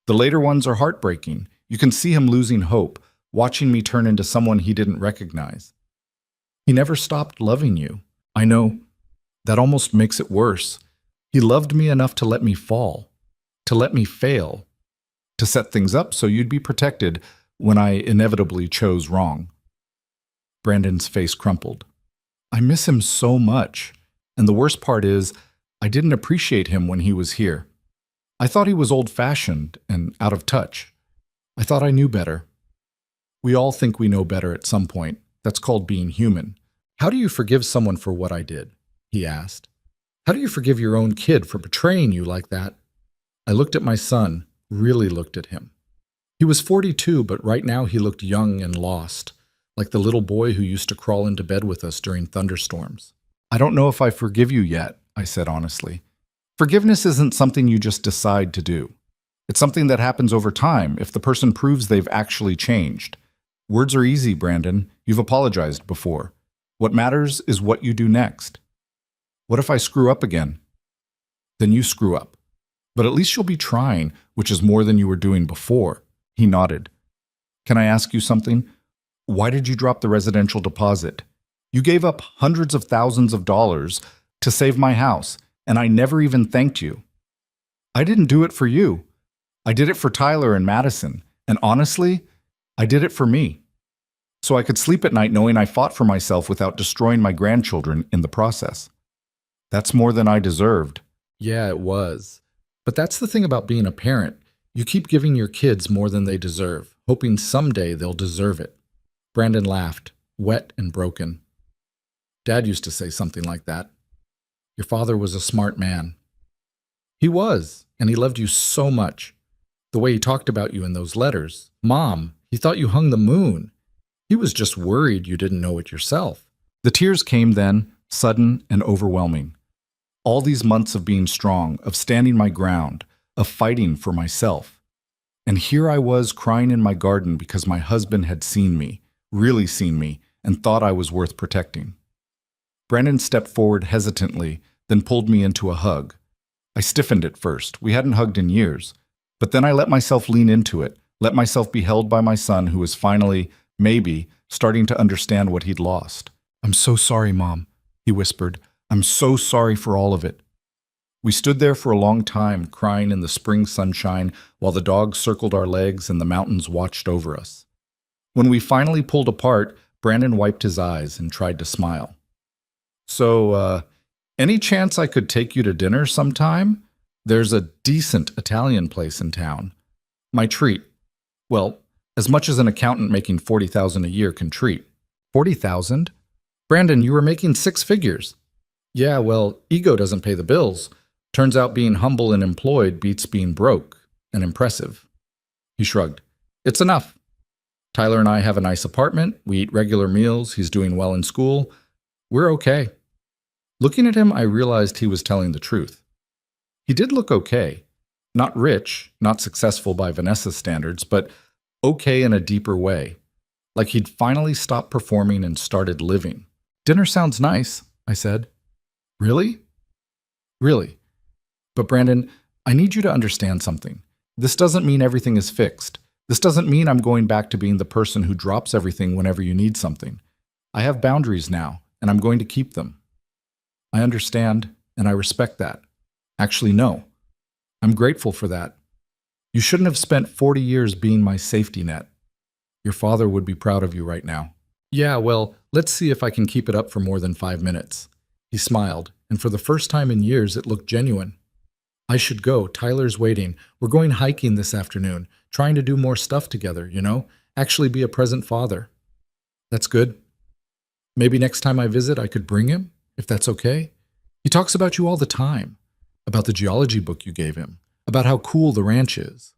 The later ones are heartbreaking. You can see him losing hope, watching me turn into someone he didn't recognize. He never stopped loving you. I know. That almost makes it worse. He loved me enough to let me fall, to let me fail, to set things up so you'd be protected when I inevitably chose wrong. Brandon's face crumpled. I miss him so much, and the worst part is, I didn't appreciate him when he was here. I thought he was old-fashioned and out of touch. I thought I knew better. We all think we know better at some point. That's called being human. How do you forgive someone for what I did? He asked. How do you forgive your own kid for betraying you like that? I looked at my son, really looked at him. He was 42, but right now he looked young and lost, like the little boy who used to crawl into bed with us during thunderstorms. I don't know if I forgive you yet, I said honestly. Forgiveness isn't something you just decide to do. It's something that happens over time if the person proves they've actually changed. Words are easy, Brandon. You've apologized before. What matters is what you do next. What if I screw up again? Then you screw up. But at least you'll be trying, which is more than you were doing before. He nodded. Can I ask you something? Why did you drop the residential deposit? You gave up hundreds of thousands of dollars to save my house, and I never even thanked you. I didn't do it for you. I did it for Tyler and Madison, and honestly, I did it for me. So I could sleep at night knowing I fought for myself without destroying my grandchildren in the process. That's more than I deserved. Yeah, it was. But that's the thing about being a parent. You keep giving your kids more than they deserve, hoping someday they'll deserve it. Brandon laughed, wet and broken. Dad used to say something like that. Your father was a smart man. He was, and he loved you so much. The way he talked about you in those letters. Mom, he thought you hung the moon. He was just worried you didn't know it yourself. The tears came then, sudden and overwhelming. All these months of being strong, of standing my ground, of fighting for myself. And here I was crying in my garden because my husband had seen me, really seen me, and thought I was worth protecting. Brandon stepped forward hesitantly, then pulled me into a hug. I stiffened at first. We hadn't hugged in years. But then I let myself lean into it, let myself be held by my son who was finally, maybe, starting to understand what he'd lost. I'm so sorry, Mom, he whispered. I'm so sorry for all of it. We stood there for a long time, crying in the spring sunshine while the dogs circled our legs and the mountains watched over us. When we finally pulled apart, Brandon wiped his eyes and tried to smile. So, any chance I could take you to dinner sometime? There's a decent Italian place in town. My treat. Well, as much as an accountant making $40,000 a year can treat. $40,000? Brandon, you were making 6 figures. Yeah, well, ego doesn't pay the bills. Turns out being humble and employed beats being broke and impressive. He shrugged. It's enough. Tyler and I have a nice apartment. We eat regular meals. He's doing well in school. We're okay. Looking at him, I realized he was telling the truth. He did look okay. Not rich, not successful by Vanessa's standards, but okay in a deeper way. Like he'd finally stopped performing and started living. Dinner sounds nice, I said. Really? Really. But Brandon, I need you to understand something. This doesn't mean everything is fixed. This doesn't mean I'm going back to being the person who drops everything whenever you need something. I have boundaries now, and I'm going to keep them. I understand, and I respect that. Actually, no. I'm grateful for that. You shouldn't have spent 40 years being my safety net. Your father would be proud of you right now. Yeah, well, let's see if I can keep it up for more than 5 minutes. He smiled, and for the first time in years, it looked genuine. I should go. Tyler's waiting. We're going hiking this afternoon, trying to do more stuff together, actually be a present father. That's good. Maybe next time I visit, I could bring him, if that's okay. He talks about you all the time, about the geology book you gave him, about how cool the ranch is.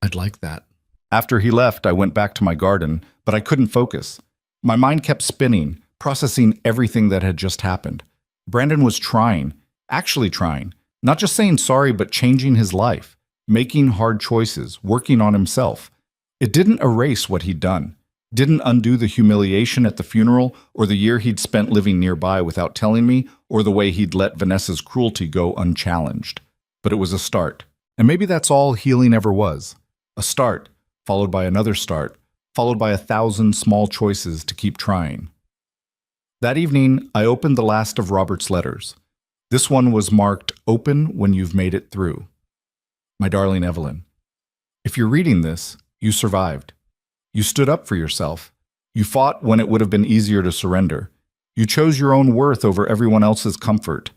I'd like that. After he left, I went back to my garden, but I couldn't focus. My mind kept spinning, processing everything that had just happened. Brandon was trying, actually trying, not just saying sorry, but changing his life, making hard choices, working on himself. It didn't erase what he'd done, didn't undo the humiliation at the funeral or the year he'd spent living nearby without telling me or the way he'd let Vanessa's cruelty go unchallenged. But it was a start. And maybe that's all healing ever was. A start, followed by another start, followed by 1,000 small choices to keep trying. That evening, I opened the last of Robert's letters. This one was marked, "Open when you've made it through." My darling Evelyn, if you're reading this, you survived. You stood up for yourself. You fought when it would have been easier to surrender. You chose your own worth over everyone else's comfort.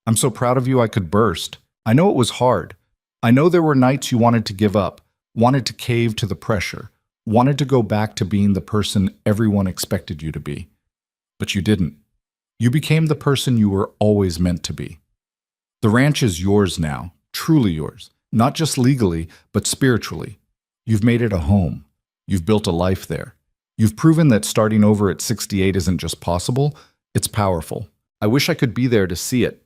I'm so proud of you I could burst. I know it was hard. I know there were nights you wanted to give up, wanted to cave to the pressure, wanted to go back to being the person everyone expected you to be. But you didn't. You became the person you were always meant to be. The ranch is yours now, truly yours, not just legally, but spiritually. You've made it a home. You've built a life there. You've proven that starting over at 68 isn't just possible, it's powerful. I wish I could be there to see it,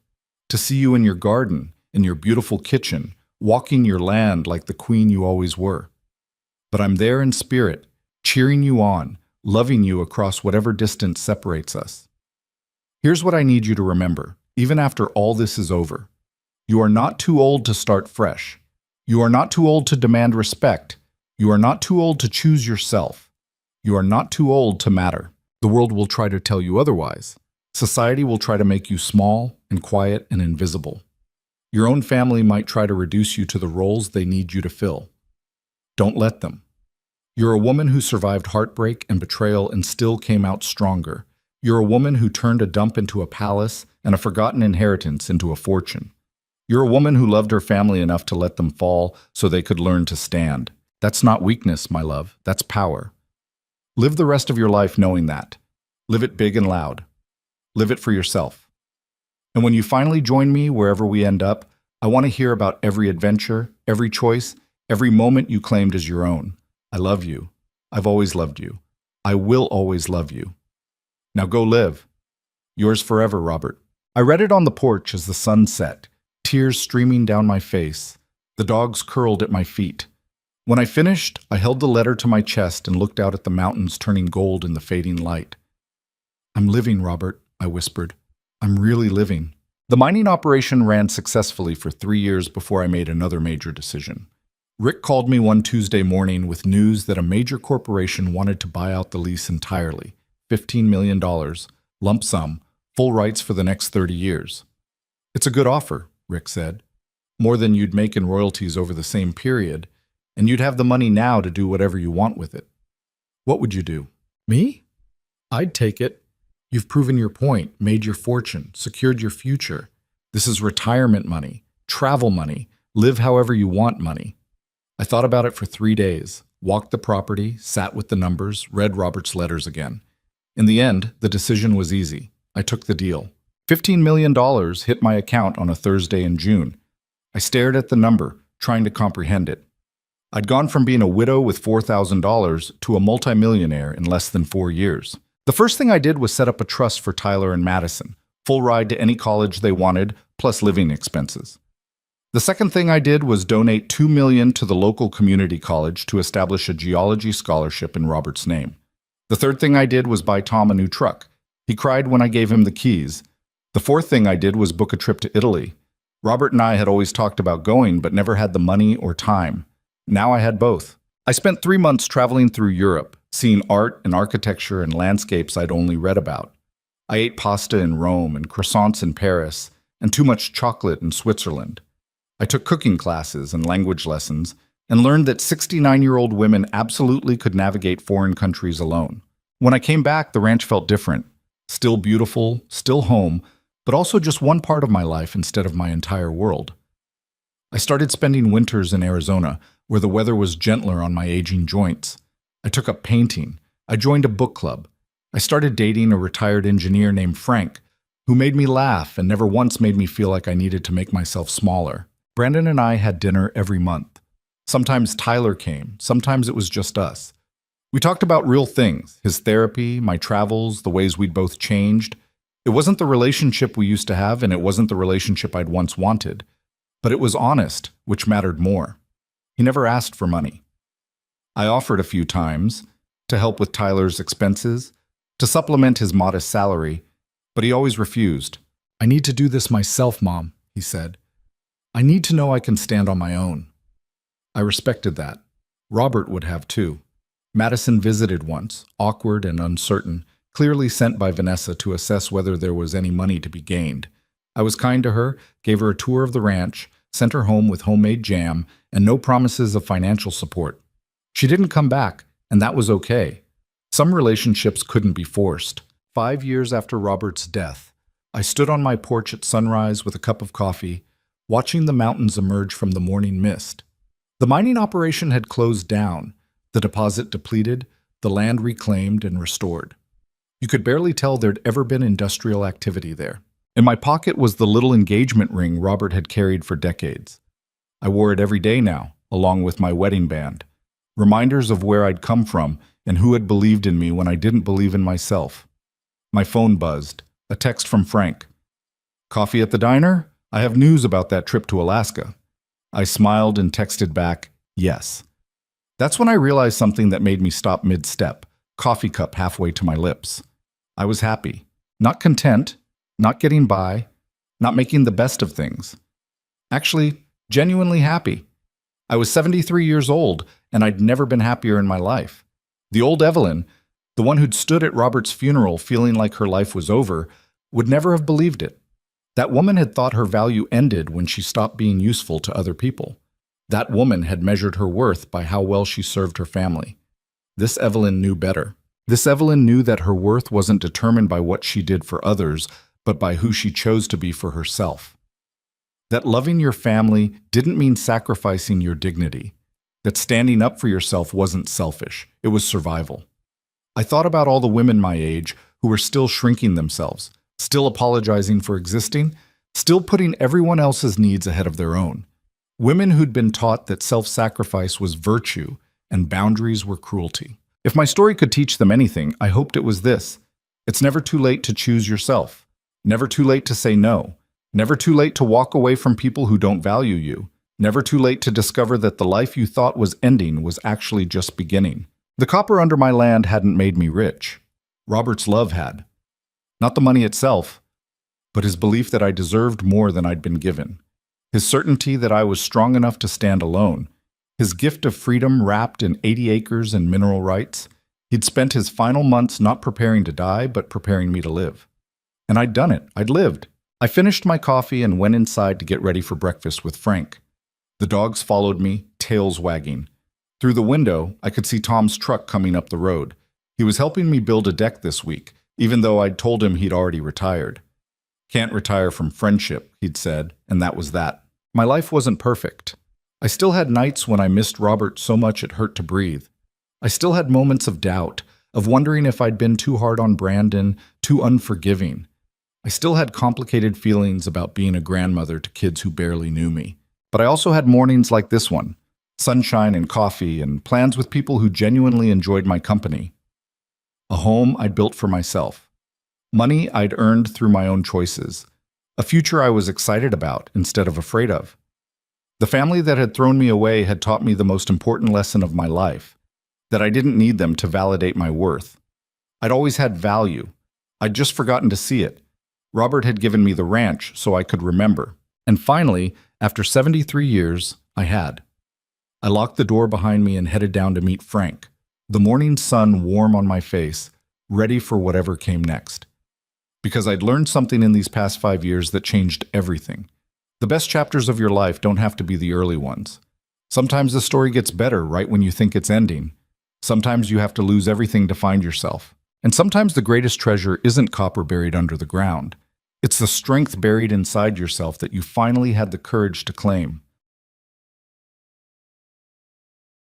to see you in your garden, in your beautiful kitchen, walking your land like the queen you always were. But I'm there in spirit, cheering you on, loving you across whatever distance separates us. Here's what I need you to remember, even after all this is over. You are not too old to start fresh. You are not too old to demand respect. You are not too old to choose yourself. You are not too old to matter. The world will try to tell you otherwise. Society will try to make you small and quiet and invisible. Your own family might try to reduce you to the roles they need you to fill. Don't let them. You're a woman who survived heartbreak and betrayal and still came out stronger. You're a woman who turned a dump into a palace and a forgotten inheritance into a fortune. You're a woman who loved her family enough to let them fall so they could learn to stand. That's not weakness, my love. That's power. Live the rest of your life knowing that. Live it big and loud. Live it for yourself. And when you finally join me wherever we end up, I want to hear about every adventure, every choice, every moment you claimed as your own. I love you. I've always loved you. I will always love you. Now go live. Yours forever, Robert. I read it on the porch as the sun set, tears streaming down my face. The dogs curled at my feet. When I finished, I held the letter to my chest and looked out at the mountains turning gold in the fading light. I'm living, Robert, I whispered. I'm really living. The mining operation ran successfully for 3 years before I made another major decision. Rick called me one Tuesday morning with news that a major corporation wanted to buy out the lease entirely. $15 million, lump sum, full rights for the next 30 years. It's a good offer, Rick said. More than you'd make in royalties over the same period, and you'd have the money now to do whatever you want with it. What would you do? Me? I'd take it. You've proven your point, made your fortune, secured your future. This is retirement money, travel money, live however you want money. I thought about it for 3 days, walked the property, sat with the numbers, read Robert's letters again. In the end, the decision was easy. I took the deal. $15 million hit my account on a Thursday in June. I stared at the number, trying to comprehend it. I'd gone from being a widow with $4,000 to a multimillionaire in less than 4 years. The first thing I did was set up a trust for Tyler and Madison, full ride to any college they wanted, plus living expenses. The second thing I did was donate $2 million to the local community college to establish a geology scholarship in Robert's name. The third thing I did was buy Tom a new truck. He cried when I gave him the keys. The fourth thing I did was book a trip to Italy. Robert and I had always talked about going, but never had the money or time. Now I had both. I spent 3 months traveling through Europe, seeing art and architecture and landscapes I'd only read about. I ate pasta in Rome and croissants in Paris, and too much chocolate in Switzerland. I took cooking classes and language lessons, and learned that 69-year-old women absolutely could navigate foreign countries alone. When I came back, the ranch felt different. Still beautiful, still home, but also just one part of my life instead of my entire world. I started spending winters in Arizona, where the weather was gentler on my aging joints. I took up painting. I joined a book club. I started dating a retired engineer named Frank, who made me laugh and never once made me feel like I needed to make myself smaller. Brandon and I had dinner every month. Sometimes Tyler came, sometimes it was just us. We talked about real things, his therapy, my travels, the ways we'd both changed. It wasn't the relationship we used to have, and it wasn't the relationship I'd once wanted. But it was honest, which mattered more. He never asked for money. I offered a few times to help with Tyler's expenses, to supplement his modest salary, but he always refused. I need to do this myself, Mom, he said. I need to know I can stand on my own. I respected that. Robert would have too. Madison visited once, awkward and uncertain, clearly sent by Vanessa to assess whether there was any money to be gained. I was kind to her, gave her a tour of the ranch, sent her home with homemade jam, and no promises of financial support. She didn't come back, and that was okay. Some relationships couldn't be forced. 5 years after Robert's death, I stood on my porch at sunrise with a cup of coffee, watching the mountains emerge from the morning mist. The mining operation had closed down, the deposit depleted, the land reclaimed and restored. You could barely tell there'd ever been industrial activity there. In my pocket was the little engagement ring Robert had carried for decades. I wore it every day now, along with my wedding band. Reminders of where I'd come from and who had believed in me when I didn't believe in myself. My phone buzzed. A text from Frank. "Coffee at the diner? I have news about that trip to Alaska." I smiled and texted back, "Yes." That's when I realized something that made me stop mid-step, coffee cup halfway to my lips. I was happy. Not content, not getting by, not making the best of things. Actually, genuinely happy. I was 73 years old, and I'd never been happier in my life. The old Evelyn, the one who'd stood at Robert's funeral feeling like her life was over, would never have believed it. That woman had thought her value ended when she stopped being useful to other people. That woman had measured her worth by how well she served her family. This Evelyn knew better. This Evelyn knew that her worth wasn't determined by what she did for others, but by who she chose to be for herself. That loving your family didn't mean sacrificing your dignity. That standing up for yourself wasn't selfish, it was survival. I thought about all the women my age who were still shrinking themselves, still apologizing for existing, still putting everyone else's needs ahead of their own. Women who'd been taught that self-sacrifice was virtue and boundaries were cruelty. If my story could teach them anything, I hoped it was this. It's never too late to choose yourself. Never too late to say no. Never too late to walk away from people who don't value you. Never too late to discover that the life you thought was ending was actually just beginning. The copper under my land hadn't made me rich. Robert's love had. Not the money itself, but his belief that I deserved more than I'd been given. His certainty that I was strong enough to stand alone. His gift of freedom wrapped in 80 acres and mineral rights. He'd spent his final months not preparing to die, but preparing me to live. And I'd done it. I'd lived. I finished my coffee and went inside to get ready for breakfast with Frank. The dogs followed me, tails wagging. Through the window, I could see Tom's truck coming up the road. He was helping me build a deck this week, even though I'd told him he'd already retired. "Can't retire from friendship," he'd said, and that was that. My life wasn't perfect. I still had nights when I missed Robert so much it hurt to breathe. I still had moments of doubt, of wondering if I'd been too hard on Brandon, too unforgiving. I still had complicated feelings about being a grandmother to kids who barely knew me. But I also had mornings like this one, sunshine and coffee and plans with people who genuinely enjoyed my company. A home I'd built for myself. Money I'd earned through my own choices. A future I was excited about instead of afraid of. The family that had thrown me away had taught me the most important lesson of my life, that I didn't need them to validate my worth. I'd always had value. I'd just forgotten to see it. Robert had given me the ranch so I could remember. And finally, after 73 years, I had. I locked the door behind me and headed down to meet Frank, the morning sun warm on my face, ready for whatever came next. Because I'd learned something in these past 5 years that changed everything. The best chapters of your life don't have to be the early ones. Sometimes the story gets better right when you think it's ending. Sometimes you have to lose everything to find yourself. And sometimes the greatest treasure isn't copper buried under the ground. It's the strength buried inside yourself that you finally had the courage to claim.